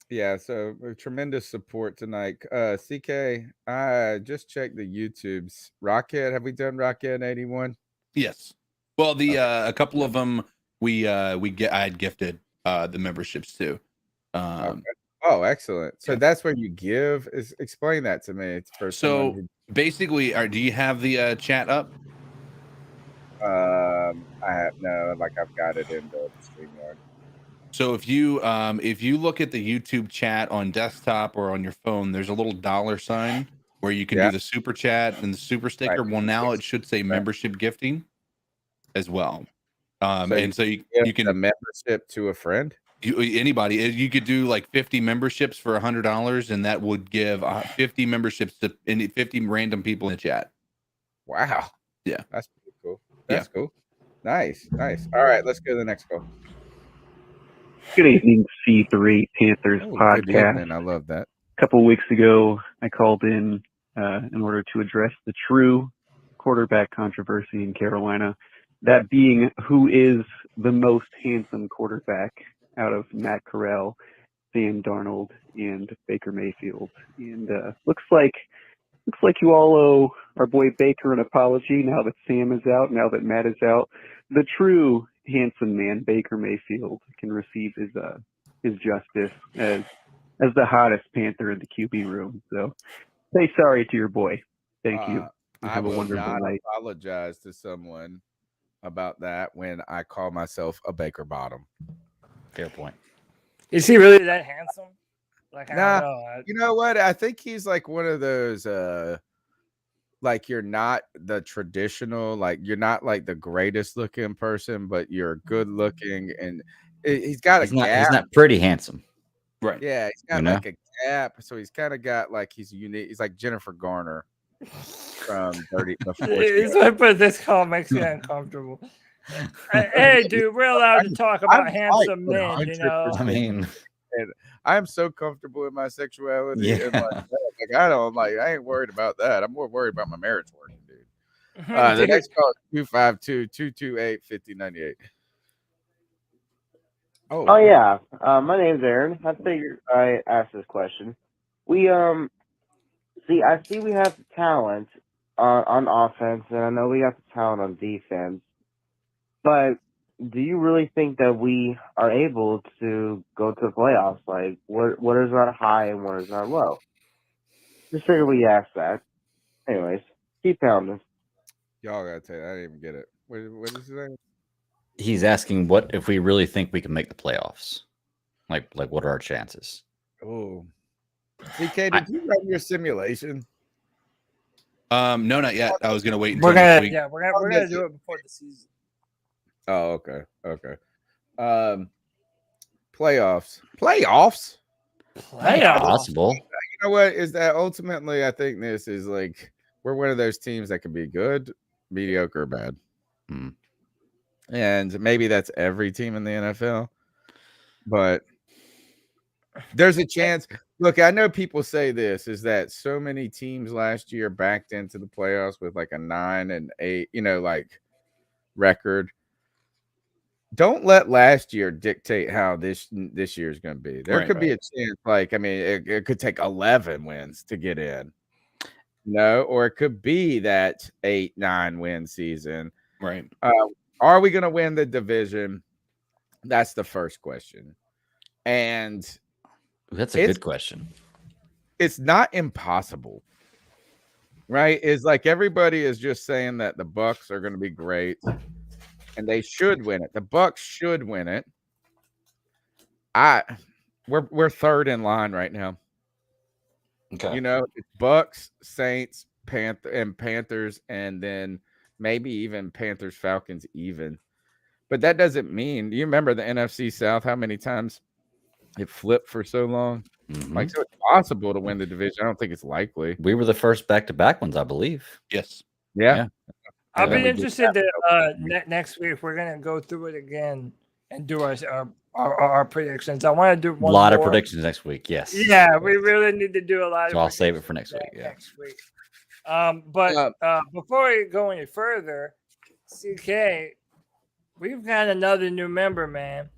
Yeah, so tremendous support tonight. CK, I just checked the YouTubes. Rockhead, have we done Rockhead 81? Yes. Well, a couple of them I had gifted the memberships to. Okay. Oh, excellent. So that's when you give. Explain that to me. It's for so basically, do you have the chat up? I have I've got it in the StreamYard. So if you look at the YouTube chat on desktop or on your phone, there's a little $sign where you can do the super chat and the super sticker. Right. Well, now it should say membership gifting as well. And so you can a membership to a friend. Anybody, you could do like 50 memberships for $100, and that would give 50 memberships to 50 random people in the chat. Wow. Yeah, that's pretty cool. That's cool. Nice. All right, let's go to the next call. Good evening, C3 Panthers Podcast. Good evening. I love that. A couple of weeks ago, I called in order to address the true quarterback controversy in Carolina, that being who is the most handsome quarterback out of Matt Corral, Sam Darnold, and Baker Mayfield. And looks like you all owe our boy Baker an apology now that Sam is out, now that Matt is out. The true handsome man, Baker Mayfield, can receive his justice as the hottest Panther in the QB room. So say sorry to your boy. Thank you. I Have a will wonderful not night. apologize to someone about that when I call myself a Baker Bottom. Fair point. Is he really that handsome? Like, I don't know. You know what? I think he's like one of those like you're not the traditional, like you're not like the greatest looking person, but you're good looking, and he's got He's not pretty handsome. Right. Yeah, he's got You know? like a gap, so he's kind of got like he's unique. He's like Jennifer Garner from Dirty. He's like, but this call makes me uncomfortable. Hey, dude, we're allowed to talk about handsome men, you know. I mean, and I'm so comfortable in my sexuality, Yeah. and like I ain't worried about that. I'm more worried about my marriage working, dude. The Dude. next call is 252-228-5098. Oh yeah, my name's Aaron. I figured I asked this question. We I see we have the talent on offense, and I know we got the talent on defense. But do you really think that we are able to go to the playoffs? Like, what is our high and what is our low? Just figured we asked that. Anyways, keep pounding. Y'all gotta tell you, I didn't even get it. What is his name? he's asking what if we really think we can make the playoffs. Like what are our chances? Oh, CK, did you run your simulation? No, not yet. I was gonna wait until We're next gonna week. we're gonna do it before the season. Oh, okay. Playoffs. Playoffs? Possible. You know what? Is that ultimately I think this is like we're one of those teams that can be good, mediocre, or bad. And maybe that's every team in the NFL. But there's a chance. Look, I know people say this is that so many teams last year backed into the playoffs with like a 9-8, like record. Don't let last year dictate how this year is going to be. There could be a chance, it could take 11 wins to get in. Or it could be that 8-9 win season. Right. Are we going to win the division? That's the first question. And that's a good question. It's not impossible, right? It's like everybody is just saying that the Bucks are going to be great and they should win it. The Bucks should win it. We're third in line right now. Okay. It's Bucks, Saints, Panthers, and then maybe even Panthers, Falcons even. But that doesn't mean, you remember the NFC South, how many times it flipped for so long? Mm-hmm. So it's possible to win the division. I don't think it's likely. We were the first back-to-back ones, I believe. Yes. Yeah. I'll be interested to next week. We're gonna go through it again and do our predictions. I want to do one a lot more. of predictions next week. Yes. Yeah, we really need to do a lot. So I'll save it for next week. Yeah. Next week. But before we go any further, CK, we've got another new member, man,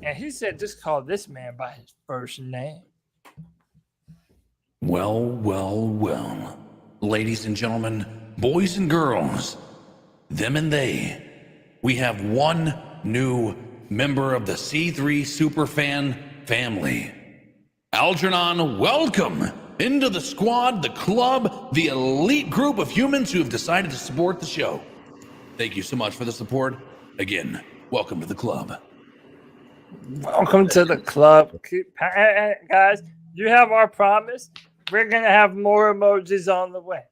and he said just call this man by his first name. Well, well, well. Ladies and gentlemen, boys and girls, them and they, we have one new member of the C3 Superfan family. Algernon, welcome into the squad, the club, the elite group of humans who have decided to support the show. Thank you so much for the support. Again, welcome to the club. Welcome to the club. Guys, you have our promise. We're going to have more emojis on the way.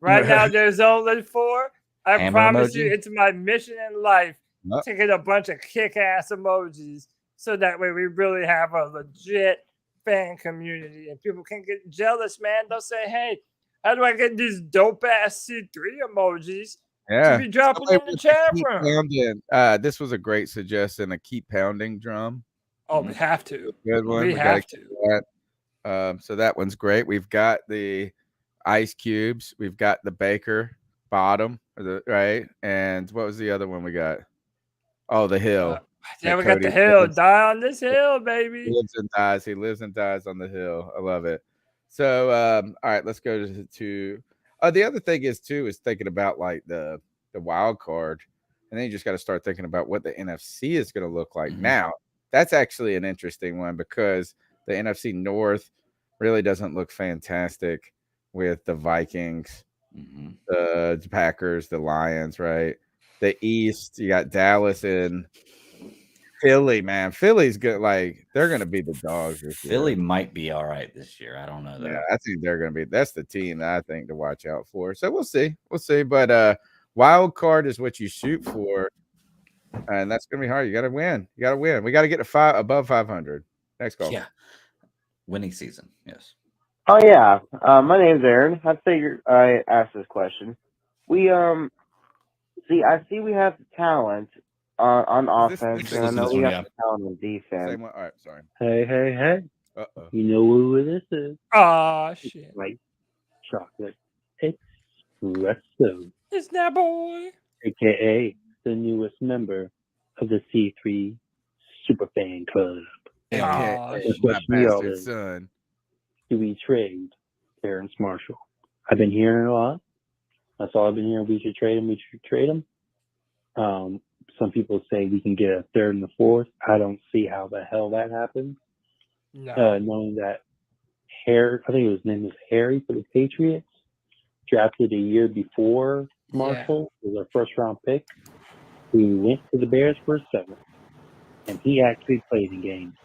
Right now, there's only 4. I Hammer promise emoji? you, it's my mission in life to get a bunch of kick-ass emojis so that way we really have a legit fan community and people can get jealous, man. They'll say, hey, how do I get these dope-ass C3 emojis to be dropping in the chat room? This was a great suggestion, a keep pounding drum. Oh, we have to. Good one. We have to. That. So that one's great. We've got the ice cubes. We've got the Baker bottom, right? And what was the other one we got? Oh, the hill. Yeah, we got the hill. Die on this hill, baby. He lives and dies. He lives and dies on the hill. I love it. So, all right, let's go to the other thing is thinking about like the wild card, and then you just got to start thinking about what the NFC is going to look like. Now, that's actually an interesting one because the NFC North really doesn't look fantastic with the Vikings, the Packers, the Lions, right? The East, you got Dallas and Philly, man. Philly's good. Like, they're going to be the dogs this year. Philly might be all right this year. I don't know, though. Yeah, I think they're going to be. That's the team that I think to watch out for. So we'll see. But wild card is what you shoot for, and that's going to be hard. You got to win. We got to get above 500. Next call. Yeah. Winning season. Yes. Oh yeah, my name's Aaron. I figured I asked this question. We I see we have the talent on offense, this and I is know this we one, have the talent on defense. Same one. All right, sorry. Hey. Uh-oh. You know who this is? Aw, shit. White chocolate espresso, It's that boy. aka the newest member of the C3 Superfan Club. Aw, Okay, The my question to y'all bastard is, son. do we trade Terrace Marshall? I've been hearing a lot. That's all I've been hearing. We should trade him. Some people say we can get a third and a fourth. I don't see how the hell that happens. No. Knowing that I think his name was Harry for the Patriots, drafted a year before Marshall, was our first round pick. We went to the Bears for a 7th, and he actually played in games.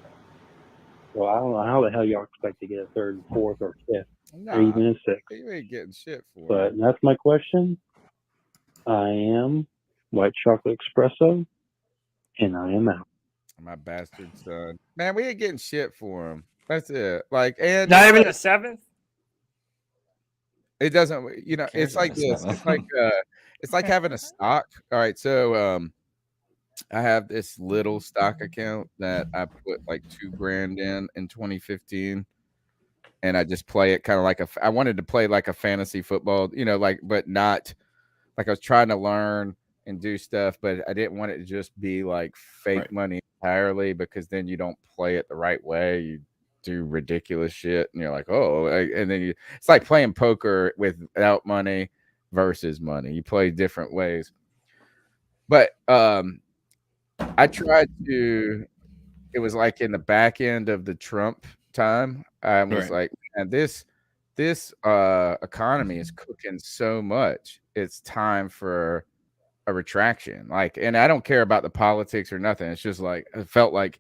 So I don't know how the hell y'all expect to get a third and fourth or fifth, or even a 6th. You ain't getting shit for But it. that's my question. I am White Chocolate Espresso, and I am out. My bastard son. Man, we ain't getting shit for him. That's it. Like, and Not even a 7th? it doesn't, you know, it's like this. It's like having a stock. All right, so I have this little stock account that I put like $2,000 in 2015, and I just play it kind of like I wanted to play like a fantasy football, you know, like, but not like I was trying to learn and do stuff, but I didn't want it to just be like fake money entirely, because then you don't play it the right way. You do ridiculous shit, and you're like, oh, and then it's like playing poker without money versus money. You play different ways. But I tried to. It was like in the back end of the Trump time. I was like, man, this economy is cooking so much. It's time for a retraction. Like, and I don't care about the politics or nothing. It's just like it felt like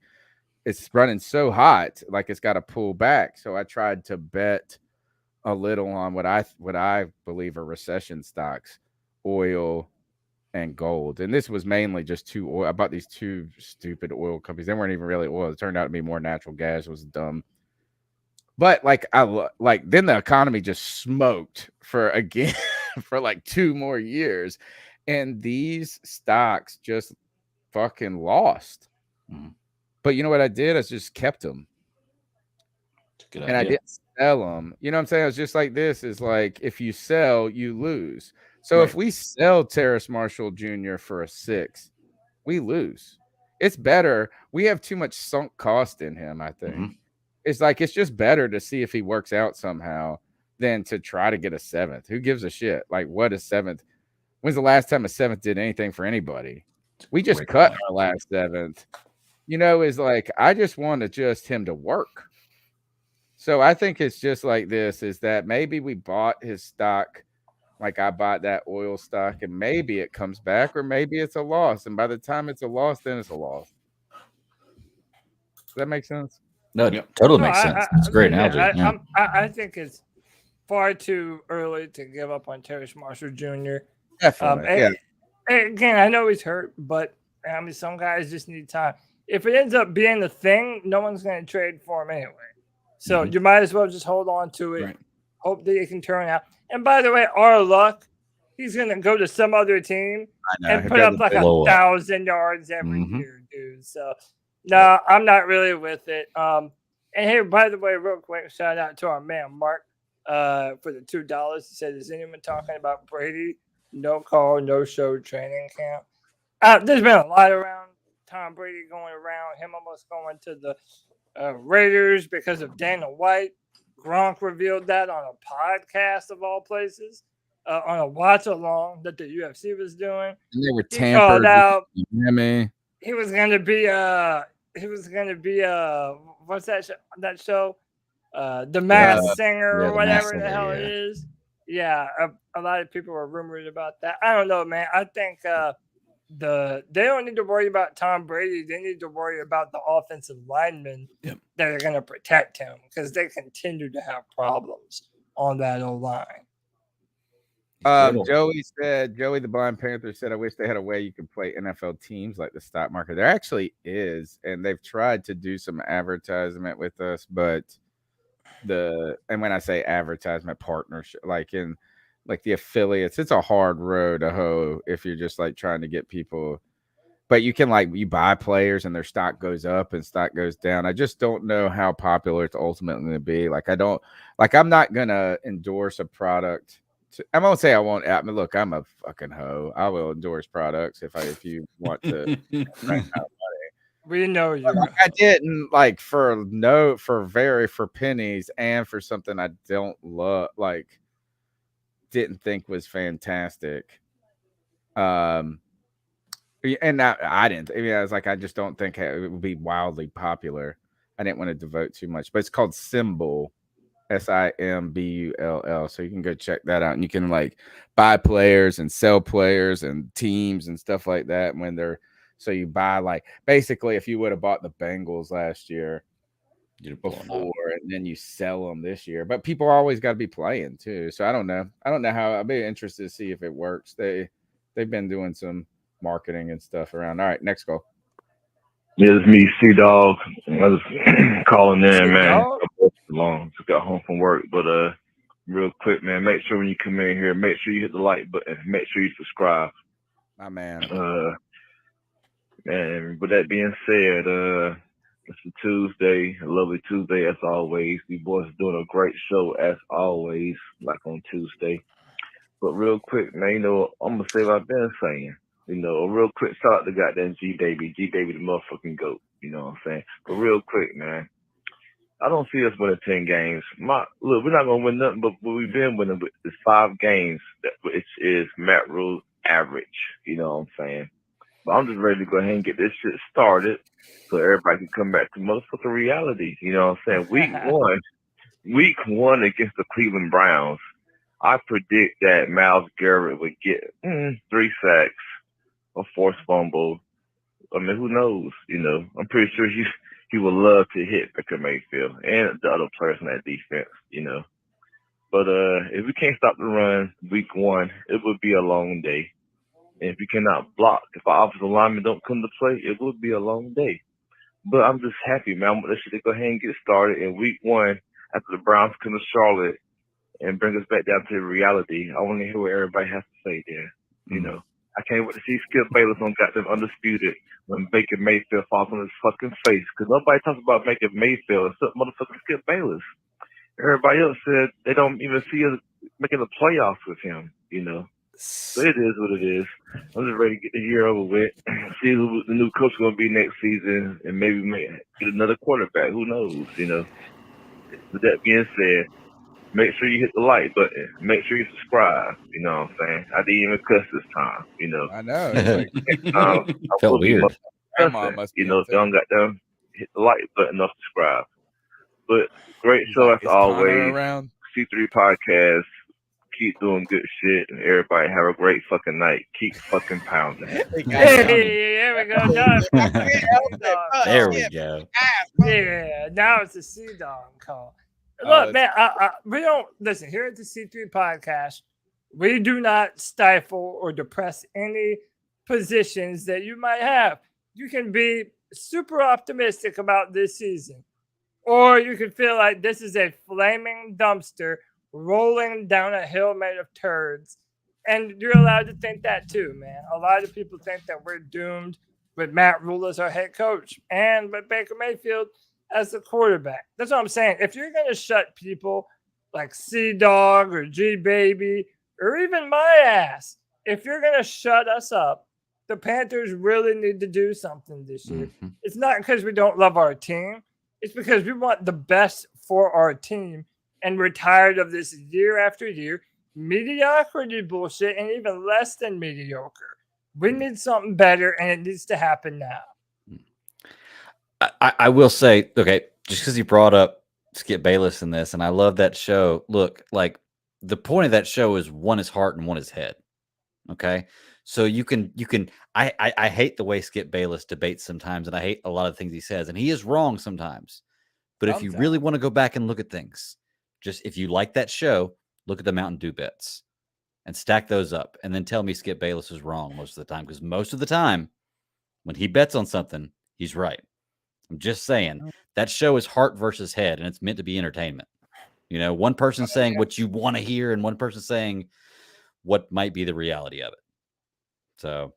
it's running so hot, like it's got to pull back. So I tried to bet a little on what I believe are recession stocks, oil and gold. And this was mainly just two oil. I bought these two stupid oil companies. They weren't even really oil. It turned out to be more natural gas. It was dumb. But then the economy just smoked for like 2 more years. And these stocks just fucking lost. But you know what I did? I just kept them. I didn't sell them. You know what I'm saying? It's just like this is like, if you sell, you lose. So if we sell Terrace Marshall Jr. for a 6, we lose. It's better. We have too much sunk cost in him, I think. It's like, it's just better to see if he works out somehow than to try to get a 7th. Who gives a shit? Like, what a 7th? When's the last time a 7th did anything for anybody? We just cut our last 7th. You know, is like, I just wanted just him to work. So I think it's just like this, is that maybe we bought his stock like I bought that oil stock, and maybe it comes back, or maybe it's a loss. And by the time it's a loss, then it's a loss. Does that make sense? No, totally makes sense. It's a great analogy. I think it's far too early to give up on Terrace Marshall Jr. Definitely. Again, I know he's hurt, but I mean, some guys just need time. If it ends up being the thing, no one's going to trade for him anyway. So you might as well just hold on to it. Hope that it can turn out. And by the way, our luck, he's going to go to some other team and put up like 1,000 yards every year, dude. So, no, I'm not really with it. And hey, by the way, real quick, shout out to our man Mark for the $2. He said, is anyone talking about Brady? No call, no show training camp. There's been a lot around Tom Brady going around, him almost going to the Raiders because of Dana White. Gronk revealed that on a podcast of all places, on a watch along that the UFC was doing. And they were tampered. He called out. He was going to be what's that show? The Masked Singer or whatever the hell it is. Yeah, a lot of people were rumored about that. I don't know, man. I think they don't need to worry about Tom Brady. They need to worry about the offensive linemen that are going to protect him, because they continue to have problems on that O-line. Joey the Blind Panther said, I wish they had a way you could play NFL teams like the stock market. There actually is, and they've tried to do some advertisement with us, but and when I say advertisement partnership, like in like the affiliates, it's a hard road to hoe if you're just like trying to get people. But you can you buy players and their stock goes up and stock goes down. I just don't know how popular it's ultimately going to be. I'm not going to endorse a product. I'm going to say I won't. I mean, look, I'm a fucking hoe. I will endorse products if you want to. We know you. I didn't for pennies and for something I don't love, didn't think was fantastic. And I didn't. I mean, I was like, I just don't think it would be wildly popular. I didn't want to devote too much, but it's called Symbol, SIMBULL. So you can go check that out, and you can buy players and sell players and teams and stuff like that so you buy basically if you would have bought the Bengals last year before and then you sell them this year, but people always got to be playing too. So I don't know how. I'll be interested to see if it works. They've been doing some marketing and stuff around. All right, next call. Yeah, it's me, C-Dog. I was calling in, man. Long. Just got home from work, but real quick, man. Make sure when you come in here, make sure you hit the like button. Make sure you subscribe. My man. And with that being said, it's a Tuesday, a lovely Tuesday as always. You boys are doing a great show as always, like on Tuesday. But real quick, man, I'm gonna say what I've been saying. A real quick shout out to goddamn G-Baby the motherfucking GOAT. You know what I'm saying? But real quick, man, I don't see us winning 10 games. Look, we're not going to win nothing, but what we've been winning is 5 games, which is Matt Rule's average. You know what I'm saying? But I'm just ready to go ahead and get this shit started so everybody can come back to motherfucking reality. You know what I'm saying? Week one against the Cleveland Browns, I predict that Myles Garrett would get 3 sacks, a forced fumble. I mean, who knows? I'm pretty sure he would love to hit Baker Mayfield and the other players in that defense, But if we can't stop the run week one, it would be a long day. And if you cannot block, if our offensive linemen don't come to play, it would be a long day. But I'm just happy, man. I want this shit to go ahead and get started in week one after the Browns come to Charlotte and bring us back down to reality. I want to hear what everybody has to say there. I can't wait to see Skip Bayless on goddamn Undisputed when Baker Mayfield falls on his fucking face. Because nobody talks about Baker Mayfield except motherfucking Skip Bayless. Everybody else said they don't even see us making the playoffs with him, So it is what it is. I'm just ready to get the year over with, see who the new coach is going to be next season, and maybe get another quarterback. Who knows, With that being said, make sure you hit the like button. Make sure you subscribe. You know what I'm saying? I didn't even cuss this time. I know. Next time, I felt weird. Don't got them. Hit the like button or subscribe. But great show as always. C3 Podcast. Keep doing good shit, and everybody have a great fucking night. Keep fucking pounding. Hey, there we go. There we go. Yeah, now it's a C-Dog call. Look, man, we don't listen here at the C3 Podcast. We do not stifle or depress any positions that you might have. You can be super optimistic about this season, or you can feel like this is a flaming dumpster rolling down a hill made of turds, and you're allowed to think that too, man. A lot of people think that we're doomed with Matt Rule as our head coach and with Baker Mayfield as the quarterback. That's what I'm saying. If you're going to shut people like C-Dog or G-Baby or even my ass, if you're going to shut us up, the Panthers really need to do something this year. Mm-hmm. It's not because we don't love our team. It's because we want the best for our team, and we're tired of this year after year mediocrity bullshit and even less than mediocre. We need something better, and it needs to happen now. I will say, okay, just because you brought up Skip Bayless in this, and I love that show. Look, the point of that show is one is heart and one is head. Okay, so you can. I hate the way Skip Bayless debates sometimes, and I hate a lot of things he says, and he is wrong sometimes. But if you really want to go back and look at things, just if you like that show, look at the Mountain Dew bets and stack those up, and then tell me Skip Bayless is wrong most of the time, because most of the time when he bets on something, he's right. I'm just saying that show is heart versus head, and it's meant to be entertainment. You know, one person saying what you want to hear and one person saying what might be the reality of it. So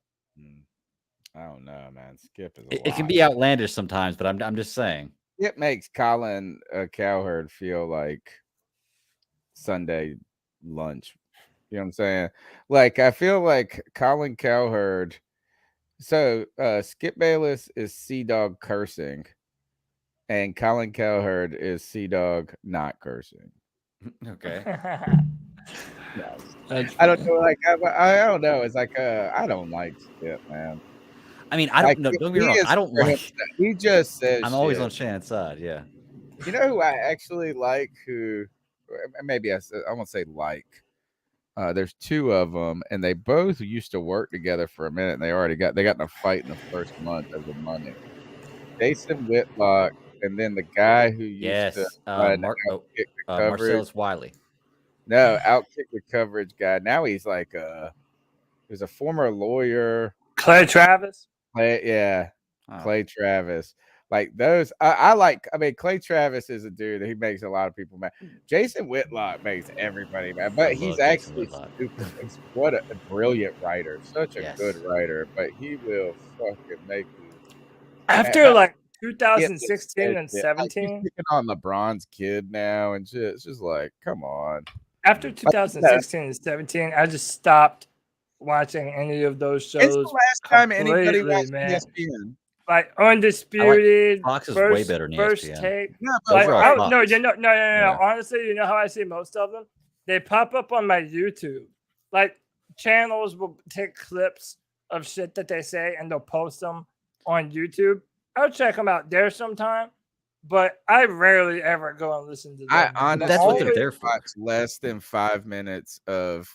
I don't know, man. Skip is it can be outlandish sometimes, but I'm just saying. It makes Colin Cowherd feel like Sunday lunch. You know what I'm saying? Like, I feel like Colin Cowherd. So Skip Bayless is Sea-Dog cursing, and Colin Cowherd is Sea-Dog not cursing. Okay. I don't know. Like, I don't know. It's like I don't like Skip, man. I mean, I don't know. Don't get me wrong. I don't like. He just says. I'm always shit. on Shannon's side. Yeah. You know who I actually like? Who maybe I won't say like. There's two of them, and they both used to work together for a minute. And they got in a fight in the first month over money. Jason Whitlock, and then the guy who used to outkick the coverage. Marcellus Wiley. No, outkick the coverage guy. Now he's like he's a former lawyer. Clay Travis. Clay Travis. Like those, I like. I mean, Clay Travis is a dude that he makes a lot of people mad. Jason Whitlock makes everybody mad, but he's actually stupid. What a brilliant writer, such a good writer. But he will fucking make you. After like 2016 and 17, he's picking on LeBron's kid now, and shit. It's just like, come on. After 2016 and 17, I just stopped watching any of those shows. It's the last time anybody watched ESPN. Like Undisputed, Fox is first, way better than First ESPN. Take. Yeah, No. Honestly, you know how I see most of them? They pop up on my YouTube. Like channels will take clips of shit that they say and they'll post them on YouTube. I'll check them out there sometime, but I rarely ever go and listen to them. I honestly That's what they're there for. watched less than 5 minutes of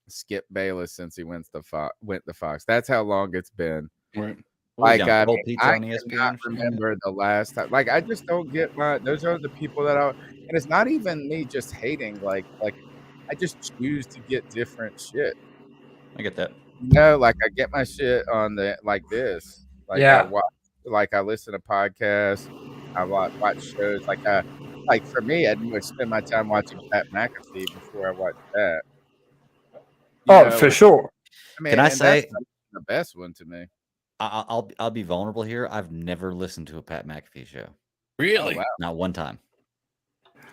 Skip Bayless since he went to Fox. That's how long it's been. Right. Like I on ESPN cannot remember the last time. Like I just don't get those are the people that and it's not even me just hating. Like I just choose to get different shit. I get that. You know, like I get my shit on like this. Like I watch, like I listen to podcasts. I watch shows. Like for me, I'd spend my time watching Pat McAfee before I watch that. For sure. I mean, Can I say that's the best one to me? I'll be vulnerable here. I've never listened to a Pat McAfee show. Really? Oh, wow. Not one time.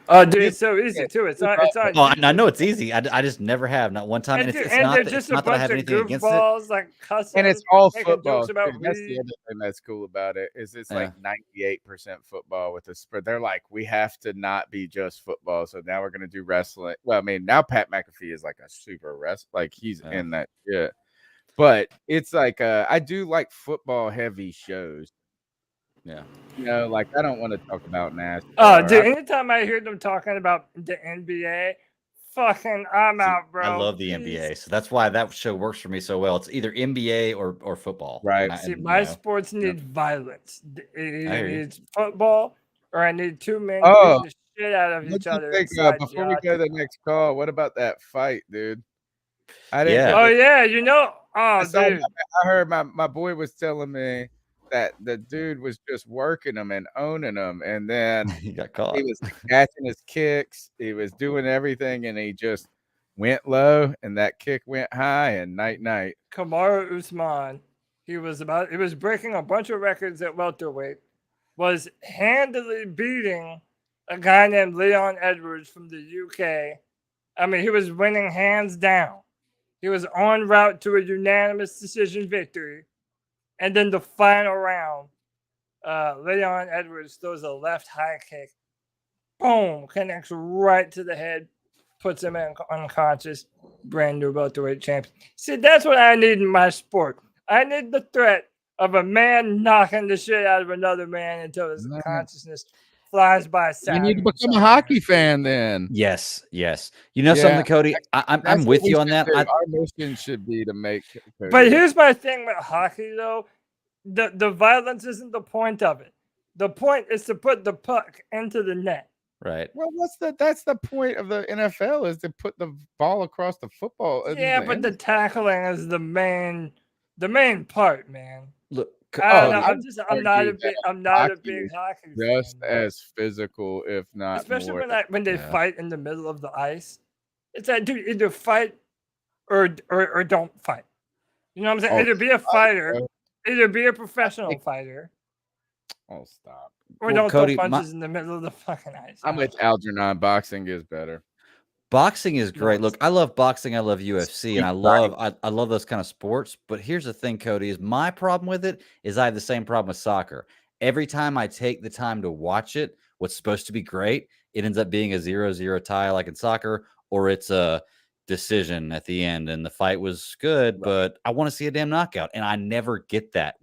Oh, dude, it's so easy too. It's on. Oh, I know it's easy. I just never have, not one time. And it's not that I have anything against it. Like cussing, and it's all making football. jokes about That's weed. the other thing that's cool about it is it's like 98% football with a spread. They're like, we have to not be just football, so now we're gonna do wrestling. Well, I mean, now Pat McAfee is like a super wrestler, like he's in that shit. But it's like I do like football heavy shows. Yeah. You know, like I don't want to talk about NASCAR. Oh, dude, anytime I hear them talking about the NBA, fucking I'm out, bro. I love the NBA, so that's why that show works for me so well. It's either NBA or football. Right. My sports need violence. It needs football, or I need two men Oh, beating the shit out of each other. Before we go to the next call, what about that fight, dude? I didn't. Yeah. Oh yeah, you know. Oh, dude. I heard my boy was telling me that the dude was just working him and owning him, and then he got caught. He was catching his kicks. He was doing everything, and he just went low, and that kick went high, and night. Kamaru Usman, he was breaking a bunch of records at welterweight, was handily beating a guy named Leon Edwards from the UK. I mean, he was winning hands down. He was en route to a unanimous decision victory. And then the final round, Leon Edwards throws a left high kick. Boom, connects right to the head, puts him unconscious. Brand new welterweight champion. See, that's what I need in my sport. I need the threat of a man knocking the shit out of another man until his consciousness flies by. You need to become a hockey fan then. Yes. You know something, Cody? I'm with you on that. Our mission should be to make. But here's my thing with hockey, though. The violence isn't the point of it. The point is to put the puck into the net. Right. Well, that's the point of the NFL is to put the ball across the football. Yeah, but the tackling is the main part, man. Look, I'm not a big hockey fan. Just as physical, if not Especially more. when they fight in the middle of the ice. It's like, dude, either fight or don't fight. You know what I'm saying? Either be a fighter, either be a professional fighter. Oh, stop. Or don't throw punches in the middle of the fucking ice. I'm with Algernon. Boxing is better. Boxing is great. Look, I love boxing. I love UFC, and I love those kind of sports. But here's the thing, Cody, is my problem with it is I have the same problem with soccer. Every time I take the time to watch it, what's supposed to be great, it ends up being a 0-0 tie like in soccer, or it's a decision at the end and the fight was good, but I want to see a damn knockout. And I never get that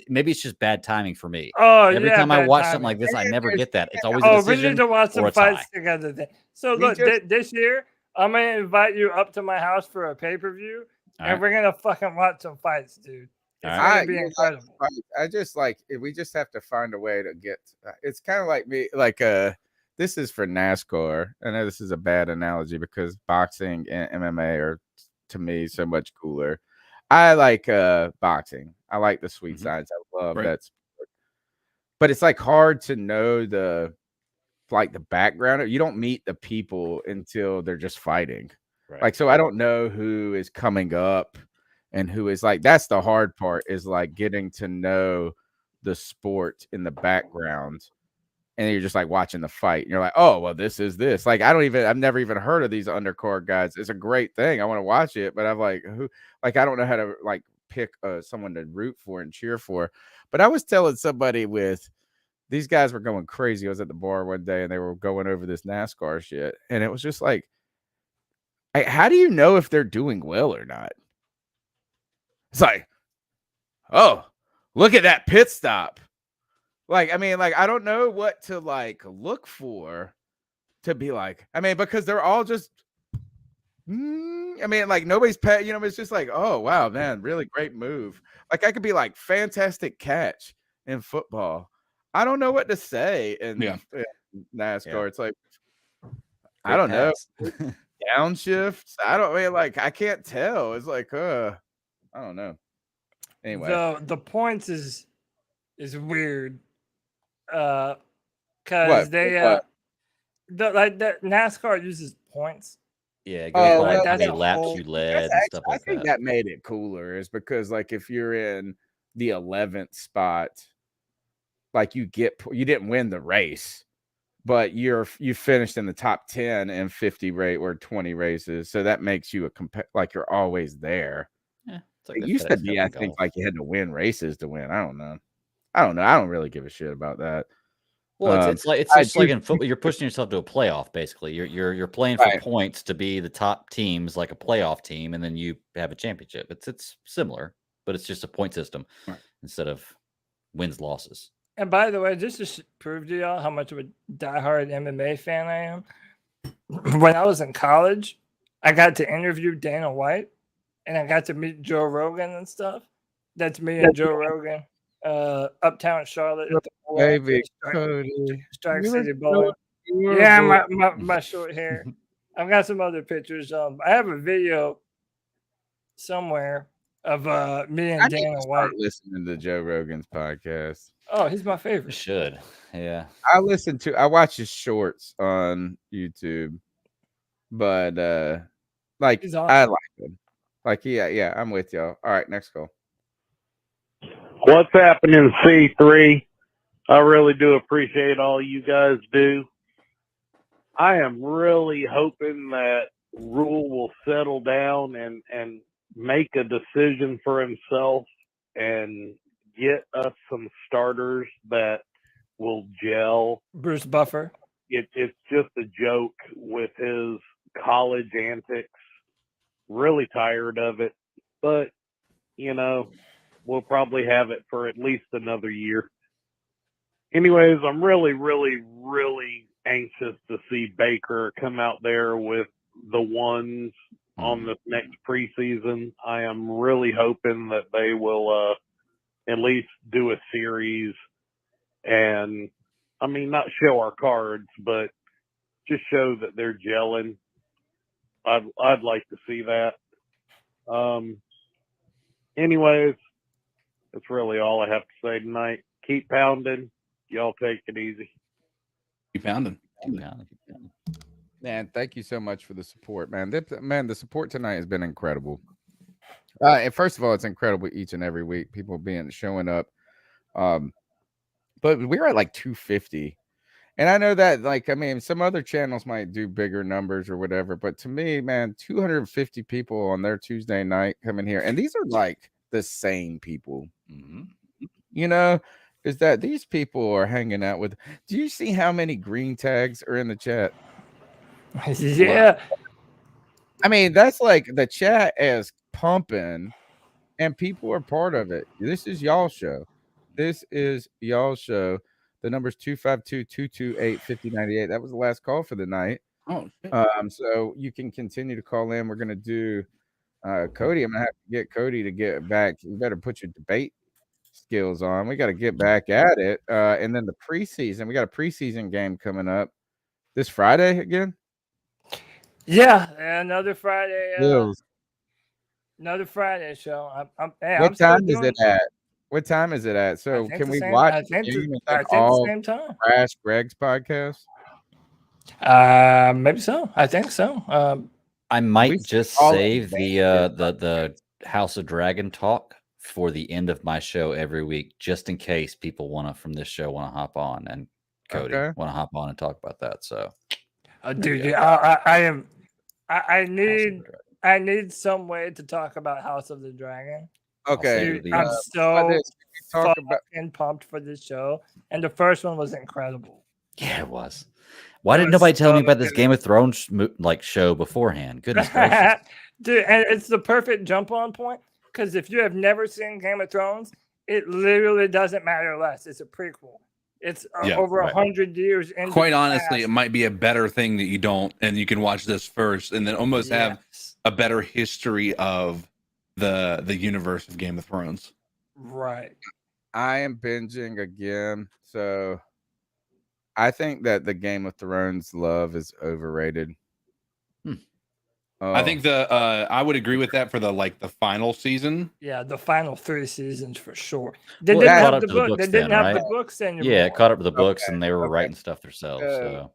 maybe it's just bad timing for me. Every time I watch something like this, I never get that. It's always a decision. We need to watch some or a fights tie. together then. So look, this year, I'm going to invite you up to my house for a pay-per-view, and we're going to fucking watch some fights, dude. It's going to be incredible. I just we just have to find a way to get. It's kind of like me, this is for NASCAR. I know this is a bad analogy because boxing and MMA are, to me, so much cooler. I like boxing. I like the sweet sides. I love that sport. But it's hard to know the background. You don't meet the people until they're just fighting. Right. So I don't know who is coming up and who is that's the hard part is getting to know the sport in the background. And you're just watching the fight. And you're like, oh, well, this is this. I've never even heard of these undercard guys. It's a great thing. I want to watch it. But I'm who? I don't know how to pick someone to root for and cheer for. But I was telling somebody these guys were going crazy. I was at the bar one day and they were going over this NASCAR shit. And it was just how do you know if they're doing well or not? It's oh, look at that pit stop. I don't know what to look for to be because they're all just, nobody's pet, it's just oh, wow, man, really great move. I could be fantastic catch in football. I don't know what to say in NASCAR. Yeah. It's I don't know. Downshifts. I can't tell. It's I don't know. Anyway. The points is weird. Because the NASCAR uses points. Yeah, it goes by how many laps you led and stuff like that. I think that made it cooler is because if you're in the 11th spot, you didn't win the race, but you finished in the top 10 in 50 or 20 races, so that makes you you're always there. Yeah, it used to be, I think, you had to win races to win. I don't know. I don't really give a shit about that. Well, it's just like in football, you're pushing yourself to a playoff. Basically, you're playing for points to be the top teams, like a playoff team, and then you have a championship. It's similar, but it's just a point system instead of wins losses. And by the way, just to prove to y'all how much of a diehard MMA fan I am, when I was in college, I got to interview Dana White, and I got to meet Joe Rogan and stuff. That's me and Joe Rogan. Uptown Charlotte, baby, Cody. Strike City Bowling. Yeah, my short hair. I've got some other pictures. I have a video somewhere of me and Dana White listening to Joe Rogan's podcast. Oh, he's my favorite. Should yeah. I watch his shorts on YouTube, but I like him. Yeah, I'm with y'all. All right, next call. What's happening, C3? I really do appreciate all you guys do. I am really hoping that Rule will settle down and make a decision for himself and get us some starters that will gel. Bruce Buffer. It's just a joke with his college antics. Really tired of it. But, we'll probably have it for at least another year. Anyways, I'm really, really, really anxious to see Baker come out there with the ones on this next preseason. I am really hoping that they will at least do a series and, not show our cards, but just show that they're gelling. I'd like to see that. Anyways, That's really all I have to say tonight. Keep pounding. Y'all take it easy. Keep pounding. Man, thank you so much for the support, man. The support tonight has been incredible. And first of all, it's incredible each and every week. People showing up. But we're at like 250. And I know that, like, I mean, some other channels might do bigger numbers or whatever. But to me, man, 250 people on their Tuesday night coming here. And these are like the same people. You know, is that these people are hanging out with. Do you see how many green tags are in the chat? Yeah. I mean, that's like the chat is pumping and people are part of it. This is y'all show. This is y'all show. The number's 252-228-5098. That was the last call for the night. Oh, shit. So you can continue to call in. We're gonna do Cody. I'm gonna have to get Cody to get back. You better put your debate skills on. We got to get back at it. And then the preseason. We got a preseason game coming up this Friday again. Yeah, another Friday. Bills. Another Friday show. What time is it at? What time is it at? So can we watch I think the same time. Crash Greg's podcast? Maybe so. I think so. I might just save the House of Dragon talk for the end of my show every week, just in case people from this show want to hop on, and Cody want to hop on and talk about that. So, dude, I need some way to talk about House of the Dragon. Okay, Dude, I'm so fucking pumped for this show, and the first one was incredible. Yeah, it was. Why didn't nobody tell me about this Game of Thrones show beforehand? Goodness gracious. Dude, and it's the perfect jump on point, because if you have never seen Game of Thrones, it literally doesn't matter less. It's a prequel. It's over 100 years. Quite honestly, it might be a better thing that you don't, and you can watch this first, and then almost have a better history of the universe of Game of Thrones. Right. I am binging again, so I think that the Game of Thrones love is overrated. I think I would agree with that for the final season. Yeah, the final 3 seasons for sure. They didn't have the book. They didn't have the books anymore. Yeah, it caught up with the books, and they were writing stuff themselves. So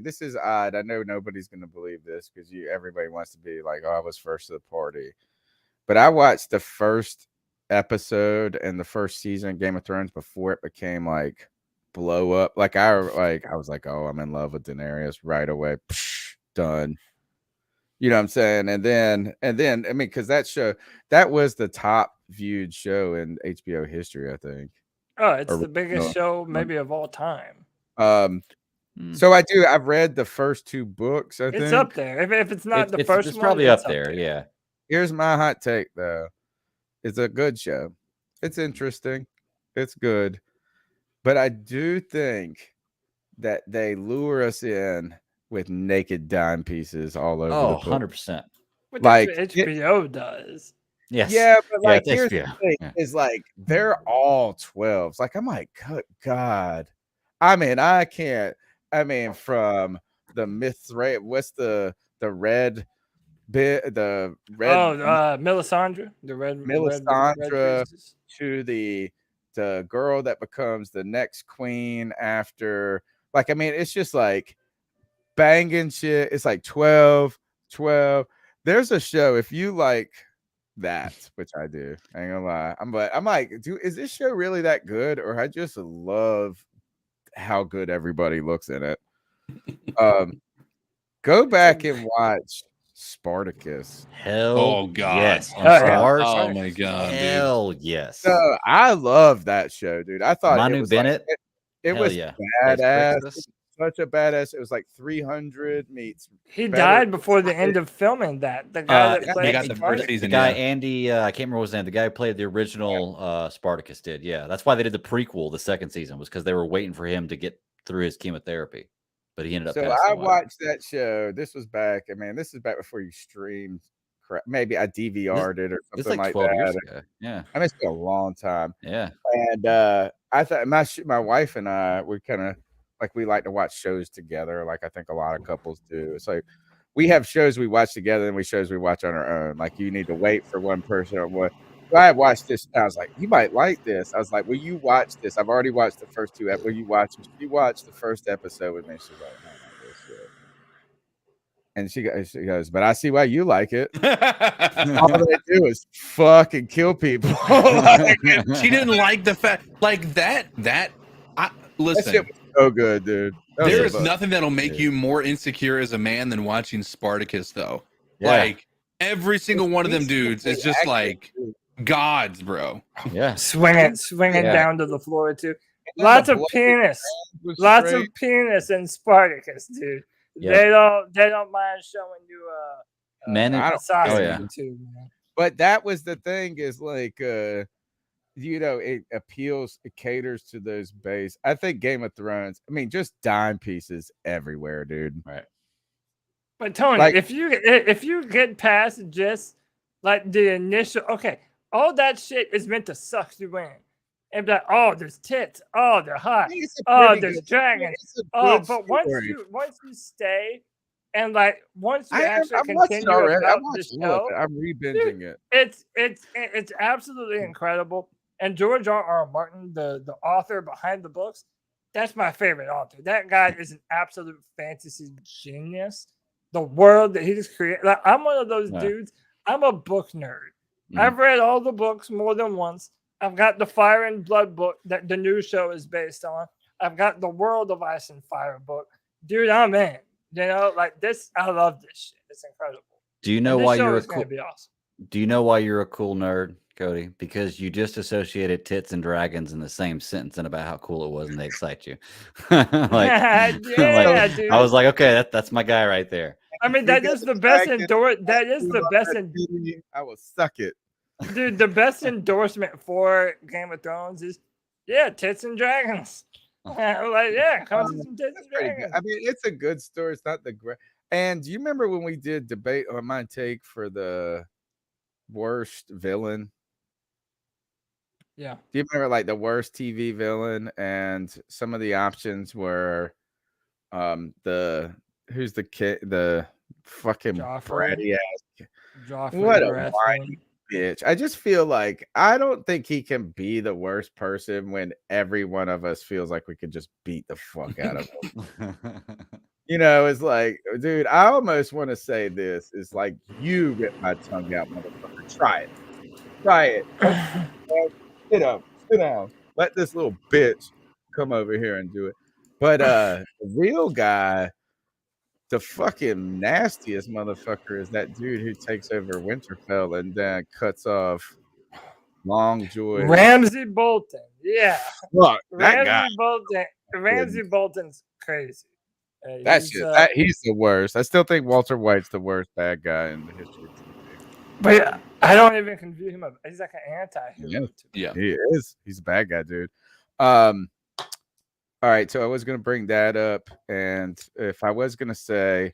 this is odd. I know nobody's going to believe this because everybody wants to be like, "Oh, I was first to the party," but I watched the first episode and the first season of Game of Thrones before it became like blow up. I was like, "Oh, I'm in love with Daenerys right away." Psh, done. You know what I'm saying? And then I mean, because that was the top viewed show in HBO history, I think. Oh, it's the biggest show maybe of all time. So I've read the first 2 books. I think it's up there. If it's not the first one, it's probably up there. Yeah. Here's my hot take, though. It's a good show. It's interesting. It's good. But I do think that they lure us in with naked dime pieces all over the place. 100%. Like HBO does. Yes. Yeah, but like here's the thing is like they're all 12s. Like I'm like, good God. I mean, I can't. I mean, from the Mithril, what's the red bit? The red. Melisandre, the red. Melisandre to the girl that becomes the next queen after. Like, I mean, it's just like banging shit. It's like 12. There's a show if you like that, which I do. I ain't gonna lie. I'm like, dude, is this show really that good, or I just love how good everybody looks in it? Go back and watch Spartacus. Hell, God, yes. Oh my God, hell yes. So I love that show, dude. I thought Manu it was Bennett. It was badass. Such a badass. It was like 300 meets. He died before the end of filming that. The guy that played the first season. The guy Andy, I can't remember his name. The guy who played the original Spartacus did. Yeah, that's why they did the prequel. The second season was because they were waiting for him to get through his chemotherapy, but he ended up. So I watched that show. This was back. I mean, this is back before you streamed. Maybe I DVR'd it or something like 12 that. years ago. Yeah, I mean, it's been a long time. Yeah, and I thought my wife and I we kind of. Like we like to watch shows together. Like I think a lot of couples do. It's like we have shows we watch together and shows we watch on our own. Like you need to wait for one person or what. I watched this. I was like, you might like this. I was like, will you watch this? I've already watched the first 2 episodes. Will you watch it? She watched the first episode with me. She's like, I don't like this shit. And she goes, but I see why you like it. All they do is fucking kill people. Like, She didn't like the fact like that. Listen, that shit was so good, dude. There is nothing that'll make you more insecure as a man than watching Spartacus, though. Yeah. Like every single one of them dudes is just like gods, bro. Yeah, swinging down to the floor too. Lots of penis, lots of penis in Spartacus, dude. Yeah. They don't mind showing you men. too, man. But that was the thing is like it appeals, it caters to those base. I think Game of Thrones, I mean, just dime pieces everywhere, dude. Right. But Tony, Like- if you get past just like the initial, okay, all that shit is meant to suck you in. And be like, oh, there's tits. Oh, they're hot. Oh, there's dragons. Oh, but once you stay and like once you actually continue about the show, I'm re-binging it. It's absolutely incredible. And George R.R. Martin, the author behind the books, that's my favorite author. That guy is an absolute fantasy genius. The world that he's created. Like, I'm one of those dudes. I'm a book nerd. I've read all the books more than once. I've got the Fire and Blood book that the new show is based on. I've got the World of Ice and Fire book. Dude, I'm in. You know, like this. I love this shit. It's incredible. Do you know why you're a cool? Be awesome. Do you know why you're a cool nerd, Cody? Because you just associated tits and dragons in the same sentence and about how cool it was, and they excite you. Dude. I was like, okay, that's my guy right there. I mean, that is the best endorsement. That is the best. I will suck it. Dude, the best endorsement for Game of Thrones is, tits and dragons. Comes with some tits and dragons. I mean, it's a good story. It's not the great. And do you remember when we did debate on my take for the worst villain? Yeah. Do you remember like the worst TV villain? And some of the options were, who's the kid, the fucking bratty ass. Joffrey, what a whiny bitch. I just feel like I don't think he can be the worst person when every one of us feels like we could just beat the fuck out of him. You know, it's like, dude, I almost want to say this. It's like, you get my tongue out, motherfucker. Try it. Sit down. Let this little bitch come over here and do it. But the real guy, the fucking nastiest motherfucker is that dude who takes over Winterfell and then cuts off Longjoy. Ramsay Bolton. Yeah. Look, that guy. Ramsay Bolton's crazy. He's the worst. I still think Walter White's the worst bad guy in the history of TV. But I don't even confuse him. He's like an anti-hero. Yeah, he is. He's a bad guy, dude. All right, so I was going to bring that up, and if I was going to say,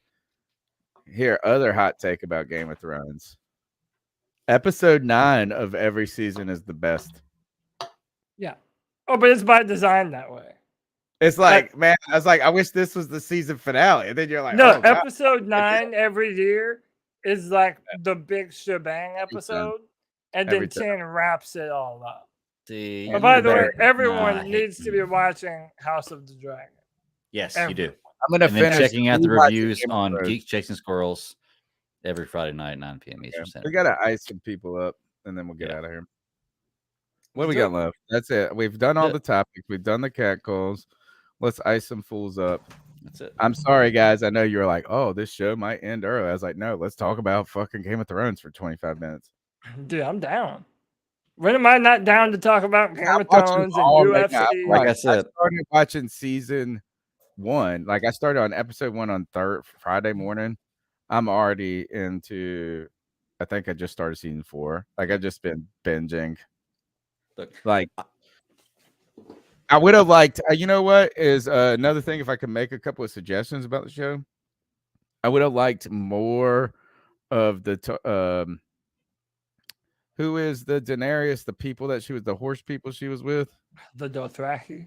here, other hot take about Game of Thrones. Episode 9 of every season is the best. Yeah. Oh, but it's by design that way. It's like, man, I was like, I wish this was the season finale. And then you're like, no, oh, God. episode 9 every year is like the big shebang episode, and then 10 wraps it all up. See, but by the way, everyone needs to be watching House of the Dragon. Yes, you do. I'm going to finish checking out the reviews on Geeks Chasing Squirrels every Friday night, 9 p.m. Eastern Standard. We got to ice some people up, and then we'll get out of here. What do we got left? That's it. We've done all the topics. We've done the cat calls. Let's ice some fools up. That's it. I'm sorry, guys. I know you were like, oh, this show might end early. I was like, no, let's talk about fucking Game of Thrones for 25 minutes. Dude, I'm down. When am I not down to talk about Game of Thrones and UFC? Like I said, I started watching season 1. Like I started on episode 1 on Friday morning. I'm already into, I think I just started season 4. Like I just been binging. Like I would have liked, you know what is another thing, if I could make a couple of suggestions about the show, I would have liked more of the who is the Daenerys, the people that she was, the horse people she was with? The Dothraki.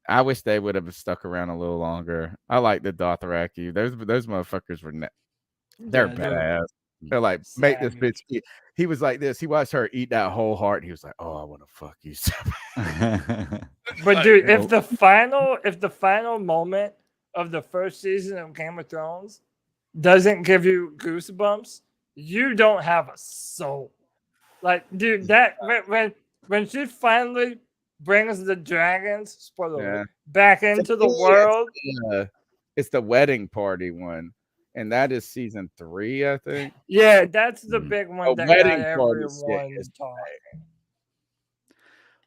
I wish they would have stuck around a little longer. I like the Dothraki. Those motherfuckers were they're badass. They're like, make this bitch eat. He was like this. He watched her eat that whole heart. He was like, oh, I want to fuck you. But dude, if the final moment of the first season of Game of Thrones doesn't give you goosebumps, you don't have a soul. Like, dude, that when she finally brings the dragons, spoiler alert, back into the world. It's the wedding party one. And that is season 3, I think. Yeah, that's the big one that got wedding everyone party is talking.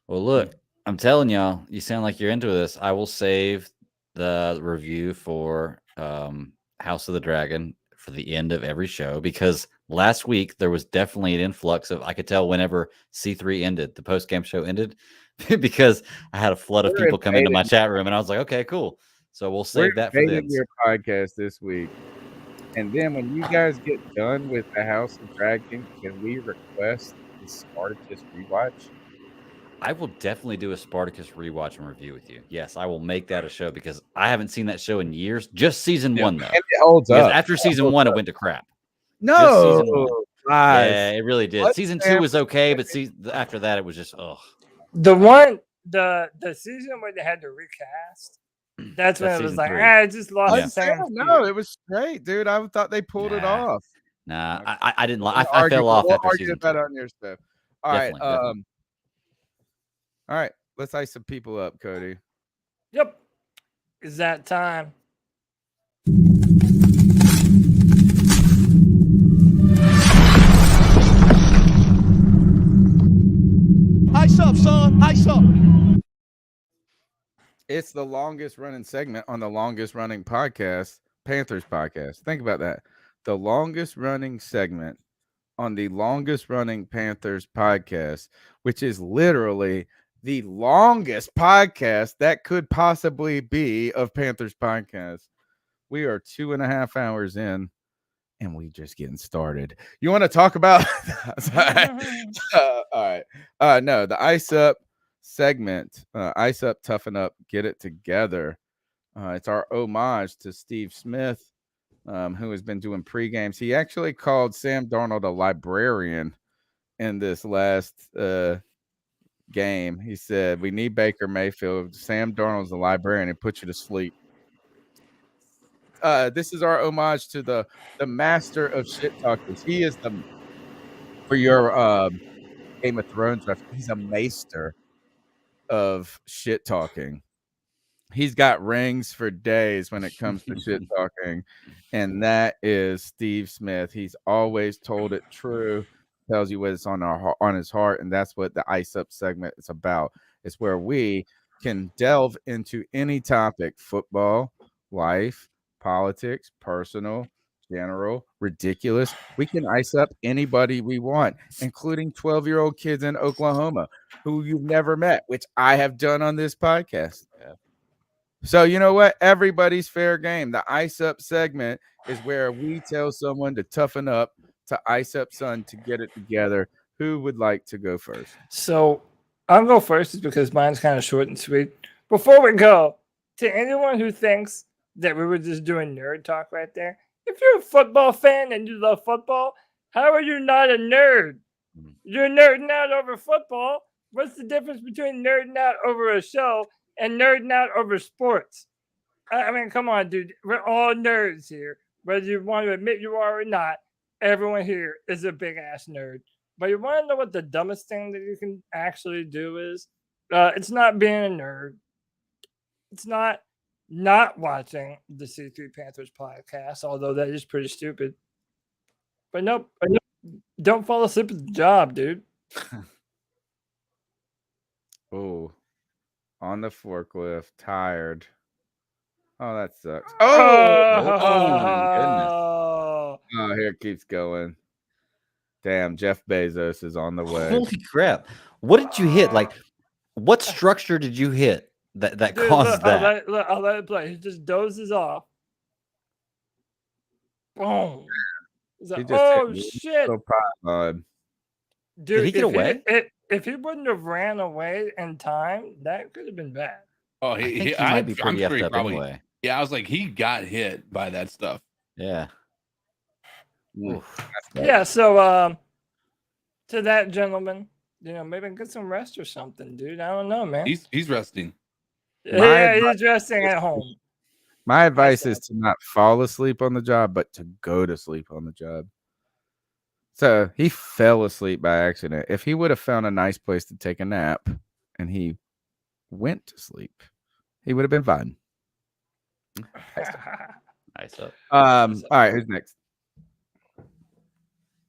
Well, look, I'm telling y'all, you sound like you're into this. I will save the review for House of the Dragon for the end of every show, because last week there was definitely an influx of, I could tell whenever C3 ended, the post-game show ended, because I had a flood of people come into my chat room, and I was like, okay, cool. So we'll save that for the end. Your podcast this week. And then when you guys get done with the House of Dragon, can we request the Spartacus rewatch? I will definitely do a Spartacus rewatch and review with you. Yes, I will make that a show, because I haven't seen that show in years. Just season 1, though. And it holds because up. after season 1, it went to crap. No. Just season 1. Guys. Yeah, it really did. Season 2 was okay, but after that, it was just, ugh. The season where they had to recast, that's when it was like, I just lost. No, it was great, dude. I thought they pulled it off. Nah, I didn't like. I fell off after season 2. On your stuff. All right, all right. Let's ice some people up, Cody. Yep, it's that time. Ice up, son. Ice up. It's the longest running segment on the longest running podcast, Panthers Podcast. Think about that. The longest running segment on the longest running Panthers Podcast, which is literally the longest podcast that could possibly be of Panthers Podcast. We are 2.5 hours in, and we just getting started. You want to talk about all right. No, the ice up segment, ice up, toughen up, get it together. It's our homage to Steve Smith, who has been doing pre-games. He actually called Sam Darnold a librarian in this last game. He said, we need Baker Mayfield. Sam Darnold's a librarian and put you to sleep. This is our homage to the master of shit talkers. He is for your Game of Thrones reference, he's a maester of shit talking. He's got rings for days when it comes to shit talking, and that is Steve Smith. He's always told it true, tells you what's on his heart, and that's what the ice up segment is about. It's where we can delve into any topic: football, life, politics, personal, general, ridiculous. We can ice up anybody we want, including 12-year-old kids in Oklahoma who you've never met, which I have done on this podcast. So you know what? Everybody's fair game. The ice up segment is where we tell someone to toughen up, to ice up, son, to get it together. Who would like to go first? So I'll go first because mine's kind of short and sweet. Before we go, to anyone who thinks that we were just doing nerd talk right there, if you're a football fan and you love football, how are you not a nerd? You're nerding out over football. What's the difference between nerding out over a show and nerding out over sports? I mean, come on, dude. We're all nerds here. Whether you want to admit you are or not, everyone here is a big-ass nerd. But you want to know what the dumbest thing that you can actually do is? It's not being a nerd. It's not watching the C3 Panthers podcast, although that is pretty stupid. But nope, don't fall asleep at the job, dude. Oh, on the forklift, tired. Oh, that sucks. Goodness. Oh, here it keeps going. Damn, Jeff Bezos is on the way. Holy crap. What did you hit? Like, what structure did you hit that Dude, caused that? I'll let it play. He just dozes off. Boom. He's like, oh, shit. Dude, did he get away? If he wouldn't have ran away in time, that could have been bad. Oh, he might be pretty effed up anyway. Yeah, I was like, he got hit by that stuff. Yeah. Yeah, so to that gentleman, maybe get some rest or something, dude. I don't know, man. He's resting. He's resting at home. My advice is to not fall asleep on the job, but to go to sleep on the job. So he fell asleep by accident. If he would have found a nice place to take a nap and he went to sleep, he would have been fine. Nice up. All right, who's next?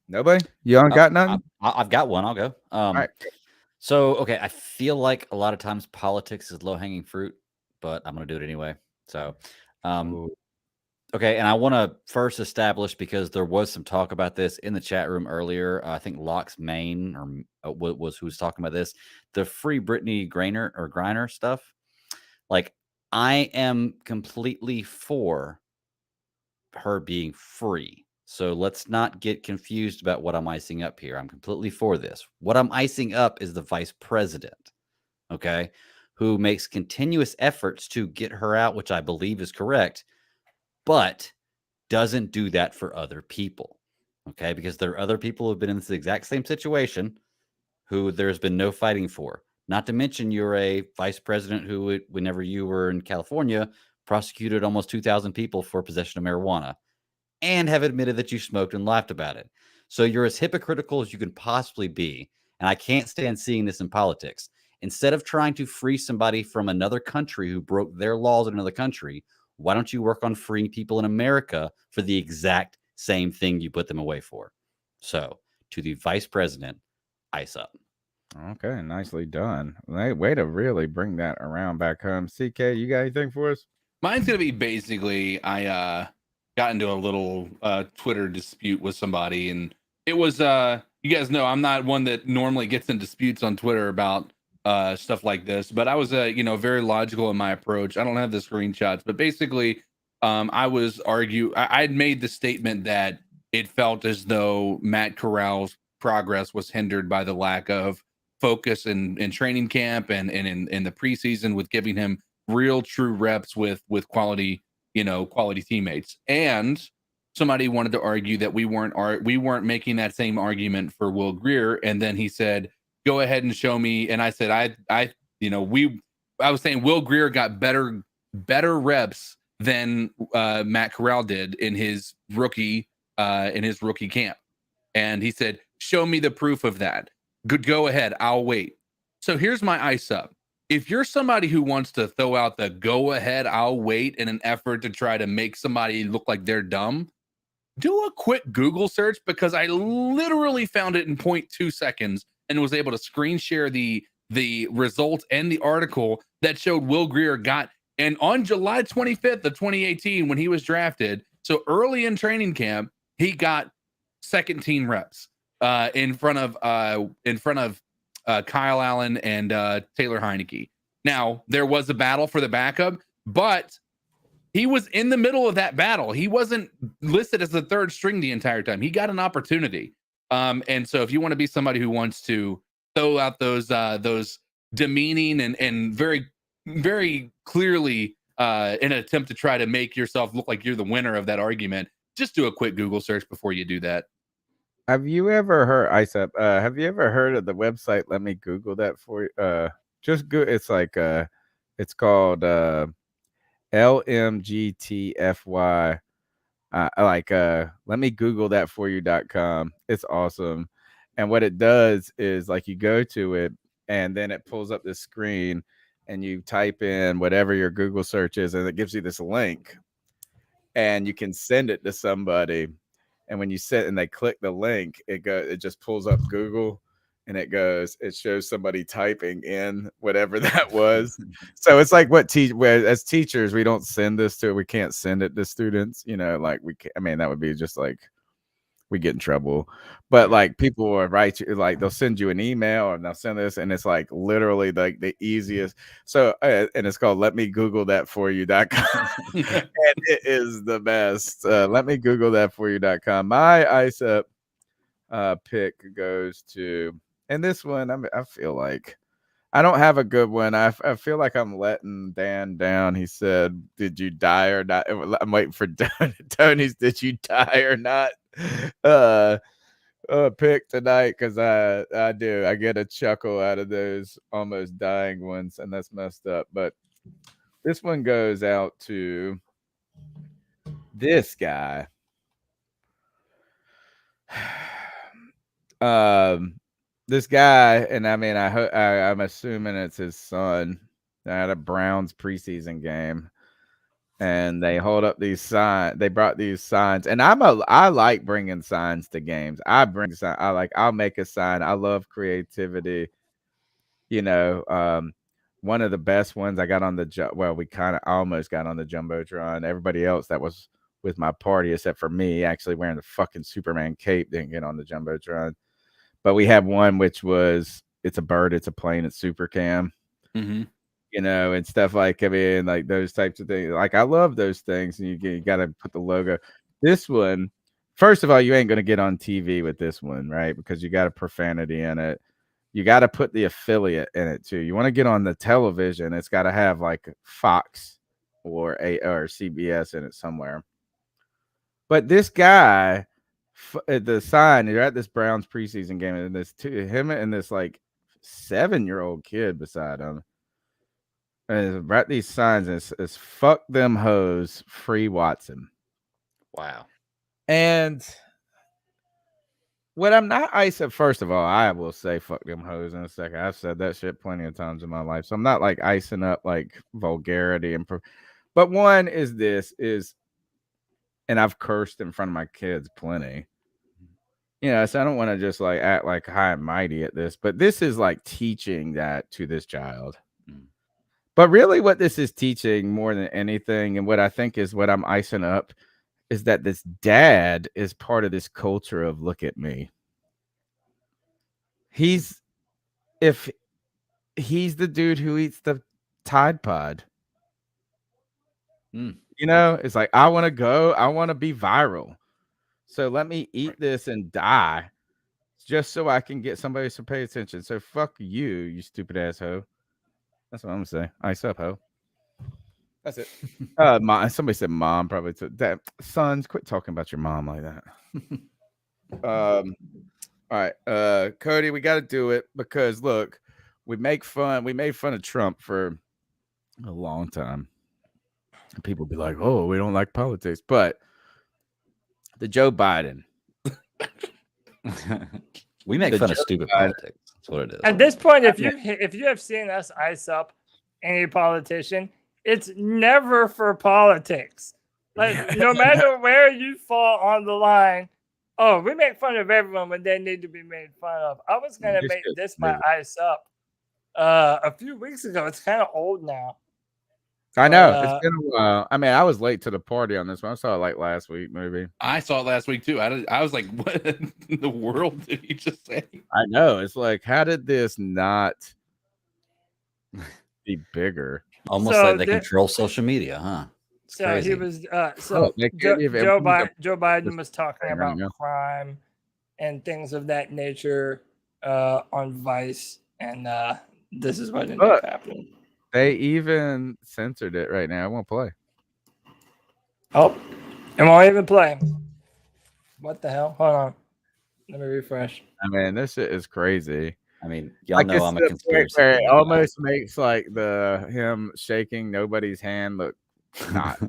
Nobody? You don't got nothing? I've got one. I'll go. All right. So, okay, I feel like a lot of times politics is low-hanging fruit, but I'm going to do it anyway. So, okay, and I want to first establish, because there was some talk about this in the chat room earlier. I think Locke's Main was who was talking about this. The free Brittany Griner stuff. Like, I am completely for her being free. So let's not get confused about what I'm icing up here. I'm completely for this. What I'm icing up is the vice president, okay, who makes continuous efforts to get her out, which I believe is correct, but doesn't do that for other people, okay, because there are other people who have been in this exact same situation who there's been no fighting for. Not to mention you're a vice president who, whenever you were in California, prosecuted almost 2,000 people for possession of marijuana and have admitted that you smoked and laughed about it. So you're as hypocritical as you can possibly be. And I can't stand seeing this in politics. Instead of trying to free somebody from another country who broke their laws in another country, why don't you work on freeing people in America for the exact same thing you put them away for? So to the vice president, ice up. Okay, nicely done. Way to really bring that around back home. CK, you got anything for us? Mine's gonna be basically I got into a little Twitter dispute with somebody, and it was you guys know I'm not one that normally gets in disputes on Twitter about stuff like this, but I was very logical in my approach. I don't have the screenshots, but basically I was I'd made the statement that it felt as though Matt Corral's progress was hindered by the lack of focus in training camp and in the preseason, with giving him real true reps with quality teammates. And somebody wanted to argue that we weren't making that same argument for Will Grier, and then he said, go ahead and show me. And I said, I was saying Will Grier got better reps than Matt Corral did in his rookie camp. And he said, show me the proof of that. Good, go ahead, I'll wait. So here's my ice up. If you're somebody who wants to throw out the go ahead, I'll wait in an effort to try to make somebody look like they're dumb, do a quick Google search, because I literally found it in 0.2 seconds and was able to screen share the results and the article that showed Will Grier got, and on July 25th of 2018, when he was drafted, so early in training camp, he got second team reps in front of Kyle Allen and Taylor Heineke. Now, there was a battle for the backup, but he was in the middle of that battle. He wasn't listed as the third string the entire time. He got an opportunity. And so if you want to be somebody who wants to throw out those demeaning and very, very clearly in an attempt to try to make yourself look like you're the winner of that argument, just do a quick Google search before you do that. Have you ever heard have you ever heard of the website? Let me Google that for you. Just go. It's like it's called LMGTFY. Let me Google that for you.com. It's awesome. And what it does is, like, you go to it and then it pulls up this screen and you type in whatever your Google search is, and it gives you this link, and you can send it to somebody. And when you sit and they click the link, it just pulls up Google, and it shows somebody typing in whatever that was. So it's like as teachers, we don't send this we can't send it to students, like that would be just like, we get in trouble. But like, people will write you, like they'll send you an email and they'll send this, and it's like literally like the easiest. So and it's called Let Me Google That For You.com. And it is the best. Let Me Google That For You.com. My ice up pick goes to, and this one I feel like I don't have a good one. I feel like I'm letting Dan down. He said, "Did you die or not?" I'm waiting for Tony's "Did you die or not?" Pick tonight because I do. I get a chuckle out of those almost dying ones, and that's messed up. But this one goes out to this guy. This guy, and I mean, I'm assuming it's his son. At a Browns preseason game, and they hold up these signs. They brought these signs, and I like bringing signs to games. I'll make a sign. I love creativity. You know, one of the best ones I got on we kind of almost got on the Jumbotron. Everybody else that was with my party, except for me, actually wearing the fucking Superman cape, didn't get on the Jumbotron. But we have one which was, it's a bird, it's a plane, it's super cam. Mm-hmm. You know, and stuff like, I mean, like those types of things. Like, I love those things, and you got to put the logo. This one, first of all, you ain't going to get on TV with this one, right? Because you got a profanity in it. You got to put the affiliate in it too. You want to get on the television, it's got to have like Fox or CBS in it somewhere. But this guy, the sign, you're at this Browns preseason game, and him and this like 7-year-old kid beside him. And write these signs is "fuck them hoes, free Watson." Wow. And when I'm not icing, first of all, I will say "fuck them hoes" in a second. I've said that shit plenty of times in my life, so I'm not like icing up like vulgarity but one is, and I've cursed in front of my kids plenty. You know, so I don't want to just like act like high and mighty at this, but this is like teaching that to this child. But really what this is teaching more than anything, and what I think is what I'm icing up, is that this dad is part of this culture of "look at me." If he's the dude who eats the Tide Pod. You know, it's like, I want to be viral. So let me eat this and die just so I can get somebody to pay attention. So fuck you stupid asshole. That's what I'm gonna say. Ice up, ho. That's it. Somebody said mom, probably that. Sons, quit talking about your mom like that. All right. Cody, we got to do it because look, we made fun of Trump for a long time. And people be like, "Oh, we don't like politics," but the Joe Biden. We make fun of stupid politics. That's what it is. At this point, if you have seen us ice up any politician, it's never for politics. Like, no matter where you fall on the line, oh, we make fun of everyone when they need to be made fun of. I was gonna make this my ice up a few weeks ago. It's kind of old now. I know. It's been a while. I mean, I was late to the party on this one. I saw it like last week, maybe. I saw it last week too. I was like, what in the world did he just say? I know. It's like, how did this not be bigger? Almost like they control social media, huh? It's so crazy. he was Joe Biden was talking about crime and things of that nature on Vice, and this is what ended up happening. They even censored it right now. I won't play. Oh, it won't even play. What the hell? Hold on. Let me refresh. I mean, this shit is crazy. I mean, y'all know I'm a conspiracy. It almost makes like him shaking nobody's hand look not.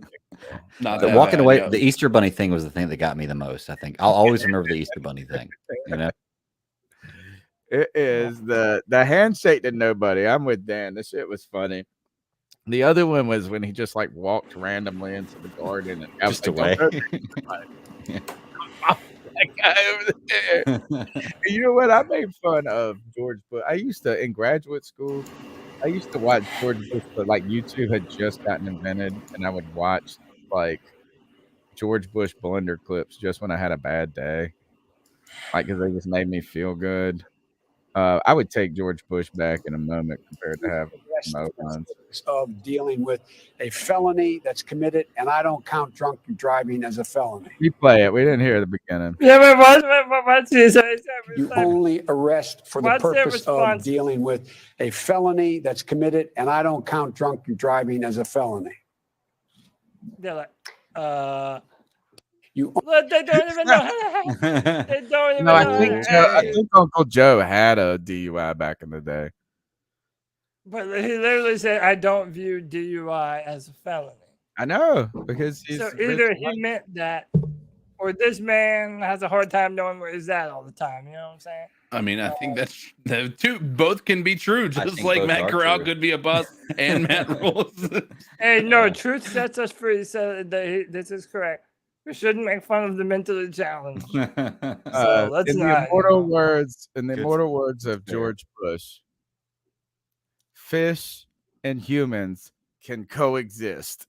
Walking away, the Easter Bunny thing was the thing that got me the most. I think I'll always remember the Easter Bunny thing. You know. It is the handshake to nobody. I'm with Dan. This shit was funny. The other one was when he just like walked randomly into the garden and just away. That guy over there. You know what? I made fun of George Bush. In graduate school, I used to watch George Bush, but like YouTube had just gotten invented, and I would watch like George Bush blender clips just when I had a bad day. Like, because they just made me feel good. I would take George Bush back in a moment compared to having Mo Guns. Of dealing with a felony that's committed, and I don't count drunk driving as a felony. Replay it. We didn't hear the beginning. Yeah, but what's his You only arrest for the What's their purpose of response? dealing with a felony that's committed, and I don't count drunk driving as a felony. They're like, You look, they don't even know. They don't even No, know. I think Uncle Joe had a DUI back in the day. But he literally said, "I don't view DUI as a felony." I know because he's So either he meant that, or this man has a hard time knowing where he's at all the time. You know what I'm saying? I mean, I think that's the two. Both can be true, just like Matt Corral could be a bust and Matt Rules. Hey, no, truth sets us free. So this is correct. We shouldn't make fun of the mentally challenged. So let's in not. the immortal words of George Bush, fish and humans can coexist.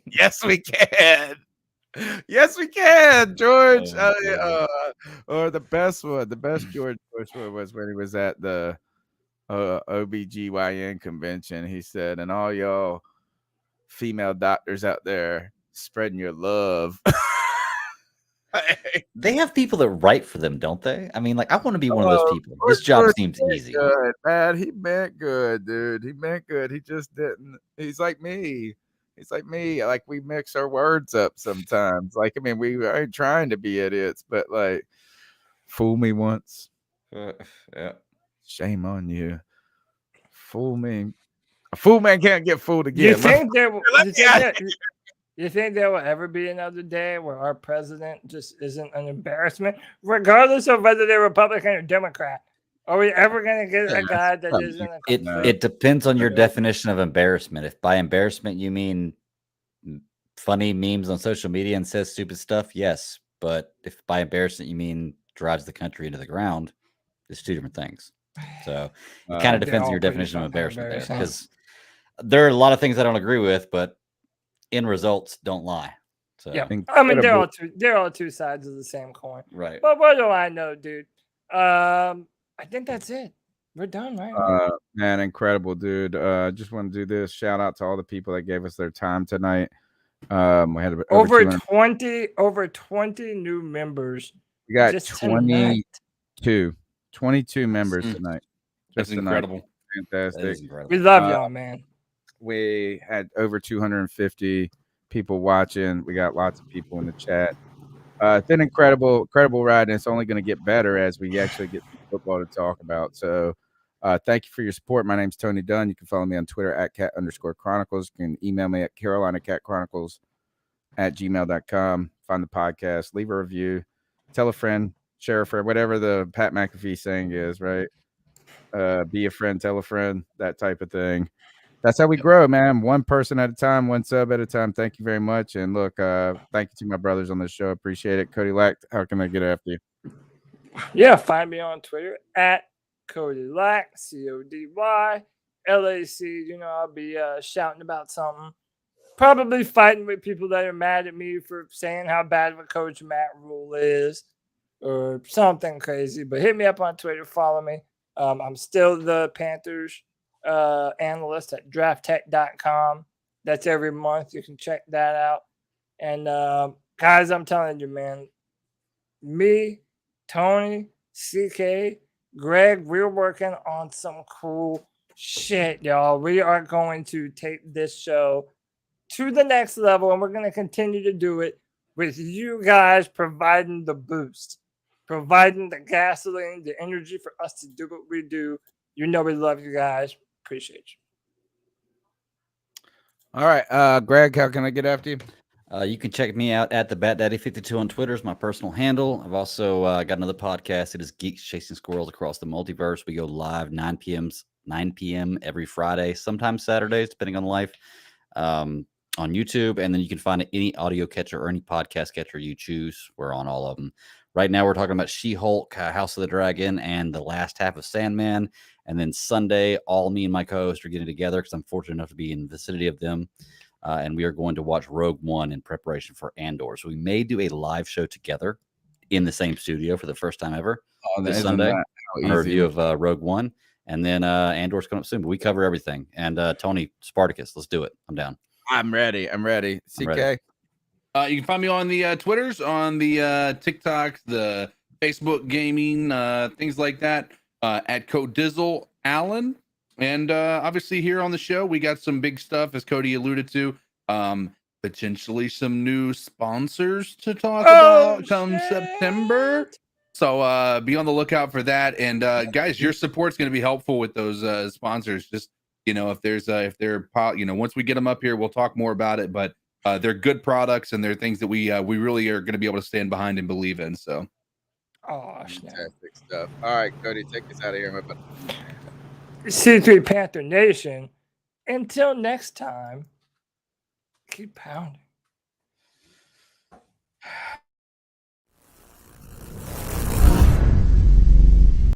Yes, we can. Yes, we can, George. Or the best George Bush one was when he was at the OBGYN convention. He said, and all y'all female doctors out there spreading your love. They have people that write for them, don't they? I mean, like, I want to be one of those people. This job seems easy. Good, man. He meant good, dude. He meant good. He just didn't. He's like me. He's like me. Like, we mix our words up sometimes. Like, I mean, we ain't trying to be idiots, but like, fool me once. Yeah. Shame on you. Fool me. A fool man can't get fooled again. You think there will ever be another day where our president just isn't an embarrassment, regardless of whether they're Republican or Democrat? Are we ever going to get a guy that isn't? It depends on your definition of embarrassment. If by embarrassment you mean funny memes on social media and says stupid stuff, yes. But if by embarrassment you mean drives the country into the ground, it's two different things. So it kind of depends on your definition of embarrassment there, because there are a lot of things I don't agree with, but end results don't lie. So Yeah, I mean they're all two sides of the same coin, right? But what do I know, dude? I think that's it. We're done, right? Man, incredible, dude. Just want to do this. Shout out to all the people that gave us their time tonight. We had over 20 new members. We got just 22 members tonight. That's incredible. Fantastic. We love y'all, man. We had over 250 people watching. We got lots of people in the chat. It's an incredible ride, and it's only going to get better as we actually get football to talk about. So thank you for your support. My name's Tony Dunn. You can follow me on Twitter at @cat_chronicles. You can email me at carolinacatchronicles@gmail.com. Find the podcast, leave a review, tell a friend, share a friend, whatever the Pat McAfee saying is, right? Be a friend, tell a friend, that type of thing. That's how we grow, man. One person at a time, one sub at a time. Thank you very much. And look, thank you to my brothers on this show. Appreciate it. Cody Lack, how can I get after you? Yeah, find me on Twitter at Cody Lack, CODY LAC. You know, I'll be shouting about something. Probably fighting with people that are mad at me for saying how bad of a coach Matt Rule is or something crazy. But hit me up on Twitter. Follow me. I'm still the Panthers analyst at drafttech.com. That's every month. You can check that out. And guys, I'm telling you, man, me, Tony, CK, Greg, we're working on some cool shit, y'all. We are going to take this show to the next level, and we're going to continue to do it with you guys providing the boost, providing the gasoline, the energy for us to do what we do. You know we love you guys. Appreciate you. All right, Greg, how can I get after you? You can check me out at the BatDaddy52 on Twitter is my personal handle. I've also got another podcast. It is Geeks Chasing Squirrels Across the Multiverse. We go live 9 p.m. every Friday, sometimes Saturdays, depending on life, on YouTube. And then you can find any audio catcher or any podcast catcher you choose. We're on all of them. Right now, we're talking about She-Hulk, House of the Dragon, and the last half of Sandman. And then Sunday, all me and my co-host are getting together because I'm fortunate enough to be in the vicinity of them. And we are going to watch Rogue One in preparation for Andor. So we may do a live show together in the same studio for the first time ever this Sunday. on a review of Rogue One. And then Andor's coming up soon, but we cover everything. And Tony, Spartacus, let's do it. I'm down. I'm ready. CK? ready. You can find me on the Twitters, on the TikTok, the Facebook gaming, things like that, at Codizzle Allen. And obviously here on the show, we got some big stuff, as Cody alluded to. Potentially some new sponsors to talk about come September. So be on the lookout for that. And guys, your support's going to be helpful with those sponsors. Just, if they're once we get them up here, we'll talk more about it. But they're good products, and they're things that we really are going to be able to stand behind and believe in. So, Fantastic stuff. All right, Cody, take us out of here, my buddy. C3 Panther Nation. Until next time, keep pounding.